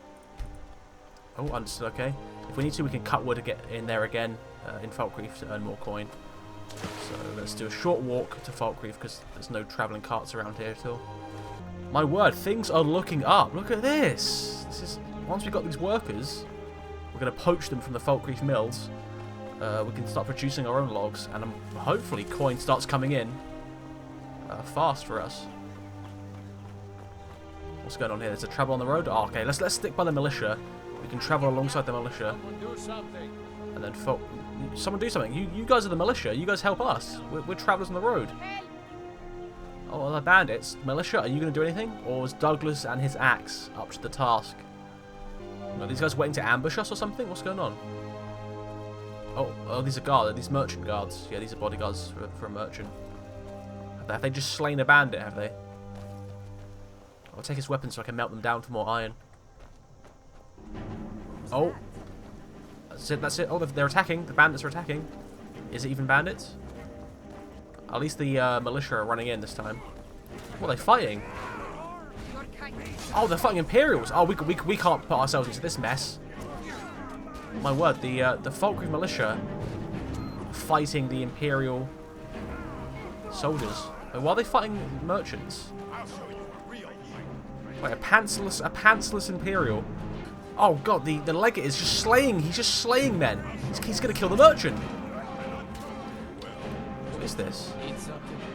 Oh, understood, okay. If we need to, we can cut wood to get in there again in Falkreath to earn more coin. So let's do a short walk to Falkreath because there's no travelling carts around here at all. My word, things are looking up. Look at this. Once we've got these workers, we're going to poach them from the Falkreath mills. We can start producing our own logs, and hopefully coin starts coming in fast for us. What's going on here? There's a travel on the road. Oh, okay, let's stick by the militia. We can travel alongside the militia. Do something. And then someone do something. You guys are the militia. You guys help us. We're travellers on the road. Oh, the bandits. Militia, are you going to do anything? Or is Douglas and his axe up to the task? Are these guys waiting to ambush us or something? What's going on? Oh, these are guards. These merchant guards. Yeah, these are bodyguards for a merchant. Have they just slain a bandit, have they? I'll take his weapon so I can melt them down for more iron. Oh. That's it. Oh, they're attacking. The bandits are attacking. Is it even bandits? At least the militia are running in this time. What are they fighting? Oh, they're fighting Imperials. Oh, we can't put ourselves into this mess. My word, the Falkreath militia are fighting the Imperial soldiers. Why are they fighting merchants? Wait, a pantsless Imperial. Oh god, the legate is just slaying. He's just slaying men. He's going to kill the merchant. What is this?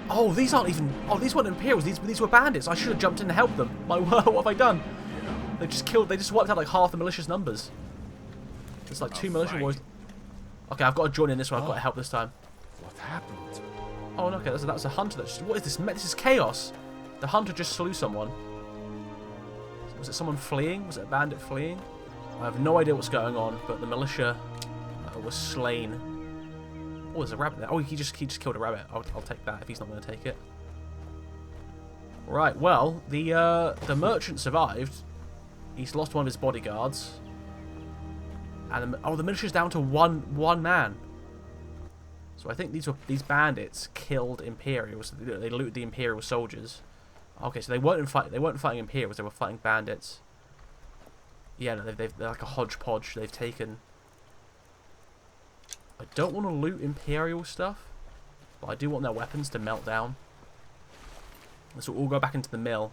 Oh, these aren't even... Oh, these weren't Imperials. These were bandits. I should have jumped in to help them. My word, what have I done? They just wiped out like half the malicious numbers. There's like 2 militia boys. Okay, I've got to join in this one. I've got to help this time. What happened? Oh, no, okay, that's a hunter. What is this? This is chaos. The hunter just slew someone. Was it someone fleeing? Was it a bandit fleeing? I have no idea what's going on, but the militia was slain. Oh, there's a rabbit there. Oh, he just killed a rabbit. I'll take that if he's not going to take it. Right, well, the merchant survived. He's lost one of his bodyguards. And the militia's down to one man. So I think these bandits killed Imperials. They looted the Imperial soldiers. Okay, so they weren't fighting Imperials. They were fighting bandits. Yeah, no, they're like a hodgepodge. They've taken. I don't want to loot Imperial stuff, but I do want their weapons to melt down. So we'll all go back into the mill.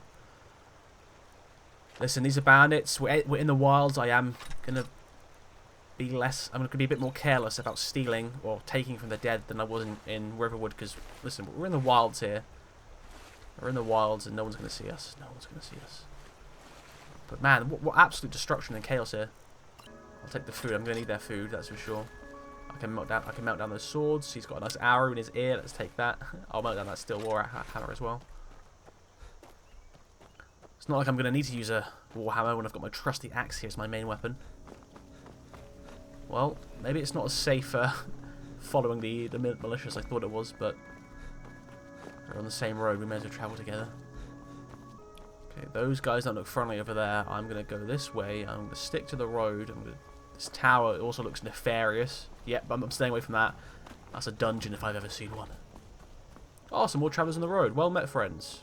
Listen, these are bandits. We're in the wilds. I am gonna be I'm gonna be a bit more careless about stealing or taking from the dead than I was in Riverwood. Because listen, we're in the wilds here. We're in the wilds, and no one's gonna see us. No one's gonna see us. But man, what absolute destruction and chaos here. I'll take the food. I'm gonna need their food. That's for sure. I can melt down those swords. He's got a nice arrow in his ear. Let's take that. I'll melt down that steel war hammer as well. It's not like I'm going to need to use a warhammer when I've got my trusty axe here as my main weapon. Well, maybe it's not as safe following the militia as I thought it was, but we're on the same road. We may as well travel together. Okay, those guys don't look friendly over there. I'm going to go this way. I'm going to stick to the road. This tower also looks nefarious. Yep, I'm staying away from that. That's a dungeon if I've ever seen one. Oh, some more travellers on the road. Well met, friends.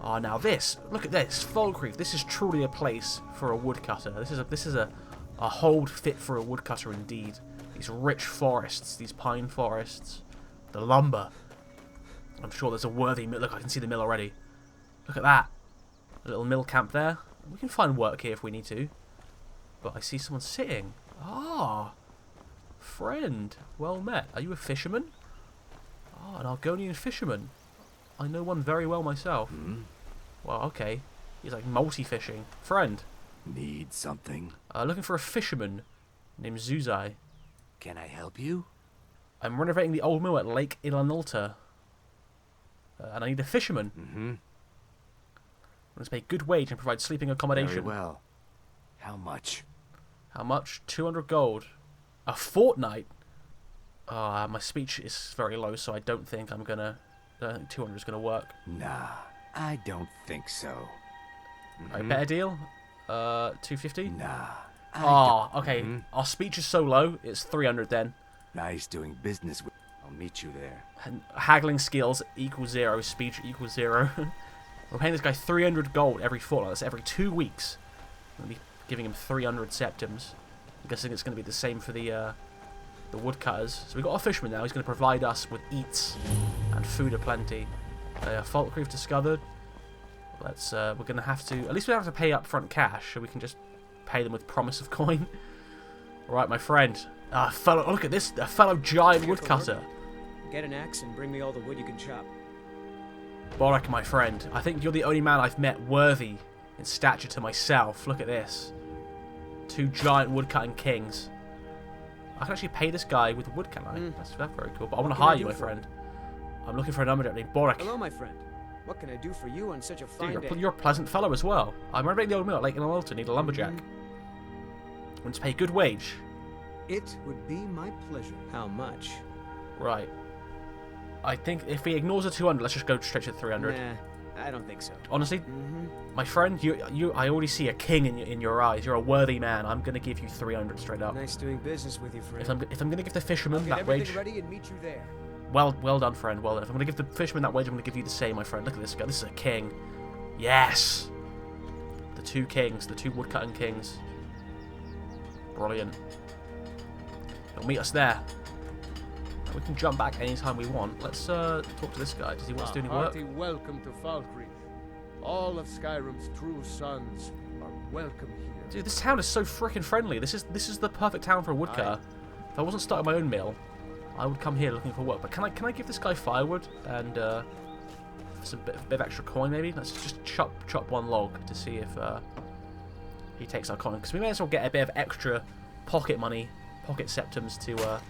Oh, now this. Look at this. Falkreath. This is truly a place for a woodcutter. This is a hold fit for a woodcutter indeed. These rich forests, these pine forests, the lumber. I'm sure there's a worthy mill. Look, I can see the mill already. Look at that. A little mill camp there. We can find work here if we need to. But I see someone sitting. Ah, friend. Well met. Are you a fisherman? Ah, an Argonian fisherman. I know one very well myself. Well, okay. He's like multi-fishing. Friend. Need something? Looking for a fisherman named Zuzai. Can I help you? I'm renovating the old mill at Lake Ilanulta. And I need a fisherman. I'm going to pay good wage and provide sleeping accommodation. Very well. How much? How much? 200 gold. A fortnight? My speech is very low, so I don't think I'm going to... I don't think 200 is going to work. Nah, I don't think so. Alright, better deal? 250? Nah. Okay. Our speech is so low, it's 300 then. Nice doing business with... I'll meet you there. And haggling skills equals 0, speech equals 0. We're paying this guy 300 gold every fortnight. That's every 2 weeks. I'm going to be giving him 300 septims. I'm guessing it's going to be the same for the woodcutters. So we've got a fisherman now. He's going to provide us with eats and food aplenty. Falkreath discovered. We're going to have to... At least we don't have to pay upfront cash, so we can just pay them with promise of coin. Alright, my friend. Look at this. A fellow giant woodcutter. Get an axe and bring me all the wood you can chop. Borak, my friend. I think you're the only man I've met worthy in stature to myself. Look at this. 2 giant woodcutting kings. I can actually pay this guy with wood, can I? That's very cool. But I want to hire you, my friend. I'm looking for a lumberjack named Borak. Hello, my friend. What can I do for you on such a fine day? You're a pleasant fellow as well. I'm renovating the old mill at Lake Ilanulta. Need a lumberjack. Want to pay good wage. It would be my pleasure. How much? Right. I think if he ignores the 200, let's just go straight to the 300. Nah, I don't think so. Honestly, my friend, I already see a king in your eyes. You're a worthy man. I'm gonna give you 300 straight up. Nice doing business with you, friend. If I'm gonna give the fisherman that everything wage, ready and meet you there. well done, friend. Well done. If I'm gonna give the fisherman that wage, I'm gonna give you the same, my friend. Look at this guy. This is a king. Yes. The 2 kings, the 2 woodcutting kings. Brilliant. He'll meet us there. We can jump back anytime we want. Let's talk to this guy. Does he want to do any work? Hearty welcome to Falkreath. All of Skyrim's true sons are welcome here. Dude, this town is so freaking friendly. This is the perfect town for a woodcutter. If I wasn't starting my own mill, I would come here looking for work. But can I give this guy firewood and some bit of extra coin maybe? Let's just chop 1 log to see if he takes our coin. Because we may as well get a bit of extra pocket money, pocket septums to,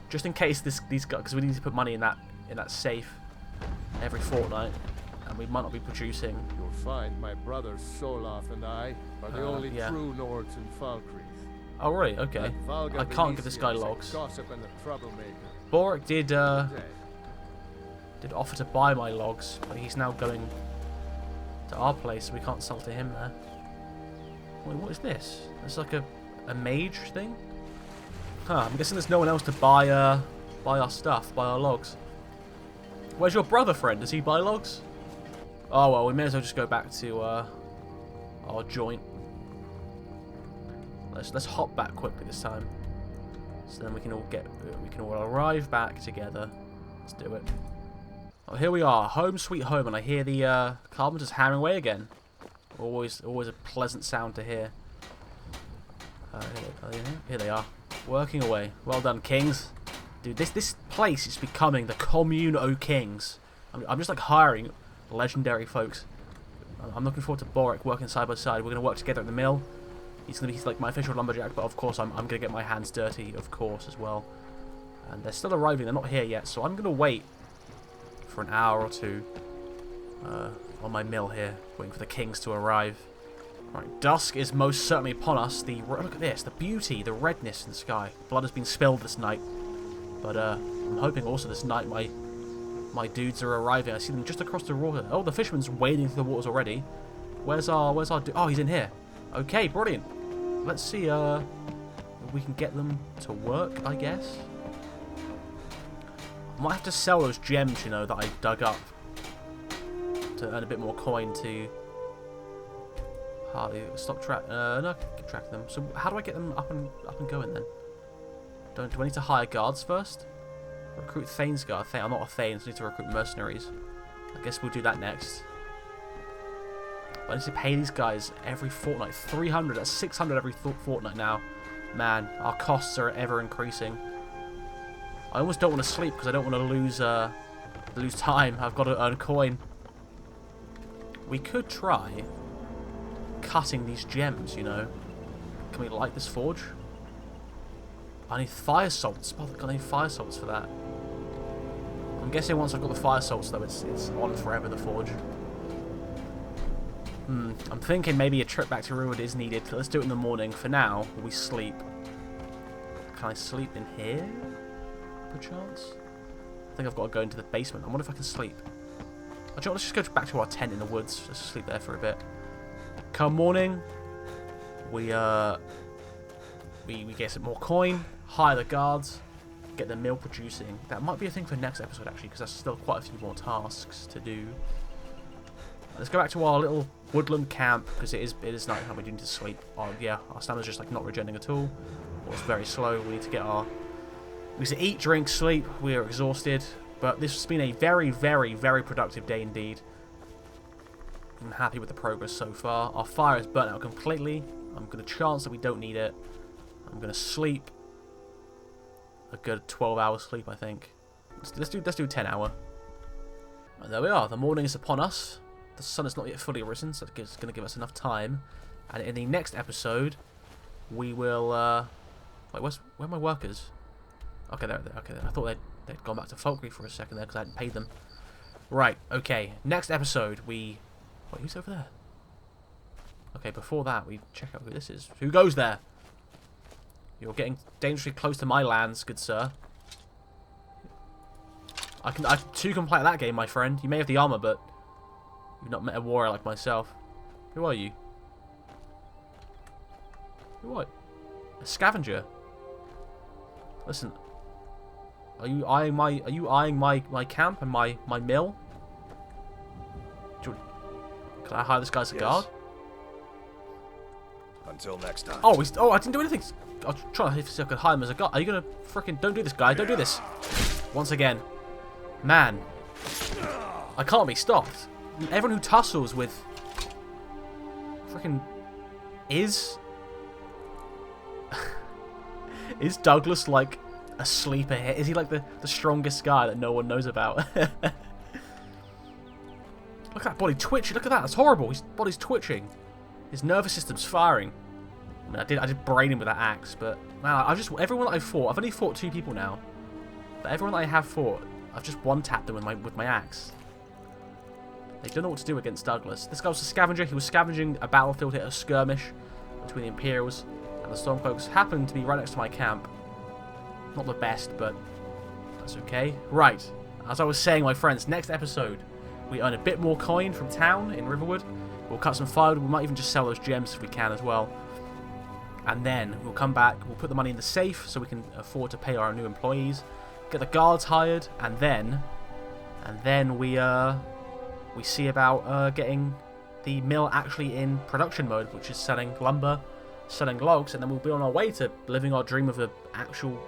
just in case these guys, because we need to put money in that safe every fortnight, and we might not be producing. You'll find my brothers Solaf and I are the only true Nords in Falkreath. Oh right, okay. I can't give this guy logs. Boric did offer to buy my logs, but he's now going to our place, so we can't sell to him there. Wait, what is this? It's like a mage thing? Huh, I'm guessing there's no one else to buy our stuff, buy our logs. Where's your brother, friend? Does he buy logs? Oh well, we may as well just go back to our joint. Let's hop back quickly this time, so then we can all arrive back together. Let's do it. Oh, here we are, home sweet home, and I hear the carpenters hammering away again. Always a pleasant sound to hear. Here they are, working away. Well done, kings. Dude, this place is becoming the commune o' kings. I'm just like hiring legendary folks. I'm looking forward to Boric working side by side. We're gonna work together at the mill. He's like my official lumberjack, but of course I'm gonna get my hands dirty, of course, as well. And they're still arriving. They're not here yet, so I'm gonna wait for an hour or two on my mill here, waiting for the kings to arrive. Right, dusk is most certainly upon us. Look at this, the beauty, the redness in the sky. Blood has been spilled this night, but I'm hoping also this night my dudes are arriving. I see them just across the water. Oh, the fisherman's wading through the waters already. Where's our dude? Oh, he's in here. Okay, brilliant. Let's see if we can get them to work, I guess. I might have to sell those gems, you know, that I dug up to earn a bit more coin to hardly stop keep track of them. So how do I get them up and going then? Do I need to hire guards first? Recruit Thane's guard. I'm not a Thane, so I need to recruit mercenaries. I guess we'll do that next. But I need to pay these guys every fortnight. 300, that's 600 every fortnight now. Man, our costs are ever increasing. I almost don't want to sleep because I don't want to lose time. I've got to earn coin. We could try cutting these gems, you know. Can we light this forge? I need fire salts. I need fire salts for that. I'm guessing once I've got the fire salts, though, it's on forever, the forge. I'm thinking maybe a trip back to Ruin is needed. Let's do it in the morning. For now, we sleep. Can I sleep in here? Perchance? I think I've got to go into the basement. I wonder if I can sleep. Actually, let's just go back to our tent in the woods. Let's sleep there for a bit. Come morning, we get some more coin, hire the guards, get the mill producing. That might be a thing for next episode, actually, because there's still quite a few more tasks to do. Let's go back to our little woodland camp, because it is night time. We do need to sleep. Oh yeah, our stamina's just like not regenerating at all. Or it's very slow. We need to get we need to eat, drink, sleep. We are exhausted, but this has been a very, very, very productive day indeed. I'm happy with the progress so far. Our fire is burnt out completely. I'm going to chance that we don't need it. I'm going to sleep a good 12-hour sleep, I think. Let's do 10 hour. And there we are. The morning is upon us. The sun is not yet fully risen, so it's going to give us enough time. And in the next episode, we will. Wait, where are my workers? Okay, there. Okay, I thought they'd gone back to Falkreath for a second there because I hadn't paid them. Right. Okay. Next episode, we. Wait, who's over there? Okay, before that, we check out who this is. Who goes there? You're getting dangerously close to my lands, good sir. I too can play that game, my friend. You may have the armor, but you've not met a warrior like myself. Who are you? Who are you? A scavenger. Listen. Are you eyeing my camp and my mill? Can I hire this guy as a guard? Until next time. Oh, I didn't do anything. I'll try to see if I can hire him as a guard. Are you gonna freaking? Don't do this, guy. Don't do this. Once again, man, I can't be stopped. Everyone who tussles with freaking is Douglas like a sleeper here? Is he like the strongest guy that no one knows about? Look at that body twitching. Look at that. That's horrible. His body's twitching. His nervous system's firing. I mean, I did brain him with that axe, but man, everyone that I've fought, I've only fought 2 people now. But everyone that I have fought, I've just one-tapped them with my axe. They don't know what to do against Douglas. This guy was a scavenger. He was scavenging a battlefield, hit a skirmish between the Imperials and the Stormcloaks. Happened to be right next to my camp. Not the best, but that's okay. Right, as I was saying, my friends, next episode, we earn a bit more coin from town in Riverwood. We'll cut some firewood. We might even just sell those gems if we can as well. And then we'll come back, we'll put the money in the safe so we can afford to pay our new employees, get the guards hired, and then we see about getting the mill actually in production mode, which is selling lumber, selling logs, and then we'll be on our way to living our dream of an actual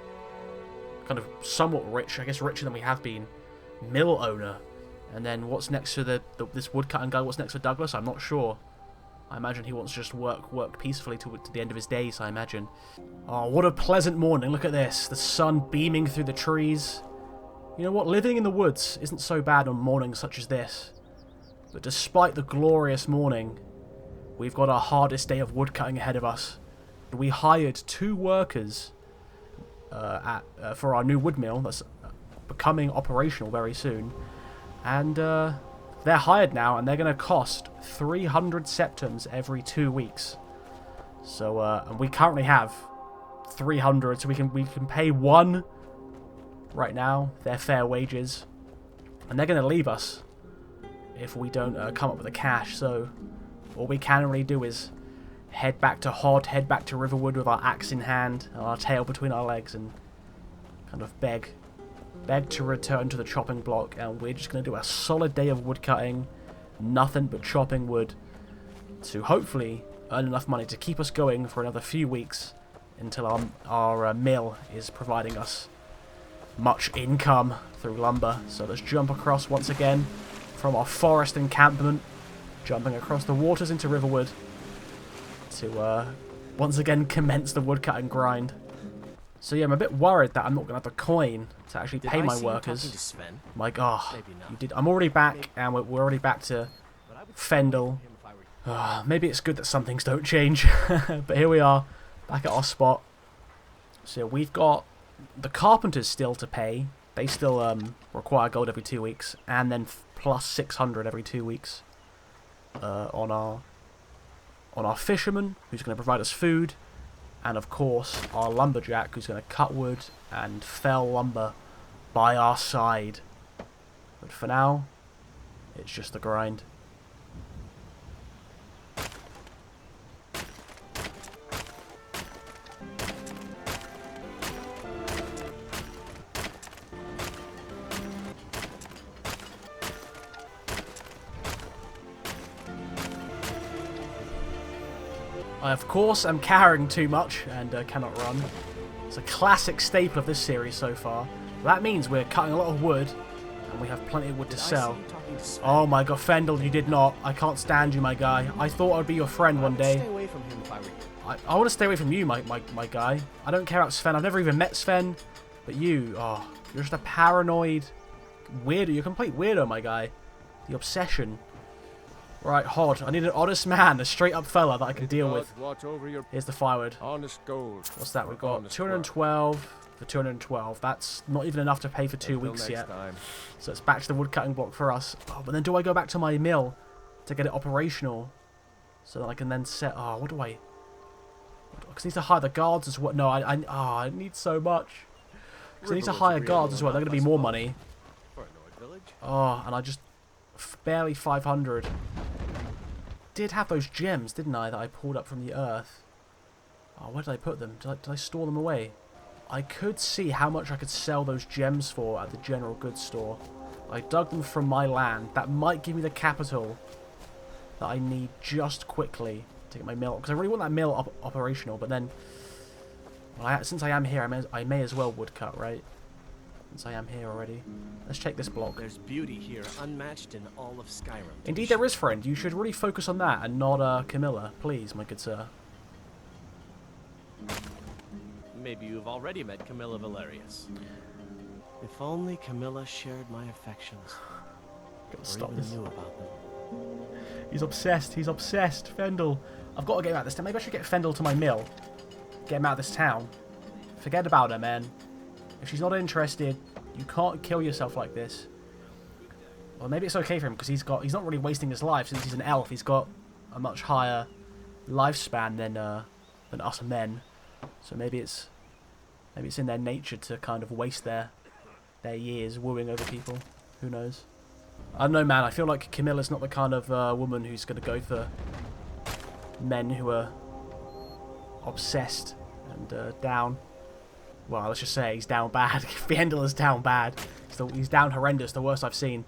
kind of somewhat rich, I guess richer than we have been, mill owner. And then what's next for this woodcutting guy? What's next for Douglas? I'm not sure. I imagine he wants to just work peacefully to the end of his days, I imagine. Oh, what a pleasant morning. Look at this. The sun beaming through the trees. You know what? Living in the woods isn't so bad on mornings such as this. But despite the glorious morning, we've got our hardest day of woodcutting ahead of us. We hired 2 workers for our new wood mill that's becoming operational very soon. And they're hired now, and they're going to cost 300 septums every 2 weeks. So, and we currently have 300, so we can pay 1 right now their fair wages, and they're going to leave us if we don't come up with the cash. So, all we can really do is head back to Hod, head back to Riverwood with our axe in hand and our tail between our legs, and kind of beg to return to the chopping block, and we're just going to do a solid day of woodcutting, nothing but chopping wood, to hopefully earn enough money to keep us going for another few weeks until our mill is providing us much income through lumber. So let's jump across once again from our forest encampment, jumping across the waters into Riverwood to once again commence the woodcutting grind. So yeah, I'm a bit worried that I'm not going to have the coin to actually pay my workers. My God, you did. I'm already back, and we're already back to Fendel. Maybe it's good that some things don't change. But here we are, back at our spot. So we've got the carpenters still to pay. They still require gold every 2 weeks, and then plus 600 every 2 weeks on our fisherman, who's going to provide us food. And of course, our lumberjack, who's going to cut wood and fell lumber by our side. But for now, it's just the grind. I, of course, am carrying too much and cannot run. It's a classic staple of this series so far. That means we're cutting a lot of wood, and we have plenty of wood to sell. Oh my God, Fendel, you did not. I can't stand you, my guy. I thought I'd be your friend one day. Stay away from him if I were you. I want to stay away from you, my guy. I don't care about Sven. I've never even met Sven. But you, oh, you're just a paranoid weirdo. You're a complete weirdo, my guy. The obsession. Right, Hod. I need an honest man, a straight-up fella that I can deal with. Here's the firewood. Honest gold. What's that? We've got 212 for 212. That's not even enough to pay for 2 weeks yet. So it's back to the woodcutting block for us. Oh, but then do I go back to my mill to get it operational so that I can then set... Oh, what do I... Because I need to hire the guards as well. No, I need so much. Because I need to hire guards as well. They're going to be more money. Oh, and I just... barely 500. Did have those gems, didn't I, that I pulled up from the earth? Oh, where did I put them? Did I store them away? I could see how much I could sell those gems for at the general goods store. I dug them from my land. That might give me the capital that I need just quickly to get my mill. Because I really want that mill operational, but then... Well, since I am here, I may as well woodcut, right? Since I am here already. Let's check this block. There's beauty here, unmatched in all of Skyrim. Indeed there is, friend. You should really focus on that and not Camilla. Please, my good sir. Maybe you've already met Camilla Valerius. If only Camilla shared my affections. Gotta stop this. Knew about them. He's obsessed. He's obsessed. Fendel. I've got to get him out of this town. Maybe I should get Fendel to my mill. Get him out of this town. Forget about her, man. If she's not interested, you can't kill yourself like this. Well, maybe it's okay for him because he's not really wasting his life since he's an elf. He's got a much higher lifespan than us men. So maybe it's in their nature to kind of waste their years wooing over people. Who knows? I don't know, man. I feel like Camilla's not the kind of woman who's going to go for men who are obsessed and down. Well, let's just say he's down bad. Fendel is down bad. He's down horrendous. The worst I've seen.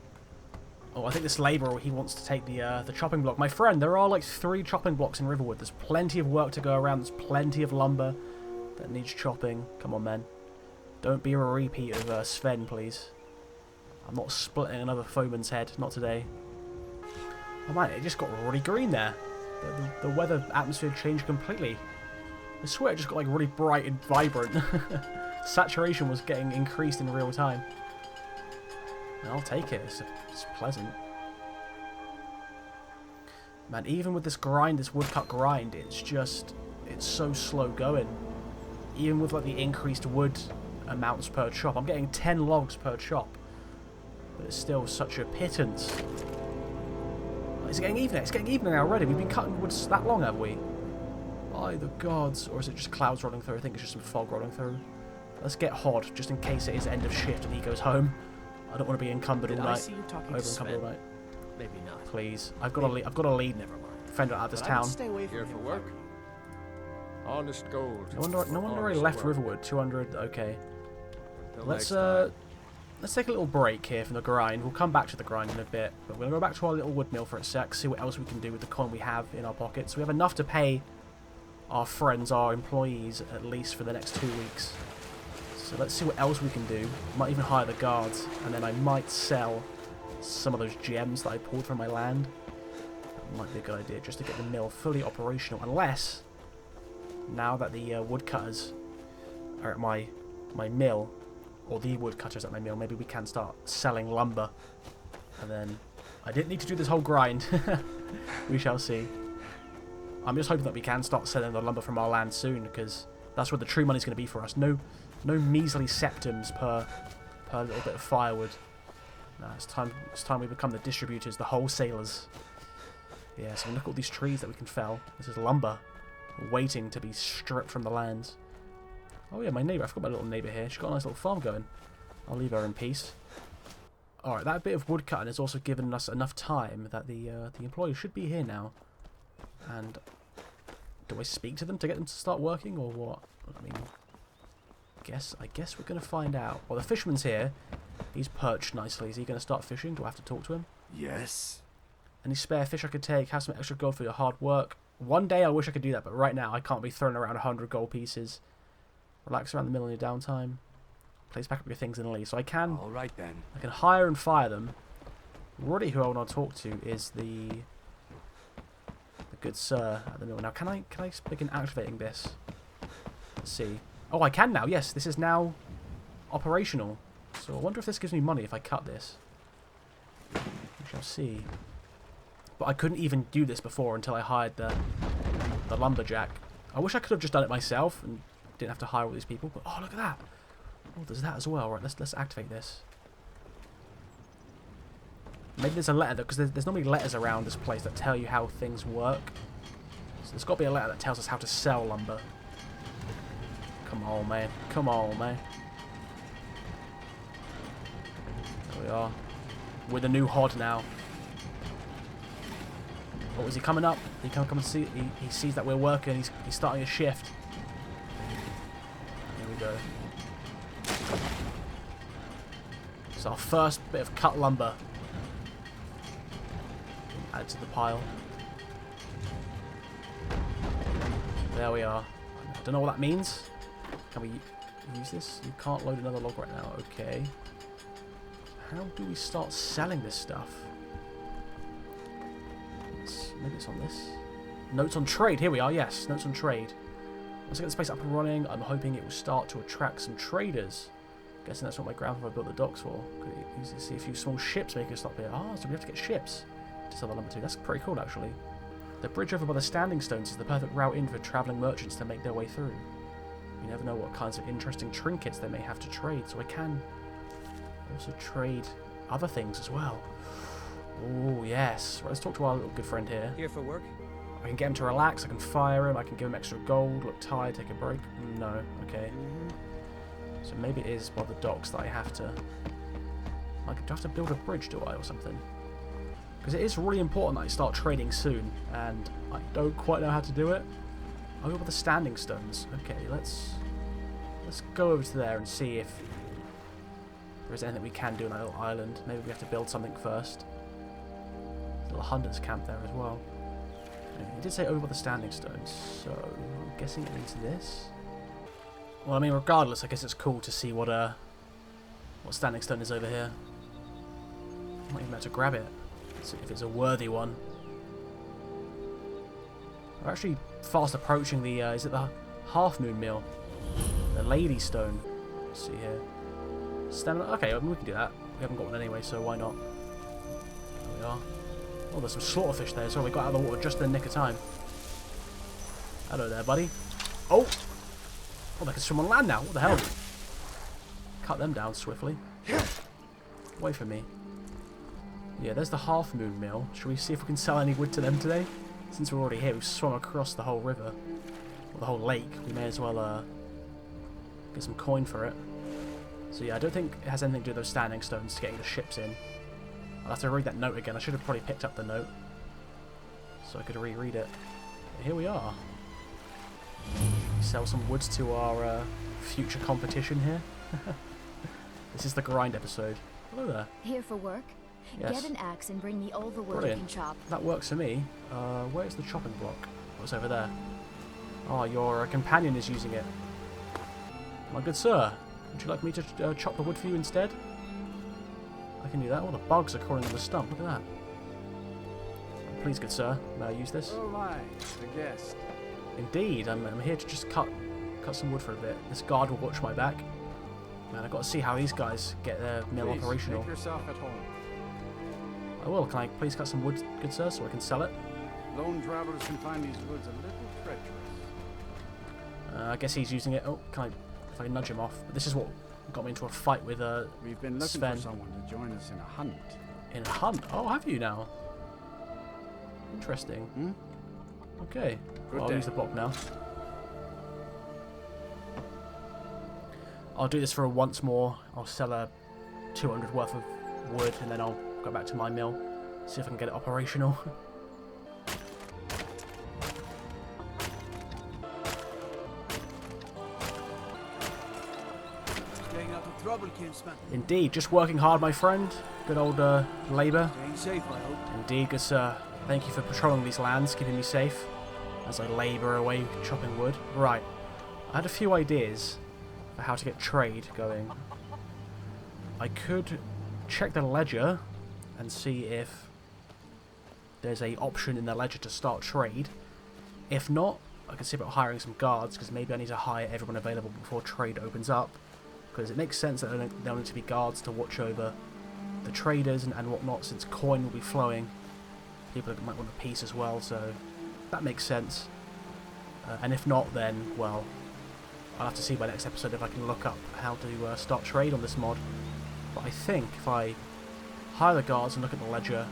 Oh, I think this labourer, he wants to take the chopping block. My friend, there are like 3 chopping blocks in Riverwood. There's plenty of work to go around. There's plenty of lumber that needs chopping. Come on, man. Don't be a repeat of Sven, please. I'm not splitting another foeman's head. Not today. Oh, man, it just got really green there. The weather atmosphere changed completely. I swear it just got like really bright and vibrant. Saturation was getting increased in real time. I'll take it. It's pleasant. Man, even with this grind, this woodcut grind, it's so slow going. Even with like the increased wood amounts per chop. I'm getting 10 logs per chop. But it's still such a pittance. Is it getting evening? It's getting evening already. We've been cutting wood that long, have we? By the gods. Or is it just clouds rolling through? I think it's just some fog rolling through. Let's get Hod, just in case it is end of shift and he goes home. I don't want to be encumbered all night. Over-encumbered all night. Maybe not. Please. I've got to lead. Never mind. Fender out of this town. Stay away from Here for work. Honest gold. No wonder I left Riverwood. 200. Okay. Till Let's next time. let's take a little break here from the grind. We'll come back to the grind in a bit, but we're gonna go back to our little wood mill for a sec. See what else we can do with the coin we have in our pockets. We have enough to pay our friends, our employees, at least for the next 2 weeks. So let's see what else we can do. Might even hire the guards, and then I might sell some of those gems that I pulled from my land. That might be a good idea, just to get the mill fully operational. Unless, now that the woodcutters are at my mill, or the woodcutters at my mill, maybe we can start selling lumber. And then, I didn't need to do this whole grind. We shall see. I'm just hoping that we can start selling the lumber from our land soon, because that's where the true money's going to be for us. No measly septums per little bit of firewood. No, it's time we become the distributors, the wholesalers. Yeah, so look at all these trees that we can fell. This is lumber waiting to be stripped from the lands. Oh yeah, my neighbour. I forgot my little neighbour here. She's got a nice little farm going. I'll leave her in peace. Alright, that bit of woodcutting has also given us enough time that the employees should be here now. And do I speak to them to get them to start working, or what? I mean, I guess we're going to find out. Well, the fisherman's here. He's perched nicely. Is he going to start fishing? Do I have to talk to him? Yes. Any spare fish I could take? Have some extra gold for your hard work. One day I wish I could do that, but right now I can't be throwing around 100 gold pieces. Relax around the middle of your downtime. Please pack up your things and leave. So I can... All right, then. I can hire and fire them. Roddy, who I want to talk to, is the good sir at the mill. Now, can I begin activating this? Let's see. Oh, I can now. Yes, this is now operational. So I wonder if this gives me money if I cut this. We shall see. But I couldn't even do this before until I hired the lumberjack. I wish I could have just done it myself and didn't have to hire all these people. But oh, look at that. Oh, there's that as well. Right, let's activate this. Maybe there's a letter, because there's normally letters around this place that tell you how things work. So there's got to be a letter that tells us how to sell lumber. Come on, man. Come on, man. There we are. We're the new Hod now. Oh, is he coming up? He can come and see. He sees that we're working. He's starting a shift. Here we go. So our first bit of cut lumber. Add to the pile. There we are. I don't know what that means. Can we use this? You can't load another log right now. Okay. How do we start selling this stuff? Maybe it's on this. Notes on trade. Here we are. Yes, notes on trade. Once I get the space up and running, I'm hoping it will start to attract some traders. Guessing that's what my grandfather built the docks for. Could easily see a few small ships making a stop here. Ah, so we have to get ships to sell the lumber to. That's pretty cool, actually. The bridge over by the standing stones is the perfect route in for travelling merchants to make their way through. You never know what kinds of interesting trinkets they may have to trade, so I can also trade other things as well. Oh, yes. Right, let's talk to our little good friend here. Here for work? I can get him to relax, I can fire him, I can give him extra gold, look tired, take a break. No, okay. So maybe it is by the docks that I have to... do I have to build a bridge, do I, or something? Because it is really important that I start trading soon, and I don't quite know how to do it. I'll go with the standing stones. Okay, let's go over to there and see if there's anything we can do on that little island. Maybe we have to build something first. There's a little hunter's camp there as well. It did say over the standing stones, so I'm guessing it means this. Well, I mean, regardless, I guess it's cool to see what standing stone is over here. I might even have to grab it, see if it's a worthy one. We're actually fast approaching the, is it the Half Moon Mill? The Lady Stone. Let's see here. Stamina. Okay, I mean, we can do that. We haven't got one anyway, so why not? There we are. Oh, there's some slaughterfish there, so we got out of the water just in the nick of time. Hello there, buddy. Oh! Oh, they can swim on land now. What the hell? Cut them down swiftly. Away from me. Yeah, there's the Half Moon Mill. Should we see if we can sell any wood to them today? Since we're already here, we've swum across the whole river. Or the whole lake. We may as well get some coin for it. So yeah, I don't think it has anything to do with those standing stones getting the ships in. I'll have to read that note again. I should have probably picked up the note so I could reread it. But here we are. Sell some woods to our future competition here. This is the grind episode. Hello there. Here for work? Yes. Get an axe and bring me all the wood Brilliant. you can chop. That works for me. Where's the chopping block? What's over there? Oh, your companion is using it. My good sir, would you like me to chop the wood for you instead? I can do that. All the bugs are crawling on the stump. Look at that. Please, good sir, may I use this? Oh my, the guest. Indeed, I'm here to just cut some wood for a bit. This guard will watch my back. Man, I've got to see how these guys get their mill operational. Make yourself at home. I will. Can I please cut some wood, good sir, so I can sell it? Lone travelers can find these woods a little treacherous. I guess he's using it. Oh, can I? If I can nudge him off. But this is what got me into a fight with We've been looking Sven. for someone to join us in a hunt. In a hunt? Oh, have you now? Interesting. Hmm? Okay. Good Well, I'll day. use the block now. I'll do this for a once more. I'll sell a 200 worth of wood, and then I'll go back to my mill, see if I can get it operational. Staying out of trouble, kinsman. Indeed, just working hard, my friend. Good old labour. Staying safe, I hope. Indeed, good sir. Thank you for patrolling these lands, keeping me safe as I labour away chopping wood. Right, I had a few ideas for how to get trade going. I could check the ledger and see if there's a option in the ledger to start trade. If not, I can see about hiring some guards, because maybe I need to hire everyone available before trade opens up, because it makes sense that there'll need to be guards to watch over the traders and whatnot, since coin will be flowing. People might want a piece as well, so that makes sense. And if not, then, well, I'll have to see by next episode if I can look up how to start trade on this mod. But I think if I hire the guards and look at the ledger,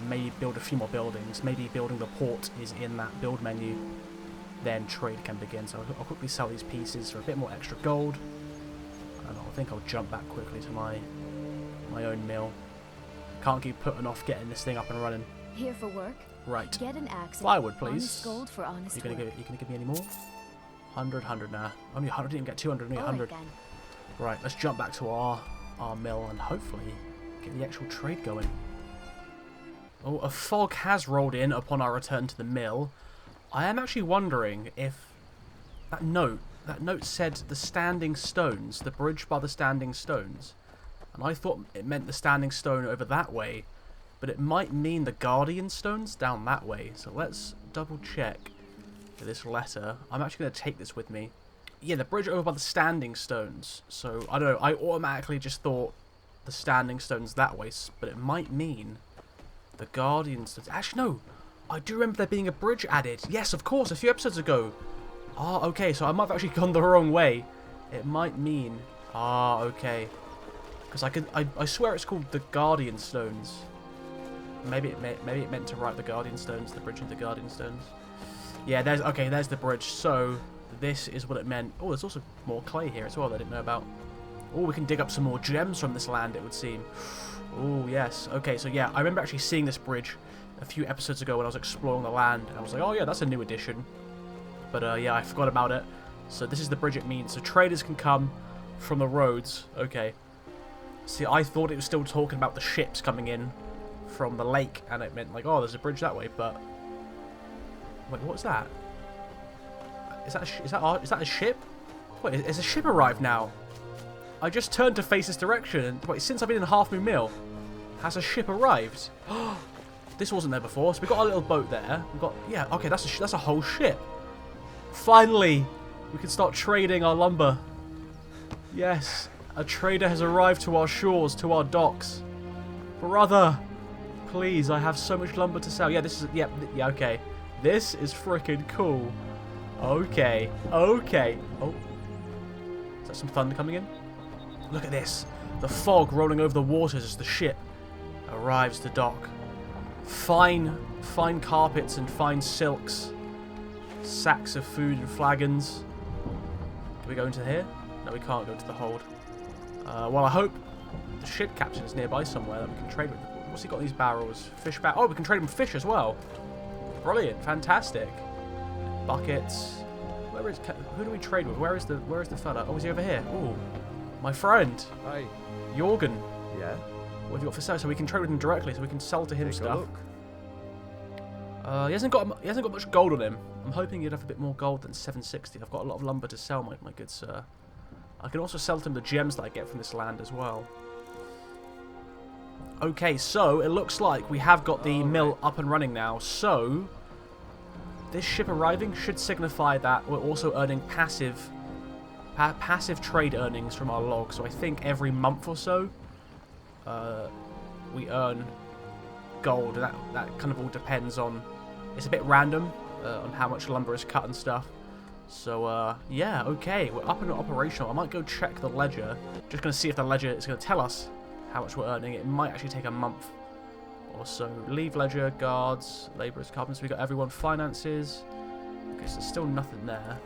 maybe build a few more buildings, maybe building the port is in that build menu, then trade can begin. So I'll quickly sell these pieces for a bit more extra gold, and I think I'll jump back quickly to my own mill. Can't keep putting off getting this thing up and running. Here for work? Right. Get an axe. Plywood, please. Honest gold for honest You gonna work. give me any more? 100 now. Only 100. Didn't get 200. Only All 100. right, then. Right. Let's jump back to our mill and hopefully get the actual trade going. Oh, a fog has rolled in upon our return to the mill. I am actually wondering if that note said the standing stones, the bridge by the standing stones, and I thought it meant the standing stone over that way, but it might mean the guardian stones down that way. So let's double check this letter. I'm actually going to take this with me. Yeah, the bridge over by the standing stones. So I don't know, I automatically just thought the standing stones that way, but it might mean the guardian stones. Actually, no. I do remember there being a bridge added. Yes, of course, a few episodes ago. Ah, okay, so I might have actually gone the wrong way. It might mean... Ah, okay. Because I swear it's called the Guardian Stones. Maybe it meant to write the Guardian Stones, the bridge into the Guardian Stones. Yeah, there's the bridge. So this is what it meant. Oh, there's also more clay here as well that I didn't know about. Oh, we can dig up some more gems from this land, it would seem. Oh, yes. Okay, so yeah, I remember actually seeing this bridge a few episodes ago when I was exploring the land. And I was like, oh yeah, that's a new addition. But yeah, I forgot about it. So this is the bridge it means. So traders can come from the roads. Okay. See, I thought it was still talking about the ships coming in from the lake. And it meant like, oh, there's a bridge that way. But... Wait, what's that? Is that a ship? Wait, is a ship arrived now? I just turned to face this direction, and wait, since I've been in Half Moon Mill, has a ship arrived? This wasn't there before, so we've got our little boat there. We've got, yeah, okay, that's a whole ship. Finally, we can start trading our lumber. Yes, a trader has arrived to our shores, to our docks. Brother, please, I have so much lumber to sell. Yeah, this is, yeah, okay. This is freaking cool. Okay, okay. Oh, is that some thunder coming in? Look at this. The fog rolling over the waters as the ship arrives to dock. Fine carpets and fine silks. Sacks of food and flagons. Can we go into here? No, we can't go to the hold. Well, I hope the ship captain is nearby somewhere that we can trade with. What's he got in these barrels? Fish barrels. Oh, we can trade with fish as well. Brilliant. Fantastic. Buckets. Where is... Who do we trade with? Where is the fella? Oh, is he over here? Ooh. My friend. Hi. Jorgen. Yeah? What have you got for sale? So we can trade with him directly, so we can sell to him Take stuff. a look. He hasn't got much gold on him. I'm hoping he'd have a bit more gold than 760. I've got a lot of lumber to sell, my good sir. I can also sell to him the gems that I get from this land as well. Okay, so it looks like we have got the mill up and running now. So this ship arriving should signify that we're also earning passive trade earnings from our log. So I think every month or so we earn gold. And that kind of all depends on... It's a bit random on how much lumber is cut and stuff. So, yeah, okay. We're up and operational. I might go check the ledger. Just going to see if the ledger is going to tell us how much we're earning. It might actually take a month or so. Leave ledger, guards, labourers, carpenters. We got everyone. Finances. Okay, so there's still nothing there.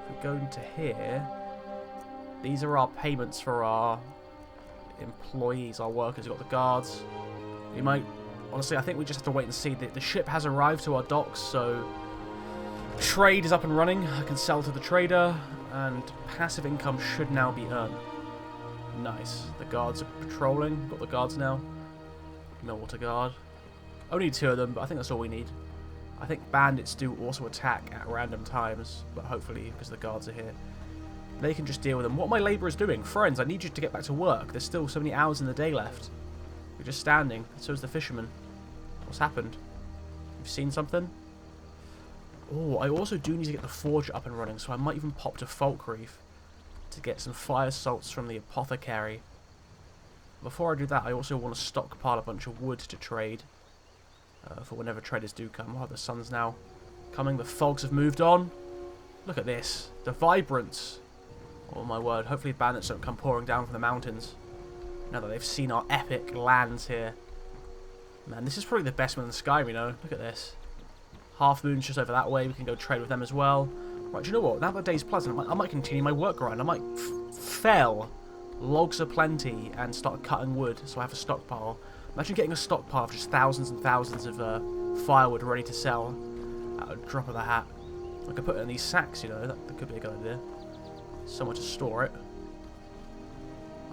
If we go into here... These are our payments for our employees, our workers. We've got the guards. We might... Honestly, I think we just have to wait and see. The ship has arrived to our docks, so... Trade is up and running. I can sell to the trader, and passive income should now be earned. Nice. The guards are patrolling. Got the guards now. Millwater guard. Only 2 of them, but I think that's all we need. I think bandits do also attack at random times, but hopefully, because the guards are here, they can just deal with them. What are my labourers doing? Friends, I need you to get back to work. There's still so many hours in the day left. You're just standing. So is the fisherman. What's happened? You've seen something? Oh, I also do need to get the forge up and running, so I might even pop to Falkreath to get some fire salts from the apothecary. Before I do that, I also want to stockpile a bunch of wood to trade for whenever traders do come. Oh, the sun's now coming. The fogs have moved on. Look at this. The vibrance. Oh my word. Hopefully bandits don't come pouring down from the mountains now that they've seen our epic lands here. Man, this is probably the best one in Skyrim, you know. Look at this. Half Moon's just over that way. We can go trade with them as well. Right, do you know what? Now that the day's pleasant, I might continue my work grind. I might fell logs aplenty and start cutting wood so I have a stockpile. Imagine getting a stockpile of just thousands and thousands of firewood ready to sell at a drop of the hat. I could put it in these sacks, you know. That could be a good idea. Somewhere to store it.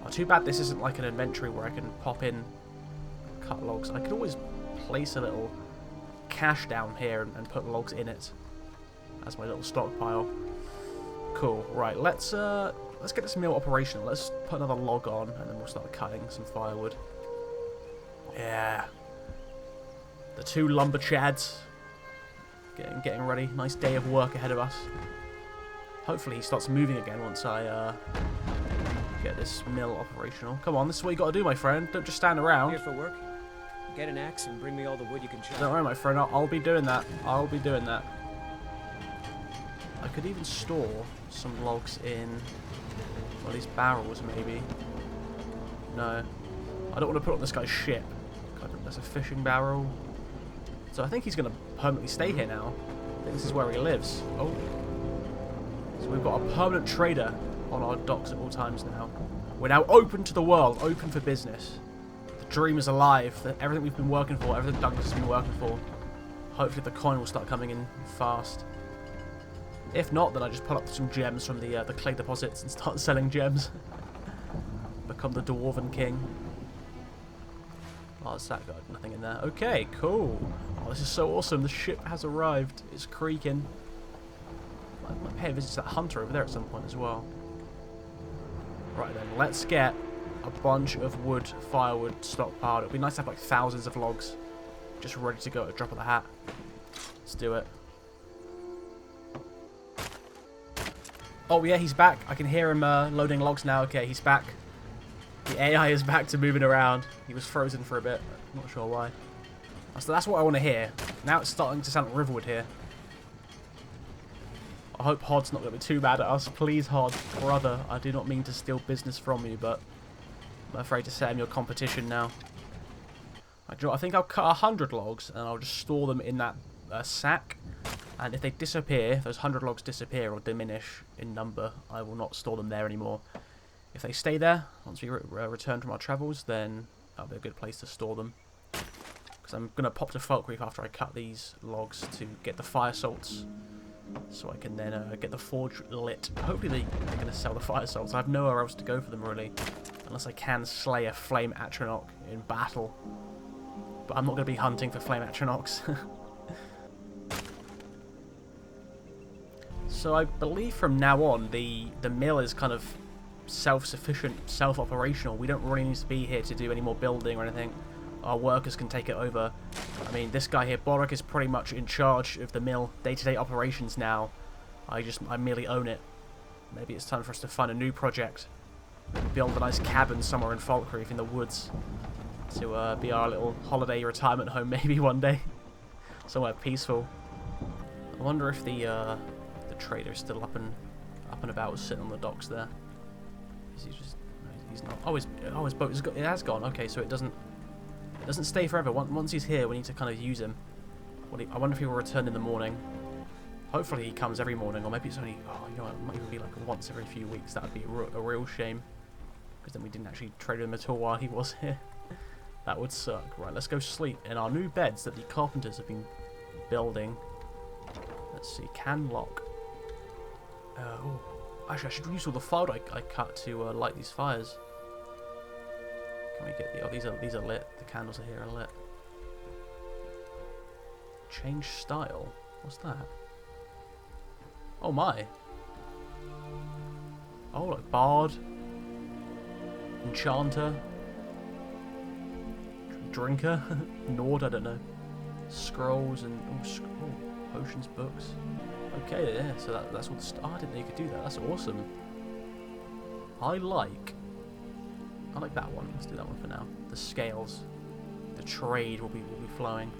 Oh, too bad this isn't like an inventory where I can pop in, cut logs. I could always place a little cache down here and put logs in it as my little stockpile. Cool. Right, let's get this mill operational. Let's put another log on and then we'll start cutting some firewood. Yeah. The 2 lumber chads getting ready. Nice day of work ahead of us. Hopefully he starts moving again once I get this mill operational. Come on, this is what you got to do, my friend. Don't just stand around. Here for work? Get an axe and bring me all the wood you can chop. Don't worry, my friend. I'll be doing that. I'll be doing that. I could even store some logs in one of these barrels, maybe. No. I don't want to put it on this guy's ship. That's a fishing barrel. So I think he's going to permanently stay here now. I think this is where he lives. Oh. So we've got a permanent trader on our docks at all times now. We're now open to the world, open for business. The dream is alive. Everything we've been working for, everything Douglas has been working for. Hopefully the coin will start coming in fast. If not, then I just pull up some gems from the clay deposits and start selling gems. Become the Dwarven King. Oh, it's that guy. Nothing in there. Okay, cool. Oh, this is so awesome. The ship has arrived. It's creaking. I might pay a visit to that hunter over there at some point as well. Right then, let's get a bunch of wood, firewood stockpiled. It'd be nice to have like thousands of logs just ready to go at a drop of the hat. Let's do it. Oh yeah, he's back. I can hear him loading logs now. Okay, he's back. The AI is back to moving around. He was frozen for a bit. Not sure why. So that's what I want to hear. Now it's starting to sound like Riverwood here. I hope Hod's not going to be too mad at us. Please, Hod, brother, I do not mean to steal business from you, but I'm afraid to say I'm your competition now. I think I'll cut 100 logs and I'll just store them in that sack. And if they disappear, if those 100 logs disappear or diminish in number, I will not store them there anymore. If they stay there, once we return from our travels, then that'll be a good place to store them. Because I'm going to pop to Falkreath after I cut these logs to get the fire salts. So I can then get the forge lit. Hopefully they're going to sell the fire salts. I have nowhere else to go for them, really. Unless I can slay a flame atronach in battle. But I'm not going to be hunting for flame atronachs. So I believe from now on, the mill is kind of self-sufficient, self-operational. We don't really need to be here to do any more building or anything. Our workers can take it over. I mean, this guy here, Boric, is pretty much in charge of the mill day-to-day operations now. I merely own it. Maybe it's time for us to find a new project. Build a nice cabin somewhere in Falkreath in the woods. To be our little holiday retirement home maybe one day. Somewhere peaceful. I wonder if the trader's still up and about, sitting on the docks there. Is he just? No, he's not. Oh, his boat it has gone. Okay, so it doesn't stay forever. Once he's here, we need to kind of use him. I wonder if he will return in the morning. Hopefully he comes every morning, or maybe it's only. Oh, you know, it might even be like once every few weeks. That would be a real shame, because then we didn't actually trade with him at all while he was here. That would suck. Right, let's go sleep in our new beds that the carpenters have been building. Let's see, can lock. Oh, actually, I should use all the fire I cut to light these fires. Can we get the? Oh, these are lit. The candles are here and lit. Change style. What's that? Oh my. Oh, like bard, enchanter, drinker, Nord. I don't know. Scrolls and potions, books. Okay, yeah, so that's all the stuff. Oh, I didn't know you could do that. That's awesome. I like that one. Let's do that one for now. The scales. The trade will be flowing.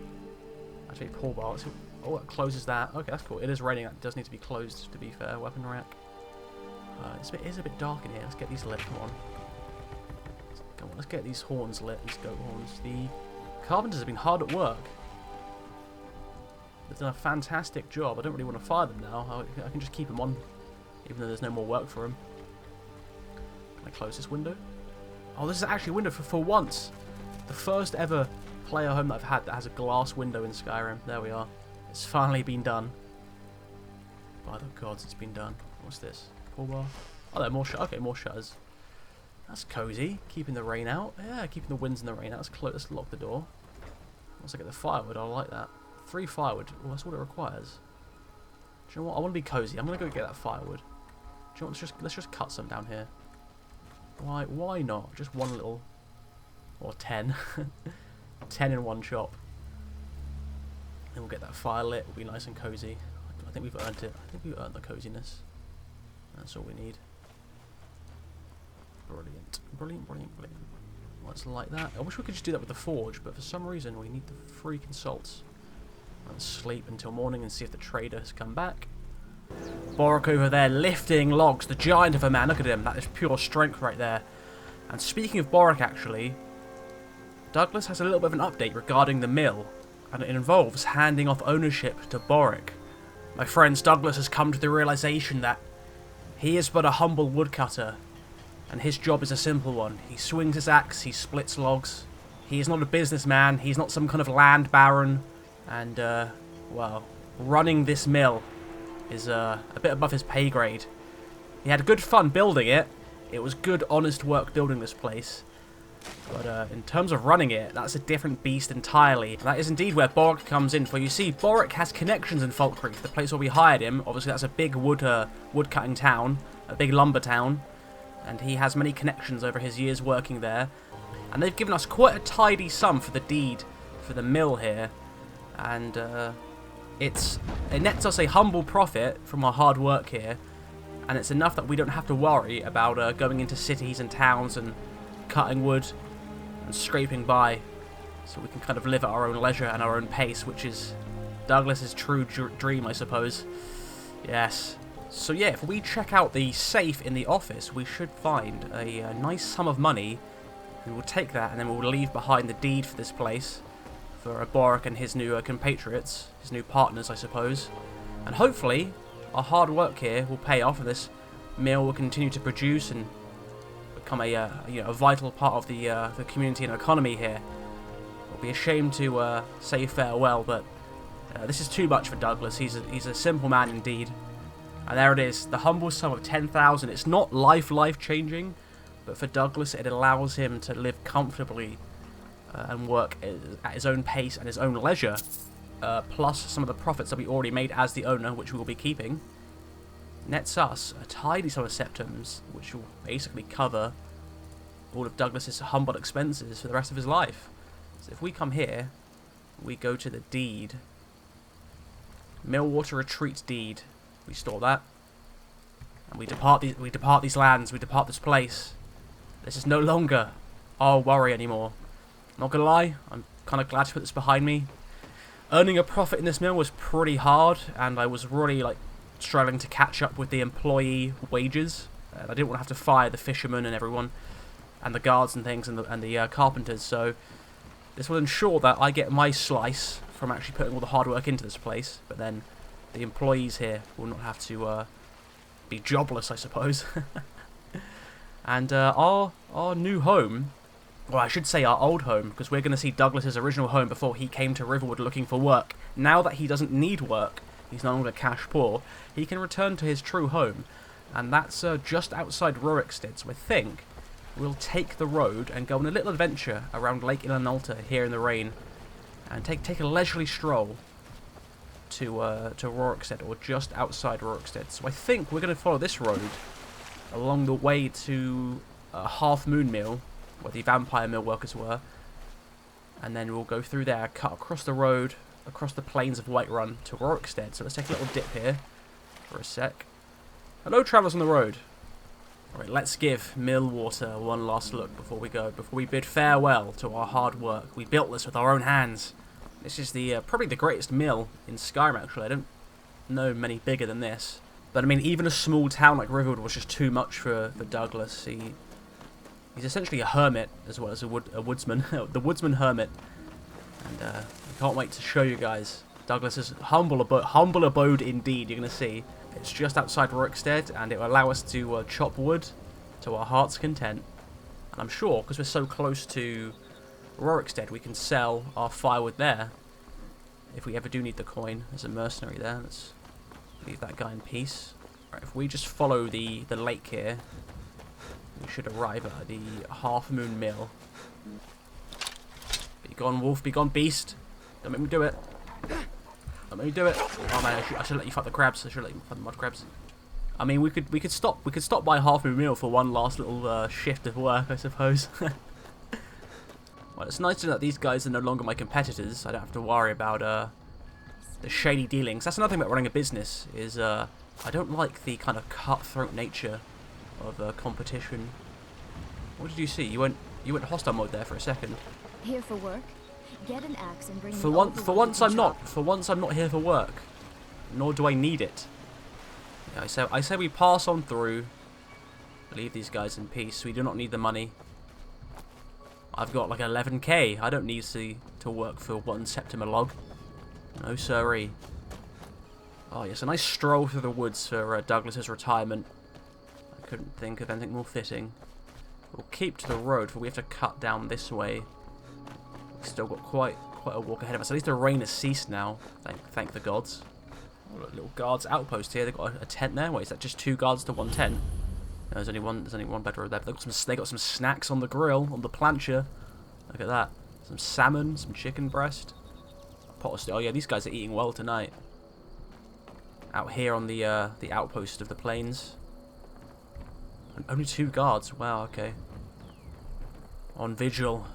Actually, pull bar. Oh, it closes that. Okay, that's cool. It is raining. That does need to be closed, to be fair. Weapon rack. It is a bit dark in here. Let's get these lit. Come on. Let's get these horns lit. These goat horns. The carpenters have been hard at work. They've done a fantastic job. I don't really want to fire them now. I can just keep them on, even though there's no more work for them. Can I close this window? Oh, this is actually a window for once. The first ever player home that I've had that has a glass window in Skyrim. There we are. It's finally been done. By the gods, it's been done. What's this? Pull bar. Oh, there are more shutters. Okay, more shutters. That's cozy. Keeping the rain out. Yeah, keeping the winds and the rain out. Let's lock the door. Once I get the firewood, I like that. 3 firewood. Well, that's what it requires. Do you know what? I want to be cozy. I'm going to go get that firewood. Do you know what? Let's just cut some down here. Why not? Just one little... Or 10. 10 in one chop. Then we'll get that fire lit. We'll be nice and cozy. I think we've earned it. I think we've earned the coziness. That's all we need. Brilliant. Brilliant, brilliant, brilliant. Let's light that. I wish we could just do that with the forge, but for some reason we need the freaking salts. Let's sleep until morning and see if the trader has come back. Borik over there lifting logs, the giant of a man. Look at him, that is pure strength right there. And speaking of Borik, actually, Douglas has a little bit of an update regarding the mill, and it involves handing off ownership to Borik. My friends, Douglas has come to the realization that he is but a humble woodcutter, and his job is a simple one. He swings his axe, he splits logs. He is not a businessman, he's not some kind of land baron, and, well, running this mill is a bit above his pay grade. He had good fun building it. It was good, honest work building this place. But in terms of running it, that's a different beast entirely. That is indeed where Borik comes in. For you see, Borik has connections in Falkreath, the place where we hired him. Obviously, that's a big wood-cutting town, a big lumber town. And he has many connections over his years working there. And they've given us quite a tidy sum for the deed for the mill here. And it nets us a humble profit from our hard work here, and it's enough that we don't have to worry about going into cities and towns and cutting wood and scraping by, so we can kind of live at our own leisure and our own pace, which is Douglas's true dream, I suppose. Yes. So yeah, if we check out the safe in the office, we should find a nice sum of money. We will take that and then we'll leave behind the deed for this place for Borik and his new compatriots, his new partners, I suppose. And hopefully, our hard work here will pay off, and this mill will continue to produce and become a vital part of the community and economy here. It would be a shame to say farewell, but this is too much for Douglas. He's a simple man indeed. And there it is, the humble sum of 10,000. It's not life changing, but for Douglas, it allows him to live comfortably and work at his own pace and his own leisure, plus some of the profits that we already made as the owner, which we will be keeping, nets us a tidy sum of septums, which will basically cover all of Douglas's humble expenses for the rest of his life. So if we come here, we go to the deed, Millwater Retreat deed. We store that, and we depart these lands. We depart this place. This is no longer our worry anymore. Not gonna lie, I'm kind of glad to put this behind me. Earning a profit in this mill was pretty hard, and I was really struggling to catch up with the employee wages. I didn't want to have to fire the fishermen and everyone, and the guards and things, and the carpenters. So this will ensure that I get my slice from actually putting all the hard work into this place. But then the employees here will not have to be jobless, I suppose. And our new home. Well, I should say our old home, because we're going to see Douglas's original home before he came to Riverwood looking for work. Now that he doesn't need work, he's no longer cash poor, he can return to his true home. And that's just outside Rorikstead, so I think we'll take the road and go on a little adventure around Lake Ilanalta here in the rain. And take a leisurely stroll to Rorikstead, or just outside Rorikstead. So I think we're going to follow this road along the way to Half Moon Mill, where the vampire mill workers were, and then we'll go through there, cut across the road, across the plains of Whiterun to Rorikstead. So let's take a little dip here for a sec. Hello, travellers on the road. Alright, let's give Millwater one last look before we go, before we bid farewell to our hard work. We built this with our own hands. This is the probably the greatest mill in Skyrim, actually. I don't know many bigger than this. But I mean, even a small town like Riverwood was just too much for Douglas. He's essentially a hermit as well as a woodsman, the woodsman hermit. And I can't wait to show you guys Douglas's humble abode indeed. You're going to see it's just outside Rorikstead, and it will allow us to chop wood to our heart's content. And I'm sure, because we're so close to Rorikstead, we can sell our firewood there if we ever do need the coin. There's a mercenary there. Let's leave that guy in peace. Right, if we just follow the lake here, we should arrive at the Half Moon Mill. Be gone, wolf. Be gone, beast. Don't make me do it. Don't make me do it. Oh man, I should let you fight the crabs. I should let you fight the mud crabs. I mean, we could stop by Half Moon Mill for one last little shift of work, I suppose. Well, it's nice to know that these guys are no longer my competitors. I don't have to worry about the shady dealings. That's another thing about running a business, is I don't like the kind of cutthroat nature of competition. What did you see? You went You went hostile mode there for a second. Here for work? Get an axe and bring For me once, all the for wood once you can I'm not. chop. For once I'm not here for work. Nor do I need it. Yeah, I say we pass on through. Leave these guys in peace. We do not need the money. I've got like 11k. I don't need to work for 1 Septimer log. No siree. Oh yes, a nice stroll through the woods for Douglas's retirement. I couldn't think of anything more fitting. We'll keep to the road, for we have to cut down this way. We've still got quite a walk ahead of us. At least the rain has ceased now. Thank the gods. Oh, look, little guards outpost here. They've got a tent there. Wait, is that just 2 guards to 1 tent? No, there's only one better there. They got some snacks on the grill, on the plancha. Look at that. Some salmon, some chicken breast. A pot of stew. Oh yeah, these guys are eating well tonight. Out here on the outpost of the plains. And only 2 guards. Wow, okay. On vigil.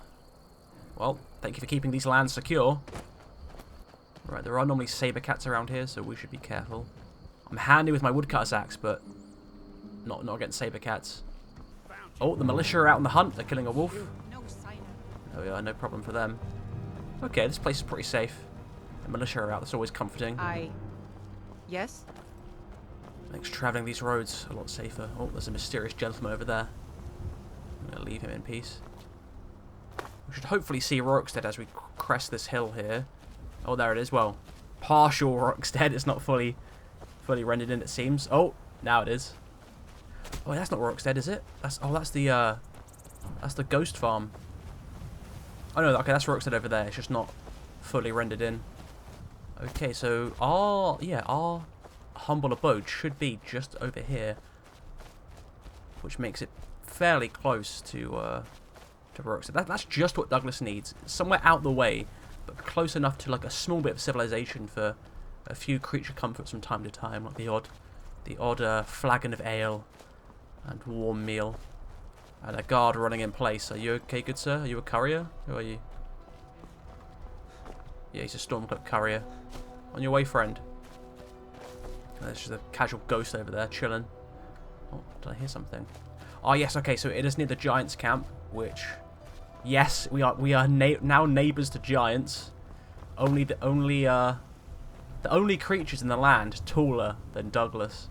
Well, thank you for keeping these lands secure. Right, there are normally saber cats around here, so we should be careful. I'm handy with my woodcutter's axe, but not against saber cats. Oh, the militia are out on the hunt. They're killing a wolf. Oh yeah, no problem for them. Okay, this place is pretty safe. The militia are out. That's always comforting. Yes? Makes travelling these roads a lot safer. Oh, there's a mysterious gentleman over there. I'm going to leave him in peace. We should hopefully see Rorikstead as we crest this hill here. Oh, there it is. Well, partial Rorikstead. It's not fully rendered in, it seems. Oh, now it is. Oh, that's not Rorikstead, is it? That's the ghost farm. Oh no, okay, that's Rorikstead over there. It's just not fully rendered in. Okay, so our humble abode should be just over here, which makes it fairly close to Rorikstead. That's just what Douglas needs. Somewhere out the way, but close enough to like a small bit of civilization for a few creature comforts from time to time, like the odd flagon of ale and warm meal, and a guard running in place. Are you okay, good sir? Are you a courier? Who are you? Yeah, he's a Stormcloak courier. On your way, friend. There's just a casual ghost over there, chilling. Oh, did I hear something? Oh yes, okay, so it is near the Giants' camp, which, yes, we are now neighbours to giants. The only creatures in the land taller than Douglas.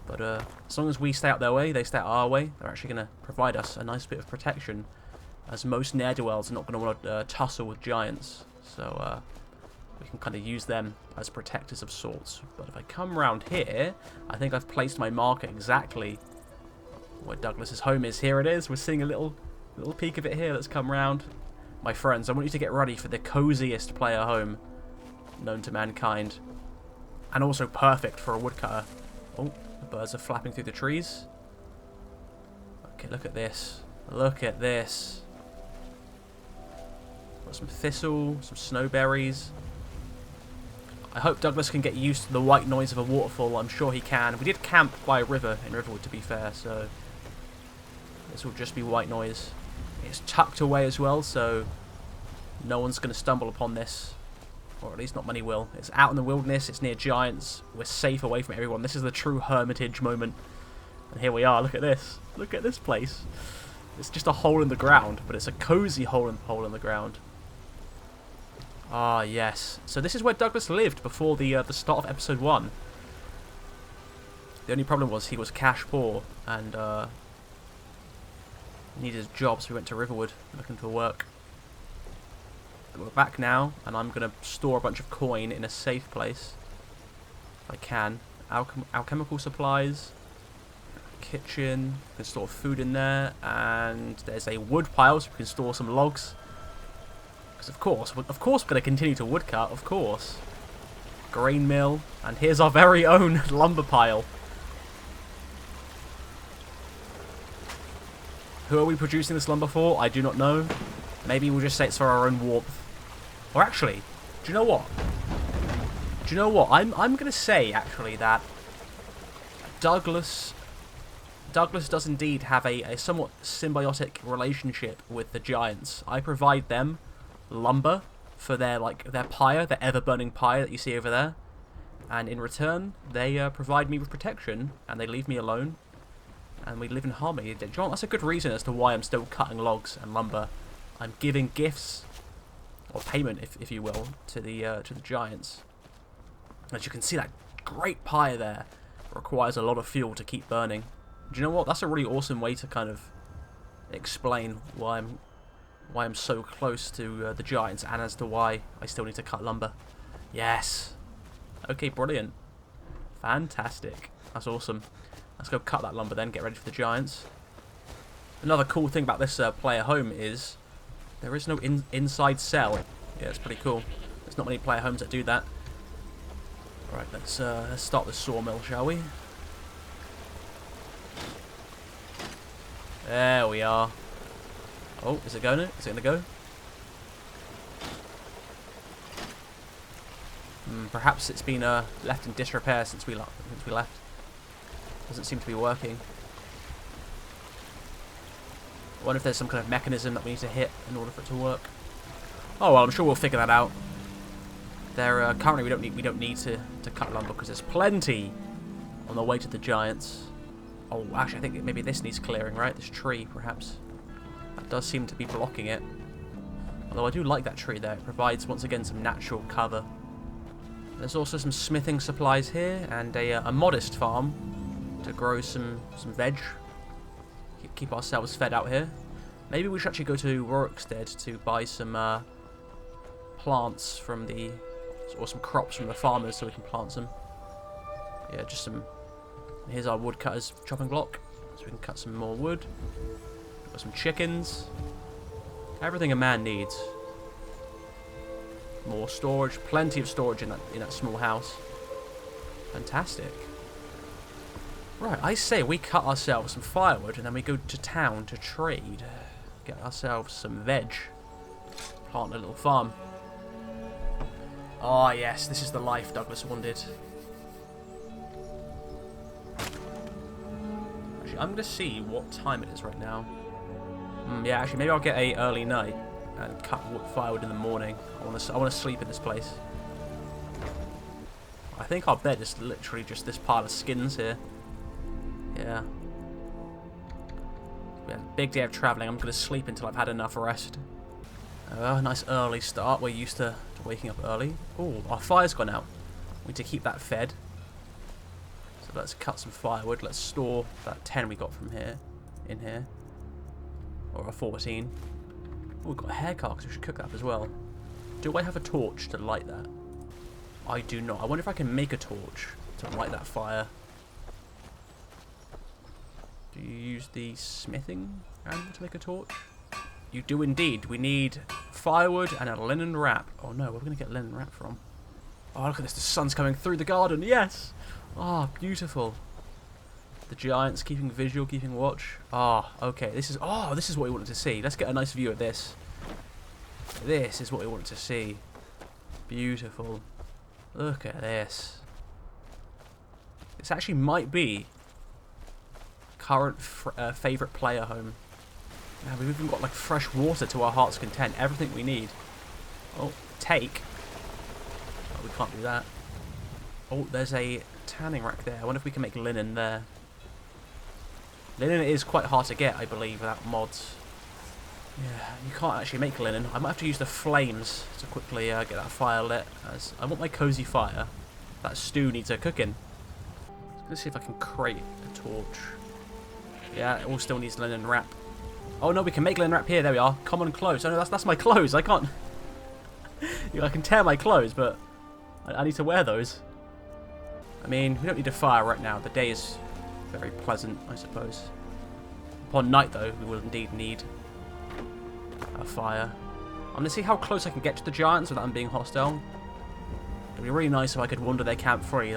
But as long as we stay out their way, they stay out our way, they're actually going to provide us a nice bit of protection, as most ne'er-do-wells are not going to want to tussle with giants. So we can kind of use them as protectors of sorts. But if I come around here, I think I've placed my marker exactly where Douglas's home is. Here it is. We're seeing a little peek of it here. Let's come round. My friends, I want you to get ready for the coziest player home known to mankind. And also perfect for a woodcutter. Oh, the birds are flapping through the trees. Okay, look at this. Look at this. Got some thistle, some snowberries. I hope Douglas can get used to the white noise of a waterfall. I'm sure he can. We did camp by a river in Riverwood, to be fair, so this will just be white noise. It's tucked away as well, so no one's going to stumble upon this. Or at least not many will. It's out in the wilderness, it's near giants, we're safe away from everyone. This is the true hermitage moment. And here we are, look at this. Look at this place. It's just a hole in the ground, but it's a cozy hole in the ground. Ah, yes. So this is where Douglas lived before the start of episode 1. The only problem was he was cash poor and needed a job, so we went to Riverwood looking for work. But we're back now, and I'm going to store a bunch of coin in a safe place. If I can. Alchemical supplies. Kitchen. We can store food in there. And there's a wood pile, so we can store some logs. Because of course we're going to continue to woodcut, of course. Grain mill. And here's our very own lumber pile. Who are we producing this lumber for? I do not know. Maybe we'll just say it's for our own warmth. Or actually, do you know what? I'm going to say, actually, that Douglas does indeed have a somewhat symbiotic relationship with the giants. I provide them lumber for their pyre, their ever-burning pyre that you see over there. And in return, they provide me with protection, and they leave me alone. and we live in harmony. Do you know what? That's a good reason as to why I'm still cutting logs and lumber. I'm giving gifts, or payment, if you will, to the giants. As you can see, that great pyre there requires a lot of fuel to keep burning. Do you know what? That's a really awesome way to kind of explain why I'm so close to the giants, and as to why I still need to cut lumber. Yes. Okay, brilliant. Fantastic. That's awesome. Let's go cut that lumber then, get ready for the giants. Another cool thing about this player home is there is no inside cell. Yeah, it's pretty cool. There's not many player homes that do that. Right, let's start the sawmill, shall we? There we are. Oh, is it going? Is it going to go? Perhaps it's been left in disrepair since we left. Doesn't seem to be working. I wonder if there's some kind of mechanism that we need to hit in order for it to work. Oh well, I'm sure we'll figure that out. There currently we don't need to cut lumber because there's plenty on the way to the giants. Oh, actually, I think maybe this needs clearing, right? This tree, perhaps. That does seem to be blocking it. Although I do like that tree there. It provides once again some natural cover. There's also some smithing supplies here and a modest farm to grow some veg. Keep ourselves fed out here. Maybe we should actually go to Rorikstead to buy some plants from or some crops from the farmers so we can plant some. Yeah, just some. Here's our woodcutter's chopping block, so we can cut some more wood. Got some chickens. Everything a man needs. More storage, plenty of storage in that small house. Fantastic. Right, I say we cut ourselves some firewood and then we go to town to trade. Get ourselves some veg. Plant a little farm. Ah, yes, this is the life Douglas wanted. Actually, I'm going to see what time it is right now. Yeah, actually, maybe I'll get a early night and cut firewood in the morning. I want to sleep in this place. I think our bed is literally just this pile of skins here. Yeah. We had a big day of travelling. I'm going to sleep until I've had enough rest. Nice early start. We're used to waking up early. Oh, our fire's gone out. We need to keep that fed. So let's cut some firewood. Let's store that 10 we got from here in here. Or a 14. Oh, we've got a hair carcass. We should cook that up as well. Do I have a torch to light that? I do not. I wonder if I can make a torch to light that fire. Do you use the smithing animal to make a torch? You do indeed. We need firewood and a linen wrap. Oh no, where are we going to get linen wrap from? Oh, look at this. The sun's coming through the garden. Yes! Ah, oh, beautiful. The giants keeping visual, keeping watch. Ah, oh, okay. This is what we wanted to see. Let's get a nice view of this. This is what we wanted to see. Beautiful. Look at this. This actually might be current favourite player home. Now we've even got like fresh water to our heart's content. Everything we need. Oh, take. Oh, we can't do that. Oh, there's a tanning rack there. I wonder if we can make linen there. Linen is quite hard to get, I believe, without mods. Yeah, you can't actually make linen. I might have to use the flames to quickly get that fire lit. As I want my cozy fire. That stew needs a cooking. Let's see if I can create a torch. Yeah, it all still needs linen wrap. Oh no, we can make linen wrap here. There we are. Common clothes. Oh no, that's my clothes. I can't. I can tear my clothes, but I need to wear those. I mean, we don't need a fire right now. The day is very pleasant, I suppose. Upon night, though, we will indeed need a fire. I'm going to see how close I can get to the giants without them being hostile. It'd be really nice if I could wander their camp free,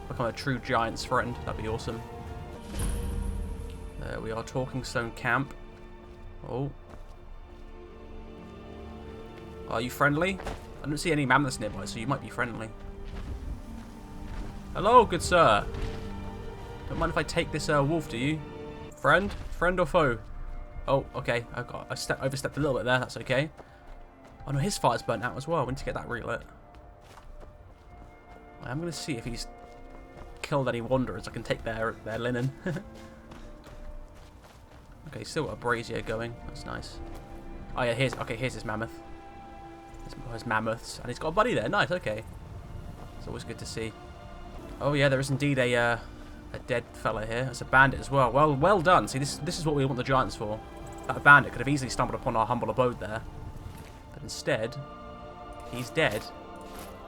become a true giant's friend. That'd be awesome. There we are, Talking Stone Camp. Oh. Are you friendly? I don't see any mammoths nearby, so you might be friendly. Hello, good sir. Don't mind if I take this wolf, do you? Friend? Friend or foe? Oh, okay. I overstepped a little bit there. That's okay. Oh no, his fire's burnt out as well. We need to get that relit. I'm going to see if he's killed any wanderers. I can take their linen. Okay, still got a brazier going. That's nice. Oh yeah, here's his mammoth. His mammoths, and he's got a buddy there. Nice. Okay, it's always good to see. Oh yeah, there is indeed a dead fella here. It's a bandit as well. Well done. See, this is what we want the giants for. That bandit could have easily stumbled upon our humble abode there, but instead, he's dead.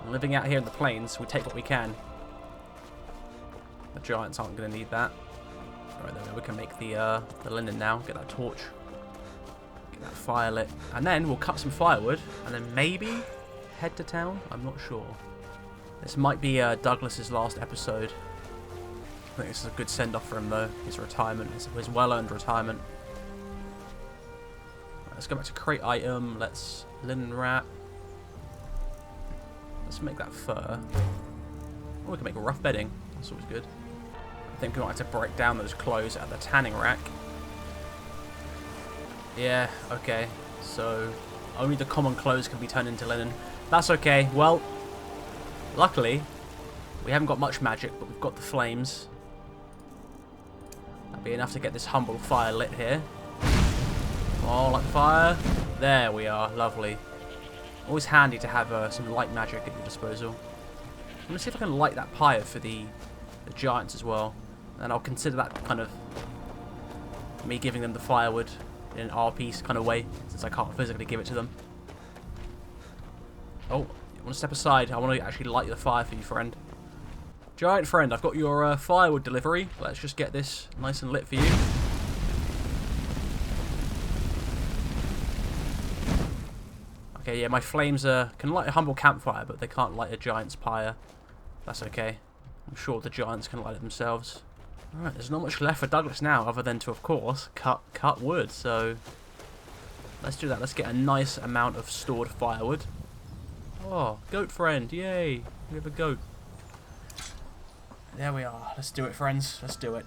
And living out here in the plains, we take what we can. The giants aren't going to need that. Alright, there we go. We can make the linen now. Get that torch. Get that fire lit. And then we'll cut some firewood. And then maybe head to town? I'm not sure. This might be Douglas's last episode. I think this is a good send-off for him, though. His retirement. His well-earned retirement. Right, let's go back to crate item. Let's linen wrap. Let's make that fur. Oh, we can make rough bedding. That's always good. I think we might have to break down those clothes at the tanning rack. Yeah, okay. So, only the common clothes can be turned into linen. That's okay. Well, luckily, we haven't got much magic, but we've got the flames. That'll be enough to get this humble fire lit here. Oh, like fire. There we are. Lovely. Always handy to have some light magic at your disposal. I'm going to see if I can light that pyre for the giants as well. And I'll consider that kind of me giving them the firewood in an R-piece kind of way, since I can't physically give it to them. Oh, you want to step aside? I want to actually light the fire for you, friend. Giant friend, I've got your firewood delivery. Let's just get this nice and lit for you. Okay, yeah, my flames can light a humble campfire, but they can't light a giant's pyre. That's okay. I'm sure the giants can light it themselves. Alright, there's not much left for Douglas now, other than to, of course, cut wood. So, let's do that. Let's get a nice amount of stored firewood. Oh, goat friend, yay! We have a goat. There we are. Let's do it, friends. Let's do it.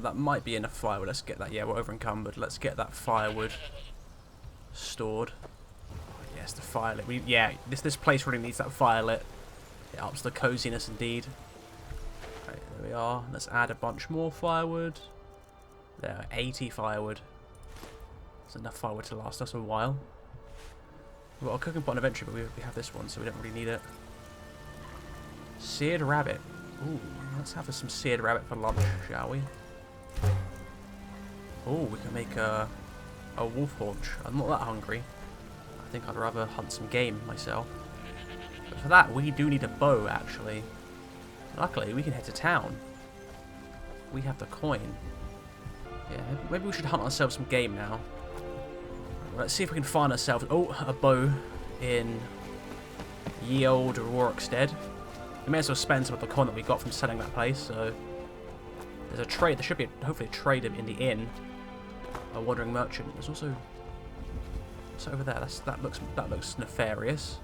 That might be enough firewood. Let's get that. Yeah, we're over encumbered. Let's get that firewood stored. Oh, yes, the fire lit. Yeah, this place really needs that fire lit. It ups the coziness indeed. Right, there we are. Let's add a bunch more firewood. There, 80 firewood. That's enough firewood to last us a while. We've got a cooking pot eventually, but we have this one, so we don't really need it. Seared rabbit. Ooh, let's have some seared rabbit for lunch, shall we? Oh, we can make a wolf haunch. I'm not that hungry. I think I'd rather hunt some game myself. But for that, we do need a bow, actually. Luckily, we can head to town. We have the coin. Yeah, maybe we should hunt ourselves some game now. Let's see if we can find ourselves... Oh, a bow in ye old Rorikstead. We may as well spend some of the coin that we got from selling that place, so... There's a trade. There should be hopefully a trade in the inn. A wandering merchant. There's also what's over there. That looks nefarious.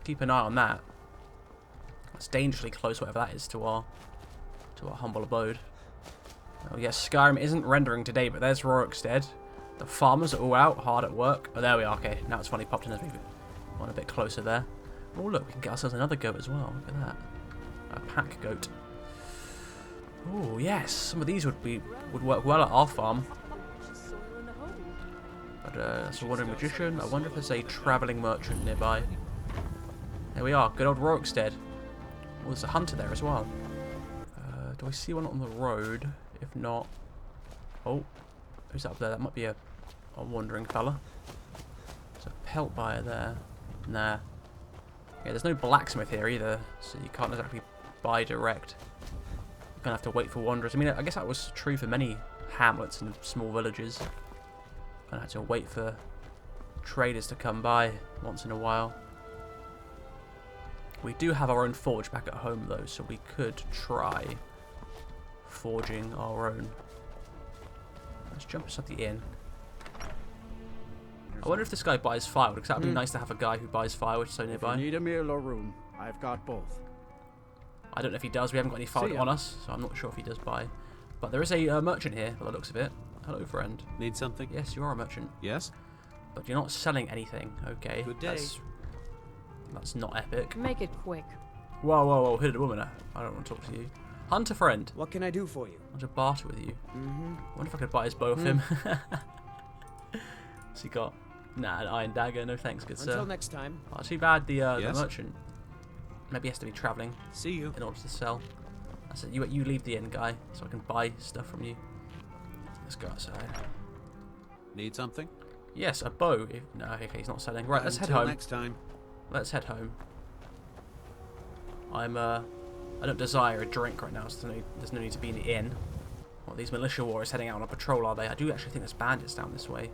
Keep an eye on that. That's dangerously close, whatever that is, to our humble abode. Oh yes, Skyrim isn't rendering today, but there's Rorikstead. The farmers are all out, hard at work. Oh, there we are. Okay, now it's finally popped in as we've gone a bit closer there. Oh look, we can get ourselves another goat as well. Look at that, a pack goat. Oh yes, some of these would work well at our farm. But that's a wandering magician. I wonder if there's a travelling merchant nearby. There we are, good old Rorikstead. Oh, there's a hunter there as well. Do I see one on the road? If not, oh, who's up there? That might be a wandering fella. There's a pelt buyer there. Nah. Yeah, there's no blacksmith here either, so you can't exactly buy direct. Gonna have to wait for wanderers. I mean, I guess that was true for many hamlets and small villages. Gonna have to wait for traders to come by once in a while. We do have our own forge back at home though, so we could try forging our own. Let's jump inside the inn. I wonder if this guy buys firewood, because that would be nice to have a guy who buys firewood so nearby. If you need a meal or room, I've got both. I don't know if he does. We haven't got any firewood on us, so I'm not sure if he does buy. But there is a merchant here, by the looks of it. Hello, friend. Need something? Yes, you are a merchant. Yes? But you're not selling anything. Okay. Good day. That's not epic. Make it quick. Whoa, whoa, whoa. Hooded woman. I don't want to talk to you. Hunter friend. What can I do for you? I want to barter with you. I wonder if I could buy his bow off him. What's he got? Nah, an iron dagger. No thanks, good sir. Until next time. Oh, too bad the merchant. Maybe he has to be travelling. See you. In order to sell. I said, you leave the inn, guy, so I can buy stuff from you. Let's go outside. Need something? Yes, a bow. No, okay, he's not selling. Right, let's head home. Next time. Let's head home. I don't desire a drink right now, so there's no need to be in the inn. Well, these militia warriors heading out on a patrol, are they? I do actually think there's bandits down this way.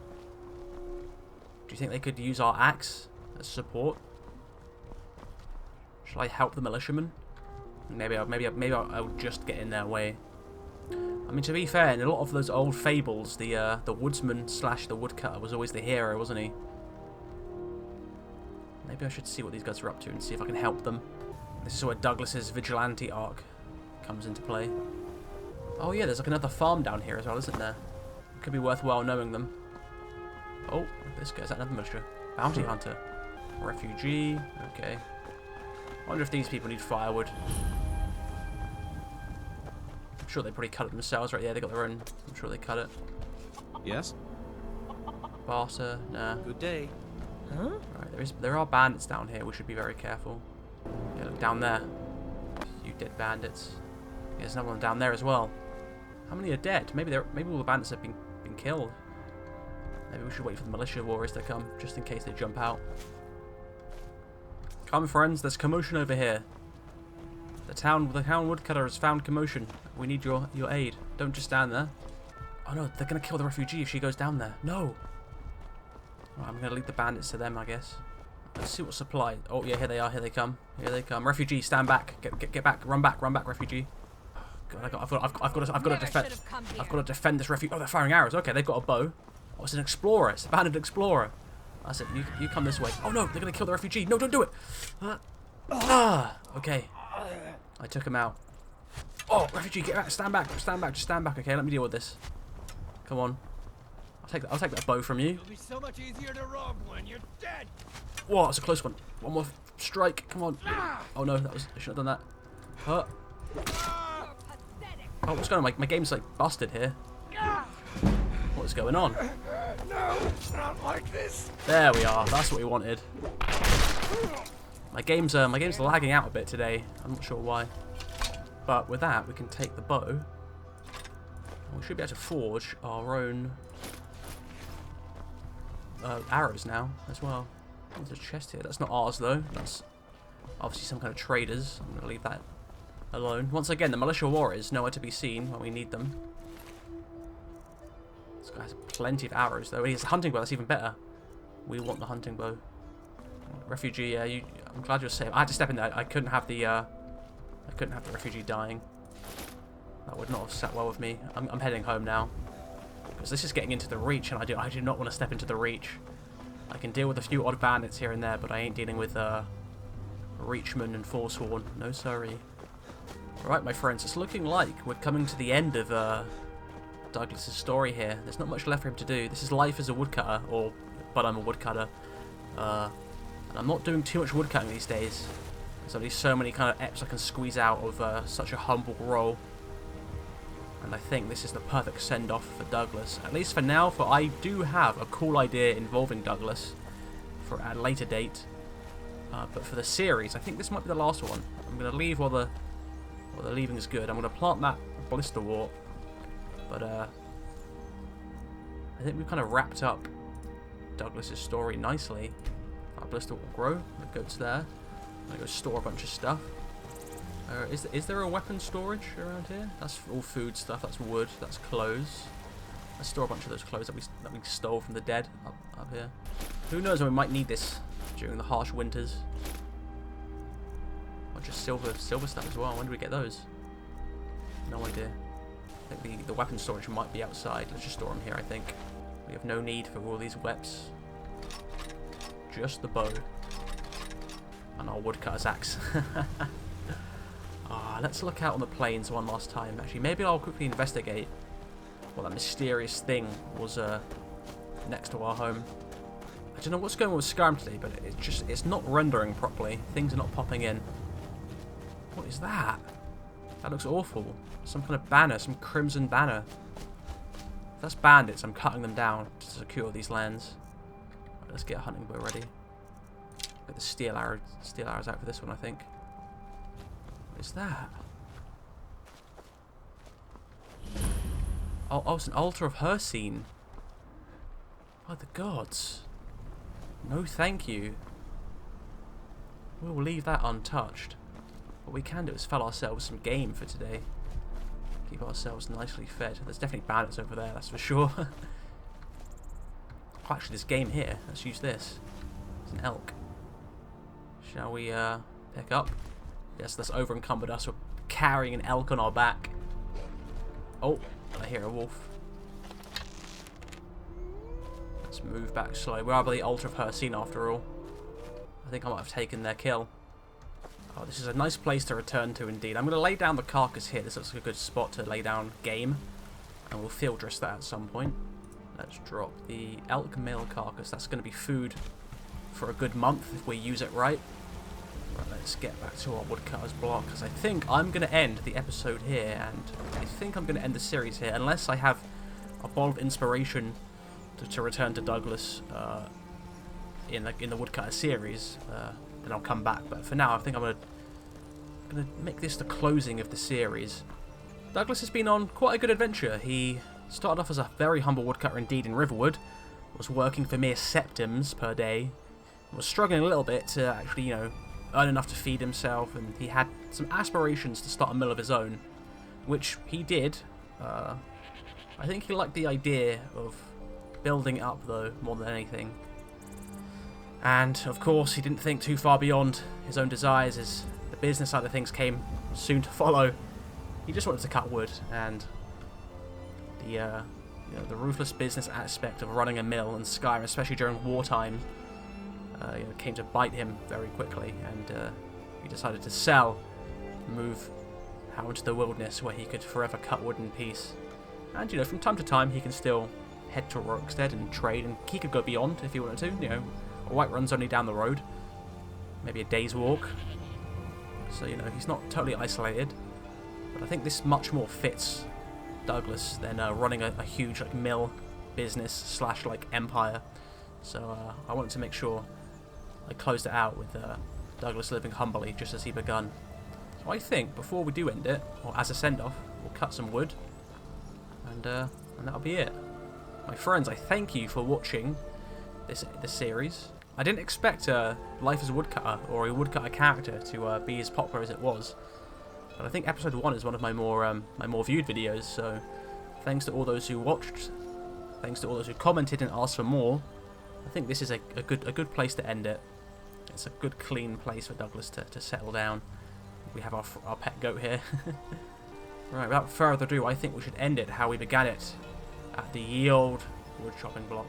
Do you think they could use our axe as support? Shall I help the militiamen? Maybe I'll just get in their way. I mean, to be fair, in a lot of those old fables, the woodsman / the woodcutter was always the hero, wasn't he? Maybe I should see what these guys are up to and see if I can help them. This is where Douglas's vigilante arc comes into play. Oh yeah, there's like another farm down here as well, isn't there? Could be worthwhile knowing them. Oh, this guy's another militia. Bounty hunter. Refugee. Okay. I wonder if these people need firewood. I'm sure they probably cut it themselves, right? Yeah, they got their own. I'm sure they cut it. Yes? Barter. Nah. Good day. Huh? Right, there are bandits down here. We should be very careful. Yeah, look down there. You dead bandits. Yeah, there's another one down there as well. How many are dead? Maybe all the bandits have been killed. Maybe we should wait for the militia warriors to come, just in case they jump out. Come, friends. There's commotion over here. The town woodcutter has found commotion. We need your aid. Don't just stand there. Oh no, they're gonna kill the refugee if she goes down there. No. Right, I'm gonna lead the bandits to them, I guess. Let's see what supply. Oh yeah, here they are. Here they come. Here they come. Refugee, stand back. Get back. Run back, refugee. God, I've got to defend. I've got to defend this refugee. Oh, they're firing arrows. Okay, they've got a bow. Oh, it's an explorer. It's a bandit explorer. I said, you come this way. Oh no, they're gonna kill the refugee. No, don't do it. Okay. I took him out. Oh, refugee, get back. Stand back. Just stand back. Okay, let me deal with this. Come on. I'll take that bow from you. It'll be so much easier to rob when you're dead. Whoa, that's a close one. One more strike. Come on. Oh no, I shouldn't have done that. Huh? Oh, what's going on? My game's like busted here. What's going on? No, not like this. There we are. That's what we wanted. My game's lagging out a bit today. I'm not sure why. But with that, we can take the bow. We should be able to forge our own arrows now as well. There's a chest here. That's not ours though. That's obviously some kind of traders. I'm going to leave that alone. Once again, the militia warriors nowhere to be seen when we need them. This guy has plenty of arrows though. He has a hunting bow. That's even better. We want the hunting bow. Refugee. Yeah, I'm glad you're safe. I had to step in there. I couldn't have the refugee dying. That would not have sat well with me. I'm heading home now because this is getting into the reach, and I do not want to step into the reach. I can deal with a few odd bandits here and there, but I ain't dealing with Reachman and Forsworn. No sorry. Right, my friends, it's looking like we're coming to the end of Douglas's story here. There's not much left for him to do. This is life as a woodcutter, but I'm a woodcutter. And I'm not doing too much woodcutting these days. There's only so many kind of eps I can squeeze out of such a humble role. And I think this is the perfect send-off for Douglas. At least for now, for I do have a cool idea involving Douglas for a later date. But for the series, I think this might be the last one. I'm going to leave while the leaving is good. I'm going to plant that ballista wart. But I think we've kind of wrapped up Douglas's story nicely. Our ballista will grow. The goat's there. I'm going to go store a bunch of stuff. Is there a weapon storage around here? That's all food stuff. That's wood. That's clothes. Let's store a bunch of those clothes that we stole from the dead up here. Who knows when we might need this during the harsh winters. Or just silver stuff as well. When do we get those? No idea. I think the weapon storage might be outside. Let's just store them here, I think. We have no need for all these weps. Just the bow. And our woodcutter's axe. Let's look out on the plains one last time. Actually, maybe I'll quickly investigate what that mysterious thing was next to our home. I don't know what's going on with Skyrim today, but it's not rendering properly. Things are not popping in. What is that? That looks awful. Some kind of banner, some crimson banner. If that's bandits, I'm cutting them down to secure these lands. Right, let's get a hunting bow ready. Get the steel arrows out for this one, I think. What is that? Oh, it's an altar of her scene. By the gods. No thank you. We'll leave that untouched. What we can do is fill ourselves some game for today. Keep ourselves nicely fed. There's definitely bandits over there, that's for sure. Oh, actually, there's game here. Let's use this. It's an elk. Shall we pick up? Yes, that's over encumbered us. We're carrying an elk on our back. Oh, I hear a wolf. Let's move back slowly. We are by the altar of her scene after all. I think I might have taken their kill. Oh, this is a nice place to return to indeed. I'm going to lay down the carcass here. This looks like a good spot to lay down game. And we'll field dress that at some point. Let's drop the elk male carcass. That's going to be food for a good month if we use it right. Right, let's get back to our woodcutter's block, because I think I'm going to end the episode here, and I think I'm going to end the series here, unless I have a ball of inspiration to return to Douglas in the woodcutter series. Then I'll come back. But for now, I think I'm going to make this the closing of the series. Douglas has been on quite a good adventure. He started off as a very humble woodcutter indeed in Riverwood, was working for mere septims per day, was struggling a little bit to actually, you know, earn enough to feed himself, and he had some aspirations to start a mill of his own, which he did. I think he liked the idea of building up, though, more than anything. And, of course, he didn't think too far beyond his own desires, as the business side of things came soon to follow. He just wanted to cut wood, and the ruthless business aspect of running a mill in Skyrim, especially during wartime, came to bite him very quickly, and he decided to sell, move out into the wilderness where he could forever cut wood in peace. And, you know, from time to time he can still head to Rorikstead and trade, and he could go beyond if he wanted to, you know. Whiterun's only down the road, maybe a day's walk, so, you know, he's not totally isolated. But I think this much more fits Douglas than running a huge like mill business / like empire. So I wanted to make sure I closed it out with Douglas living humbly just as he begun. So I think before we do end it, or as a send-off, we'll cut some wood, and that'll be it. My friends, I thank you for watching this series. I didn't expect life as a woodcutter or a woodcutter character to be as popular as it was, but I think episode 1 is one of my more viewed videos. So thanks to all those who watched, thanks to all those who commented and asked for more. I think this is a good place to end it. It's a good clean place for Douglas to settle down. We have our pet goat here. Right, without further ado, I think we should end it how we began it, at the ye old wood chopping block.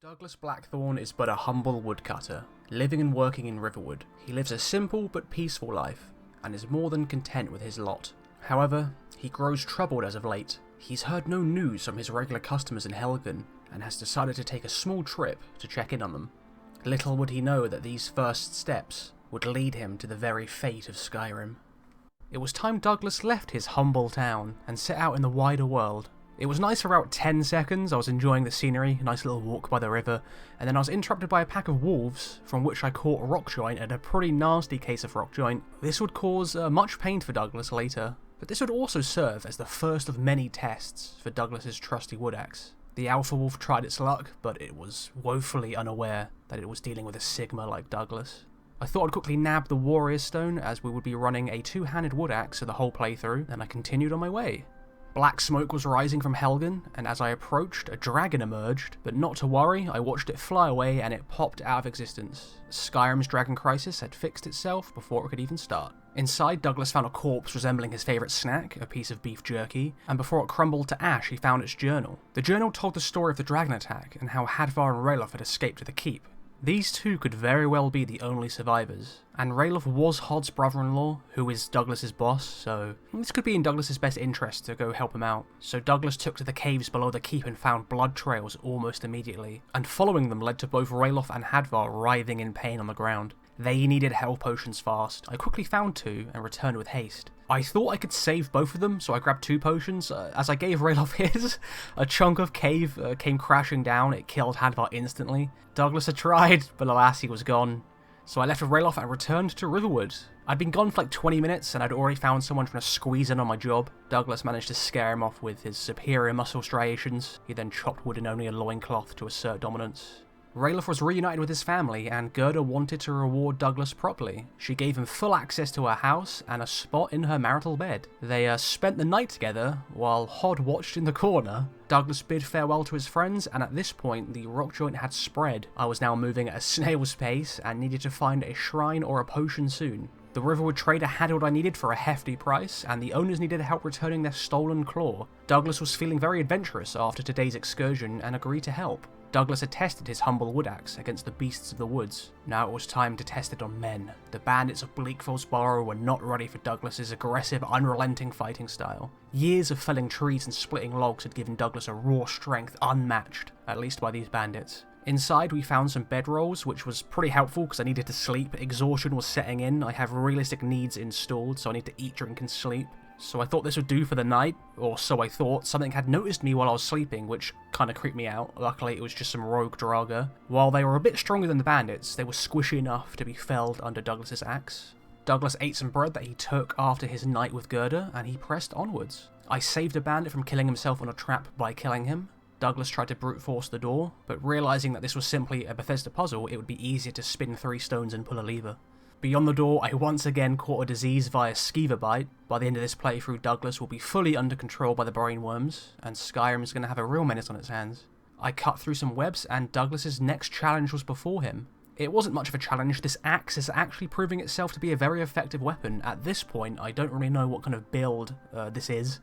Douglas Blackthorne is but a humble woodcutter, living and working in Riverwood. He lives a simple but peaceful life, and is more than content with his lot. However, he grows troubled as of late. He's heard no news from his regular customers in Helgen, and has decided to take a small trip to check in on them. Little would he know that these first steps would lead him to the very fate of Skyrim. It was time Douglas left his humble town and set out in the wider world. It was nice for about 10 seconds. I was enjoying the scenery, a nice little walk by the river, and then I was interrupted by a pack of wolves, from which I caught Rockjoint and a pretty nasty case of Rockjoint. This would cause much pain for Douglas later, but this would also serve as the first of many tests for Douglas's trusty wood axe. The alpha wolf tried its luck, but it was woefully unaware that it was dealing with a Sigma like Douglas. I thought I'd quickly nab the warrior stone, as we would be running a two-handed wood axe for the whole playthrough, and I continued on my way. Black smoke was rising from Helgen, and as I approached, a dragon emerged, but not to worry, I watched it fly away and it popped out of existence. Skyrim's dragon crisis had fixed itself before it could even start. Inside, Douglas found a corpse resembling his favourite snack, a piece of beef jerky, and before it crumbled to ash, he found its journal. The journal told the story of the dragon attack and how Hadvar and Ralof had escaped to the keep. These two could very well be the only survivors, and Ralof was Hod's brother-in-law, who is Douglas's boss, so this could be in Douglas's best interest to go help him out. So Douglas took to the caves below the keep and found blood trails almost immediately, and following them led to both Ralof and Hadvar writhing in pain on the ground. They needed hell potions fast. I quickly found two and returned with haste. I thought I could save both of them, so I grabbed 2 potions. As I gave Ralof his, a chunk of cave came crashing down. It killed Hadvar instantly. Douglas had tried, but alas, he was gone. So I left with Ralof and returned to Riverwood. I'd been gone for like 20 minutes and I'd already found someone trying to squeeze in on my job. Douglas managed to scare him off with his superior muscle striations. He then chopped wood in only a loincloth to assert dominance. Ralof was reunited with his family, and Gerda wanted to reward Douglas properly. She gave him full access to her house and a spot in her marital bed. They spent the night together, while Hod watched in the corner. Douglas bid farewell to his friends, and at this point, the rock joint had spread. I was now moving at a snail's pace, and needed to find a shrine or a potion soon. The Riverwood trader had what I needed for a hefty price, and the owners needed help returning their stolen claw. Douglas was feeling very adventurous after today's excursion, and agreed to help. Douglas had tested his humble wood axe against the beasts of the woods. Now it was time to test it on men. The bandits of Bleakfell's Burrow were not ready for Douglas's aggressive, unrelenting fighting style. Years of felling trees and splitting logs had given Douglas a raw strength unmatched, at least by these bandits. Inside we found some bedrolls, which was pretty helpful because I needed to sleep. Exhaustion was setting in. I have realistic needs installed, so I need to eat, drink and sleep. So I thought this would do for the night, or so I thought. Something had noticed me while I was sleeping, which kind of creeped me out. Luckily, it was just some rogue Draugr. While they were a bit stronger than the bandits, they were squishy enough to be felled under Douglas's axe. Douglas ate some bread that he took after his night with Gerda, and he pressed onwards. I saved a bandit from killing himself on a trap by killing him. Douglas tried to brute force the door, but realising that this was simply a Bethesda puzzle, it would be easier to spin 3 stones and pull a lever. Beyond the door, I once again caught a disease via skeever bite. By the end of this playthrough, Douglas will be fully under control by the brainworms, and Skyrim is going to have a real menace on its hands. I cut through some webs, and Douglas's next challenge was before him. It wasn't much of a challenge. This axe is actually proving itself to be a very effective weapon. At this point, I don't really know what kind of build this is,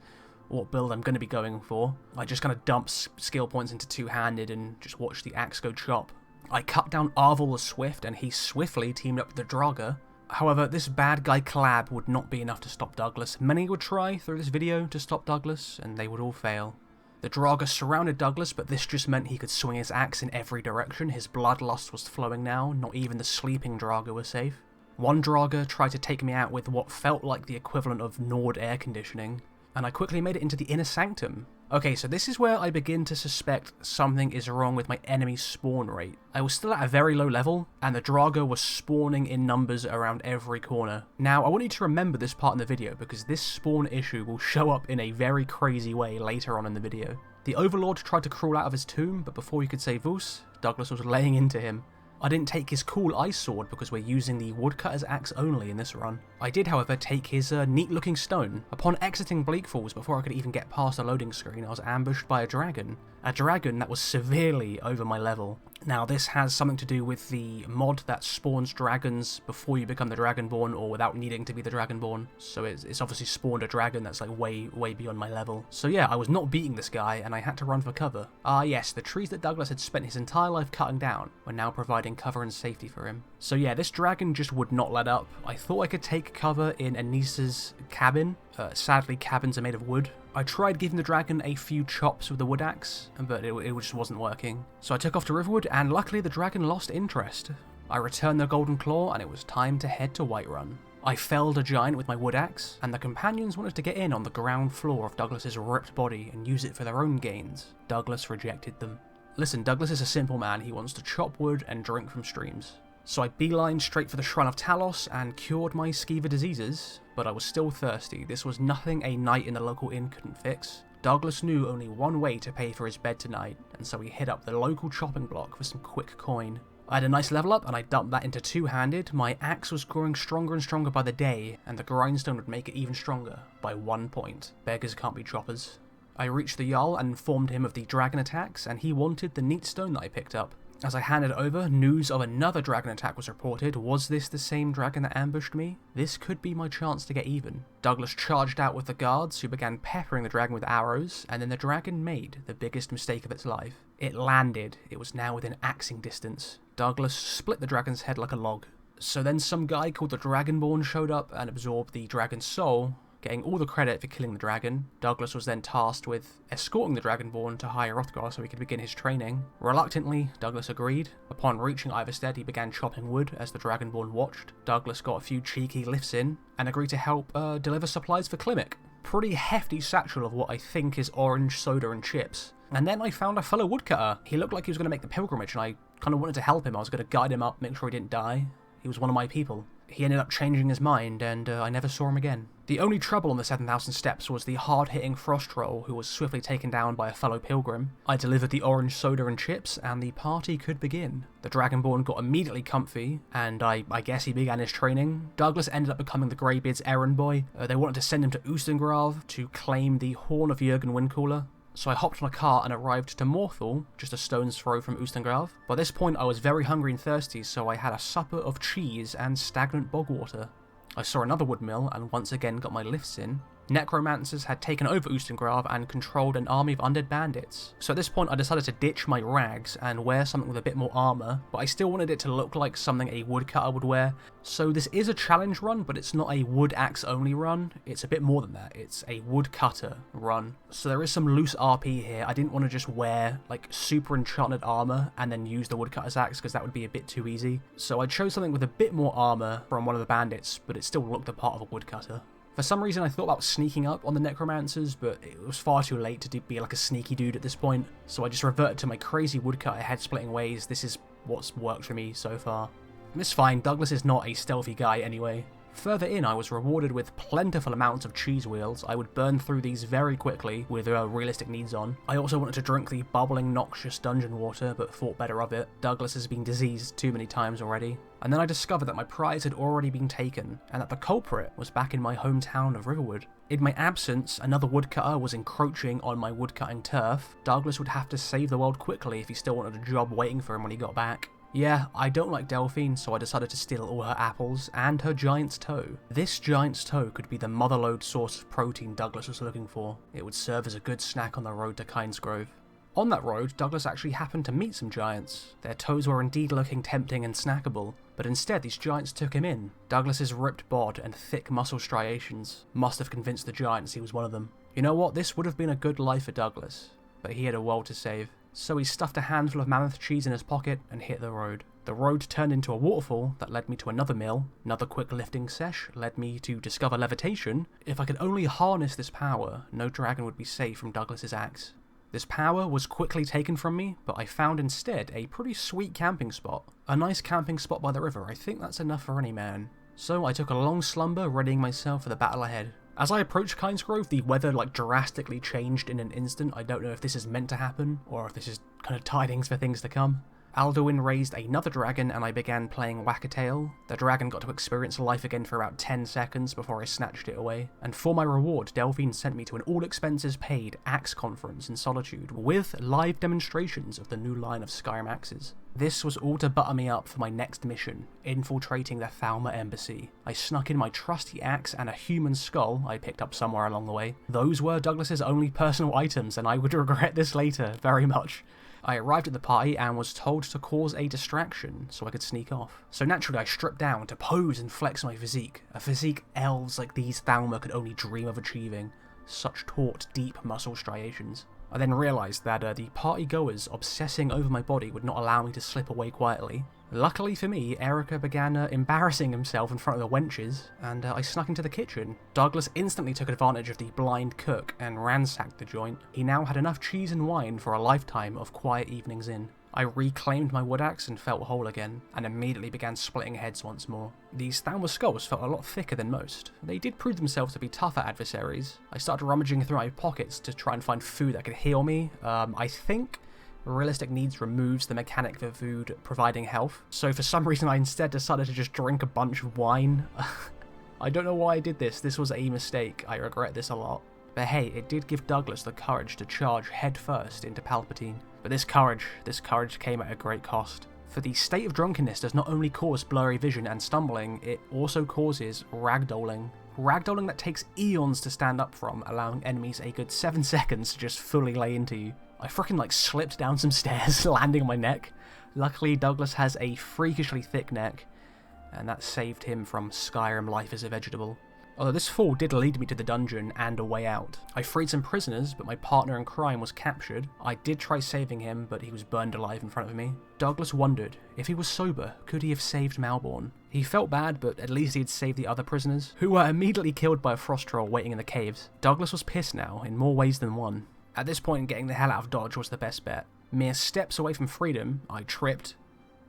or what build I'm going to be going for. I just kind of dump skill points into two-handed and just watch the axe go chop. I cut down Arvel the Swift, and he swiftly teamed up with the Draugr. However, this bad guy collab would not be enough to stop Douglas. Many would try through this video to stop Douglas, and they would all fail. The Draugr surrounded Douglas, but this just meant he could swing his axe in every direction. His bloodlust was flowing now. Not even the sleeping Draugr was safe. One Draugr tried to take me out with what felt like the equivalent of Nord air conditioning, and I quickly made it into the inner sanctum. Okay, so this is where I begin to suspect something is wrong with my enemy spawn rate. I was still at a very low level, and the Draugr was spawning in numbers around every corner. Now, I want you to remember this part in the video, because this spawn issue will show up in a very crazy way later on in the video. The Overlord tried to crawl out of his tomb, but before he could say Vus, Douglas was laying into him. I didn't take his cool ice sword because we're using the woodcutter's axe only in this run. I did, however, take his neat looking stone. Upon exiting Bleak Falls, before I could even get past the loading screen, I was ambushed by a dragon that was severely over my level. Now, this has something to do with the mod that spawns dragons before you become the Dragonborn, or without needing to be the Dragonborn. So it's obviously spawned a dragon that's like way beyond my level. So yeah, I was not beating this guy, and I had to run for cover. Ah yes, the trees that Douglas had spent his entire life cutting down were now providing cover and safety for him. So yeah, this dragon just would not let up. I thought I could take cover in Anisa's cabin. Sadly, cabins are made of wood, I tried giving the dragon a few chops with the wood axe, but it just wasn't working. So I took off to Riverwood, and luckily the dragon lost interest. I returned the golden claw, and it was time to head to Whiterun. I felled a giant with my wood axe, and the companions wanted to get in on the ground floor of Douglas's ripped body and use it for their own gains. Douglas rejected them. Listen, Douglas is a simple man. He wants to chop wood and drink from streams. So I beelined straight for the Shrine of Talos and cured my skeever diseases, but I was still thirsty. This was nothing a night in the local inn couldn't fix. Douglas knew only one way to pay for his bed tonight, and so he hit up the local chopping block for some quick coin. I had a nice level up and I dumped that into two-handed. My axe was growing stronger and stronger by the day, and the grindstone would make it even stronger by 1 point. Beggars can't be choppers. I reached the Jarl and informed him of the dragon attacks, and he wanted the neat stone that I picked up. As I handed over, news of another dragon attack was reported. Was this the same dragon that ambushed me? This could be my chance to get even. Douglas charged out with the guards, who began peppering the dragon with arrows, and then the dragon made the biggest mistake of its life. It landed. It was now within axing distance. Douglas split the dragon's head like a log. So then some guy called the Dragonborn showed up and absorbed the dragon's soul, getting all the credit for killing the dragon. Douglas was then tasked with escorting the Dragonborn to High Hrothgar so he could begin his training. Reluctantly, Douglas agreed. Upon reaching Ivarstead, he began chopping wood as the Dragonborn watched. Douglas got a few cheeky lifts in and agreed to help deliver supplies for Klimek. Pretty hefty satchel of what I think is orange soda and chips. And then I found a fellow woodcutter. He looked like he was going to make the pilgrimage, and I kind of wanted to help him. I was going to guide him up, make sure he didn't die. He was one of my people. He ended up changing his mind, and I never saw him again. The only trouble on the 7,000 steps was the hard-hitting frost troll, who was swiftly taken down by a fellow pilgrim. I delivered the orange soda and chips, and the party could begin. The Dragonborn got immediately comfy, and I guess he began his training. Douglas ended up becoming the Greybeard's errand boy. They wanted to send him to Ustengrav to claim the Horn of Jurgen Windcaller. So I hopped on a cart and arrived to Morthal, just a stone's throw from Ustengrav. By this point I was very hungry and thirsty, so I had a supper of cheese and stagnant bog water. I saw another wood mill and once again got my lifts in. Necromancers had taken over Ustengrav and controlled an army of undead bandits. So at this point I decided to ditch my rags and wear something with a bit more armour, but I still wanted it to look like something a woodcutter would wear. So this is a challenge run, but it's not a wood axe only run. It's a bit more than that. It's a woodcutter run. So there is some loose RP here. I didn't want to just wear like super enchanted armour and then use the woodcutter's axe because that would be a bit too easy. So I chose something with a bit more armour from one of the bandits, but it still looked the part of a woodcutter. For some reason I thought about sneaking up on the necromancers, but it was far too late to be like a sneaky dude at this point, so I just reverted to my crazy woodcutter head-splitting ways. This is what's worked for me so far. It's fine, Douglas is not a stealthy guy anyway. Further in, I was rewarded with plentiful amounts of cheese wheels. I would burn through these very quickly with realistic needs on. I also wanted to drink the bubbling, noxious dungeon water, but thought better of it. Douglas has been diseased too many times already. And then I discovered that my prize had already been taken, and that the culprit was back in my hometown of Riverwood. In my absence, another woodcutter was encroaching on my woodcutting turf. Douglas would have to save the world quickly if he still wanted a job waiting for him when he got back. Yeah, I don't like Delphine, so I decided to steal all her apples and her giant's toe. This giant's toe could be the motherlode source of protein Douglas was looking for. It would serve as a good snack on the road to Kynesgrove. On that road, Douglas actually happened to meet some giants. Their toes were indeed looking tempting and snackable, but instead these giants took him in. Douglas's ripped bod and thick muscle striations must have convinced the giants he was one of them. You know what, this would have been a good life for Douglas, but he had a world to save. So he stuffed a handful of mammoth cheese in his pocket and hit the road. The road turned into a waterfall that led me to another mill. Another quick lifting sesh led me to discover levitation. If I could only harness this power, no dragon would be safe from Douglas's axe. This power was quickly taken from me, but I found instead a pretty sweet camping spot. A nice camping spot by the river. I think that's enough for any man. So I took a long slumber, readying myself for the battle ahead. As I approached Kynesgrove, the weather drastically changed in an instant. I don't know if this is meant to happen, or if this is kind of tidings for things to come. Alduin raised another dragon and I began playing Whack-A-Tail. The dragon got to experience life again for about 10 seconds before I snatched it away. And for my reward, Delphine sent me to an all-expenses-paid axe conference in Solitude with live demonstrations of the new line of Skyrim axes. This was all to butter me up for my next mission, infiltrating the Thalma embassy. I snuck in my trusty axe and a human skull I picked up somewhere along the way. Those were Douglas's only personal items, and I would regret this later very much. I arrived at the party and was told to cause a distraction so I could sneak off. So naturally I stripped down to pose and flex my physique, a physique elves like these Thalma could only dream of achieving. such taut, deep muscle striations. I then realised that the party goers obsessing over my body would not allow me to slip away quietly. Luckily for me, Erica began embarrassing himself in front of the wenches, and I snuck into the kitchen. Douglas instantly took advantage of the blind cook and ransacked the joint. He now had enough cheese and wine for a lifetime of quiet evenings in. I reclaimed my wood axe and felt whole again, and immediately began splitting heads once more. These Thalmor skulls felt a lot thicker than most. They did prove themselves to be tougher adversaries. I started rummaging through my pockets to try and find food that could heal me. I think realistic needs removes the mechanic for food providing health, so for some reason I instead decided to just drink a bunch of wine. I don't know why I did this. This was a mistake. I regret this a lot. But hey, it did give Douglas the courage to charge headfirst into Palpatine. But this courage came at a great cost. For the state of drunkenness does not only cause blurry vision and stumbling, it also causes ragdolling. Ragdolling that takes eons to stand up from, allowing enemies a good 7 seconds to just fully lay into you. I freaking slipped down some stairs, landing on my neck. Luckily, Douglas has a freakishly thick neck, and that saved him from Skyrim life as a vegetable. Although this fall did lead me to the dungeon and a way out. I freed some prisoners, but my partner in crime was captured. I did try saving him, but he was burned alive in front of me. Douglas wondered, if he was sober, could he have saved Malborn? He felt bad, but at least he had saved the other prisoners, who were immediately killed by a frost troll waiting in the caves. Douglas was pissed now, in more ways than one. At this point, getting the hell out of Dodge was the best bet. Mere steps away from freedom, I tripped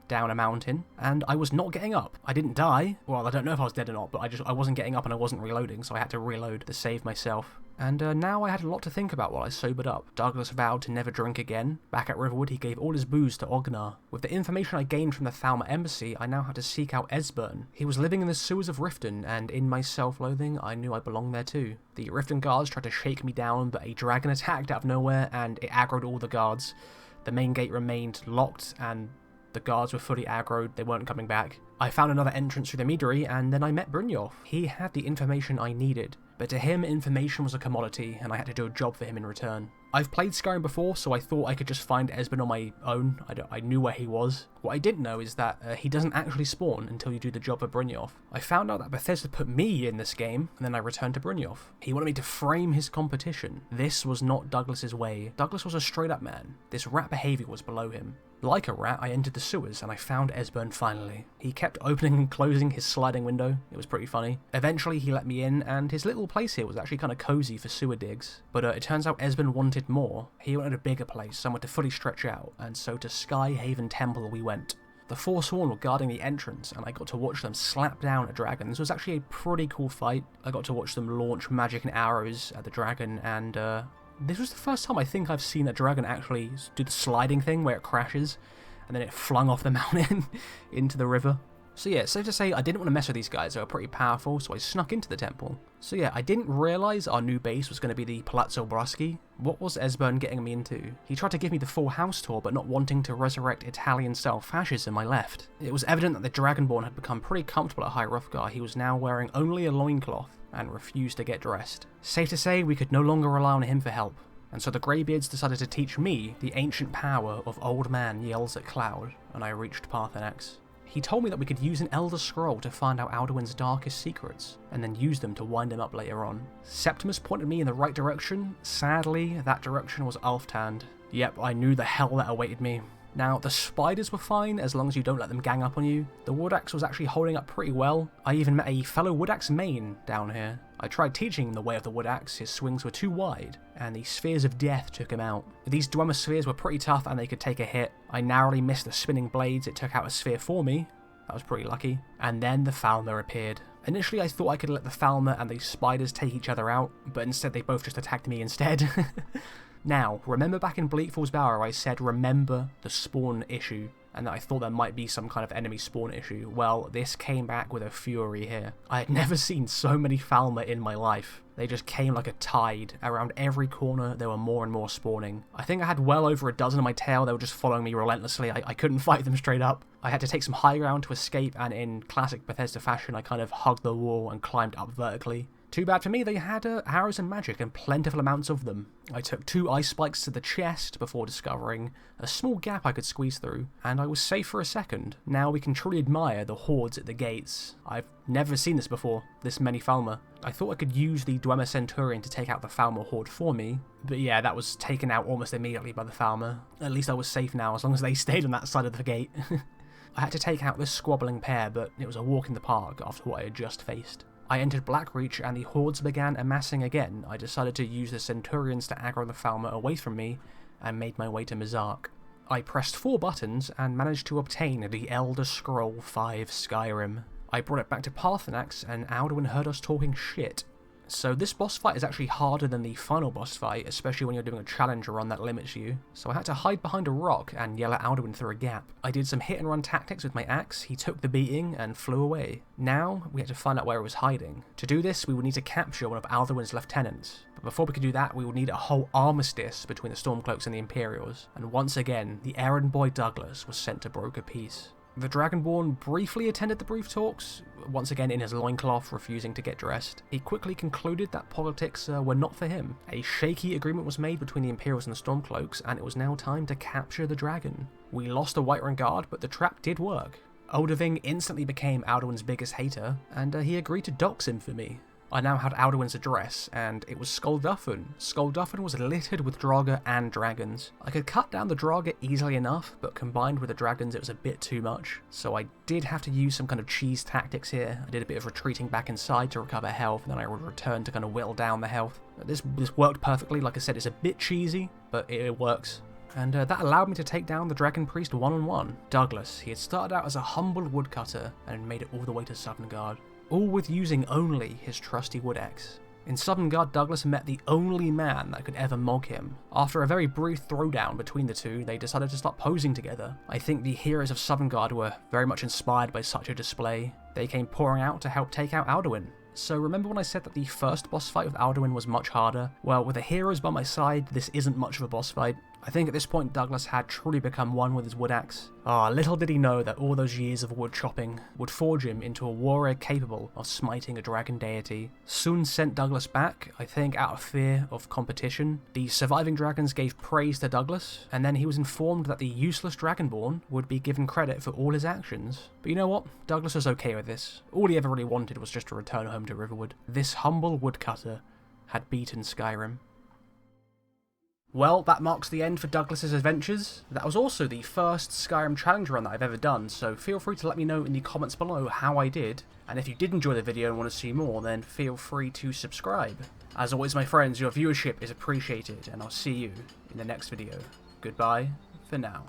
down a mountain, and I was not getting up. I didn't die. Well, I don't know if I was dead or not, but I wasn't getting up and I wasn't reloading, so I had to reload to save myself. And now I had a lot to think about while I sobered up. Douglas vowed to never drink again. Back at Riverwood, he gave all his booze to Ognar. With the information I gained from the Thalmor embassy, I now had to seek out Esbern. He was living in the sewers of Riften, and in my self-loathing, I knew I belonged there too. The Riften guards tried to shake me down, but a dragon attacked out of nowhere, and it aggroed all the guards. The main gate remained locked, and the guards were fully aggroed, they weren't coming back. I found another entrance through the meadery, and then I met Brynjolf. He had the information I needed, but to him, information was a commodity, and I had to do a job for him in return. I've played Skyrim before, so I thought I could just find Esbern on my own. I knew where he was. What I didn't know is that he doesn't actually spawn until you do the job for Brynjolf. I found out that Bethesda put me in this game, and then I returned to Brynjolf. He wanted me to frame his competition. This was not Douglas's way. Douglas was a straight-up man. This rat behaviour was below him. Like a rat, I entered the sewers, and I found Esbern finally. He kept opening and closing his sliding window. It was pretty funny. Eventually, he let me in, and his little place here was actually kind of cozy for sewer digs. But it turns out Esbern wanted more. He wanted a bigger place, somewhere to fully stretch out, and so to Skyhaven Temple we went. The Forsworn were guarding the entrance, and I got to watch them slap down a dragon. This was actually a pretty cool fight. I got to watch them launch magic and arrows at the dragon, and this was the first time I think I've seen a dragon actually do the sliding thing where it crashes, and then it flung off the mountain into the river. So yeah, safe to say I didn't want to mess with these guys, they were pretty powerful, so I snuck into the temple. So yeah, I didn't realise our new base was going to be the Palazzo Bruschi. What was Esbern getting me into? He tried to give me the full house tour, but not wanting to resurrect Italian-style fascism, I left. It was evident that the Dragonborn had become pretty comfortable at High Hrothgar. He was now wearing only a loincloth, and refused to get dressed. Safe to say, we could no longer rely on him for help, and so the Greybeards decided to teach me the ancient power of Old Man Yells at Cloud, and I reached Parthenax. He told me that we could use an Elder Scroll to find out Alduin's darkest secrets, and then use them to wind him up later on. Septimus pointed me in the right direction. Sadly, that direction was Alftand. Yep, I knew the hell that awaited me. Now, the spiders were fine as long as you don't let them gang up on you. The wood axe was actually holding up pretty well. I even met a fellow wood axe main down here. I tried teaching him the way of the wood axe, his swings were too wide, and the spheres of death took him out. These Dwemer spheres were pretty tough and they could take a hit. I narrowly missed the spinning blades, it took out a sphere for me. That was pretty lucky. And then the Thalmor appeared. Initially I thought I could let the Thalmor and the spiders take each other out, but instead they both just attacked me instead. Now, remember back in Bleak Falls Bower I said remember the spawn issue, and that I thought there might be some kind of enemy spawn issue? Well, this came back with a fury here. I had never seen so many Thalmor in my life. They just came like a tide. Around every corner there were more and more spawning. I think I had well over a dozen on my tail. They were just following me relentlessly. I couldn't fight them straight up. I had to take some high ground to escape, and in classic Bethesda fashion I kind of hugged the wall and climbed up vertically. Too bad for me, they had arrows and magic and plentiful amounts of them. I took 2 ice spikes to the chest before discovering a small gap I could squeeze through, and I was safe for a second. Now we can truly admire the hordes at the gates. I've never seen this before, this many Falmer. I thought I could use the Dwemer Centurion to take out the Falmer horde for me, but yeah, that was taken out almost immediately by the Falmer. At least I was safe now, as long as they stayed on that side of the gate. I had to take out this squabbling pair, but it was a walk in the park after what I had just faced. I entered Blackreach and the hordes began amassing again. I decided to use the Centurions to aggro the Falmer away from me and made my way to Mizark. I pressed 4 buttons and managed to obtain the Elder Scroll 5 Skyrim. I brought it back to Parthenax and Alduin heard us talking shit. So this boss fight is actually harder than the final boss fight, especially when you're doing a challenge run that limits you. So I had to hide behind a rock and yell at Alduin through a gap. I did some hit and run tactics with my axe, he took the beating and flew away. Now we had to find out where he was hiding. To do this we would need to capture one of Alduin's lieutenants. But before we could do that we would need a whole armistice between the Stormcloaks and the Imperials. And once again the errand boy Douglas was sent to broker peace. The Dragonborn briefly attended the brief talks, once again in his loincloth, refusing to get dressed. He quickly concluded that politics were not for him. A shaky agreement was made between the Imperials and the Stormcloaks, and it was now time to capture the dragon. We lost a Whiterun guard, but the trap did work. Oldaving instantly became Alduin's biggest hater, and he agreed to dox him for me. I now had Alduin's address, and it was Skuldufn. Skuldufn was littered with Draugr and dragons. I could cut down the Draugr easily enough, but combined with the dragons it was a bit too much. So I did have to use some kind of cheese tactics here. I did a bit of retreating back inside to recover health, and then I would return to kind of whittle down the health. This worked perfectly. Like I said, it's a bit cheesy, but it works. And that allowed me to take down the Dragon Priest one-on-one. Douglas, he had started out as a humble woodcutter and made it all the way to Sovngarde, all with using only his trusty wood axe. In Sovngarde, Douglas met the only man that could ever mog him. After a very brief throwdown between the two, they decided to start posing together. I think the heroes of Sovngarde were very much inspired by such a display. They came pouring out to help take out Alduin. So remember when I said that the first boss fight with Alduin was much harder? Well, with the heroes by my side, this isn't much of a boss fight. I think at this point Douglas had truly become one with his wood axe. Little did he know that all those years of wood chopping would forge him into a warrior capable of smiting a dragon deity. Soon sent Douglas back, I think out of fear of competition. The surviving dragons gave praise to Douglas, and then he was informed that the useless Dragonborn would be given credit for all his actions. But you know what? Douglas was okay with this. All he ever really wanted was just to return home to Riverwood. This humble woodcutter had beaten Skyrim. Well, that marks the end for Douglas's adventures. That was also the first Skyrim challenge run that I've ever done, so feel free to let me know in the comments below how I did. And if you did enjoy the video and want to see more, then feel free to subscribe. As always, my friends, your viewership is appreciated, and I'll see you in the next video. Goodbye for now.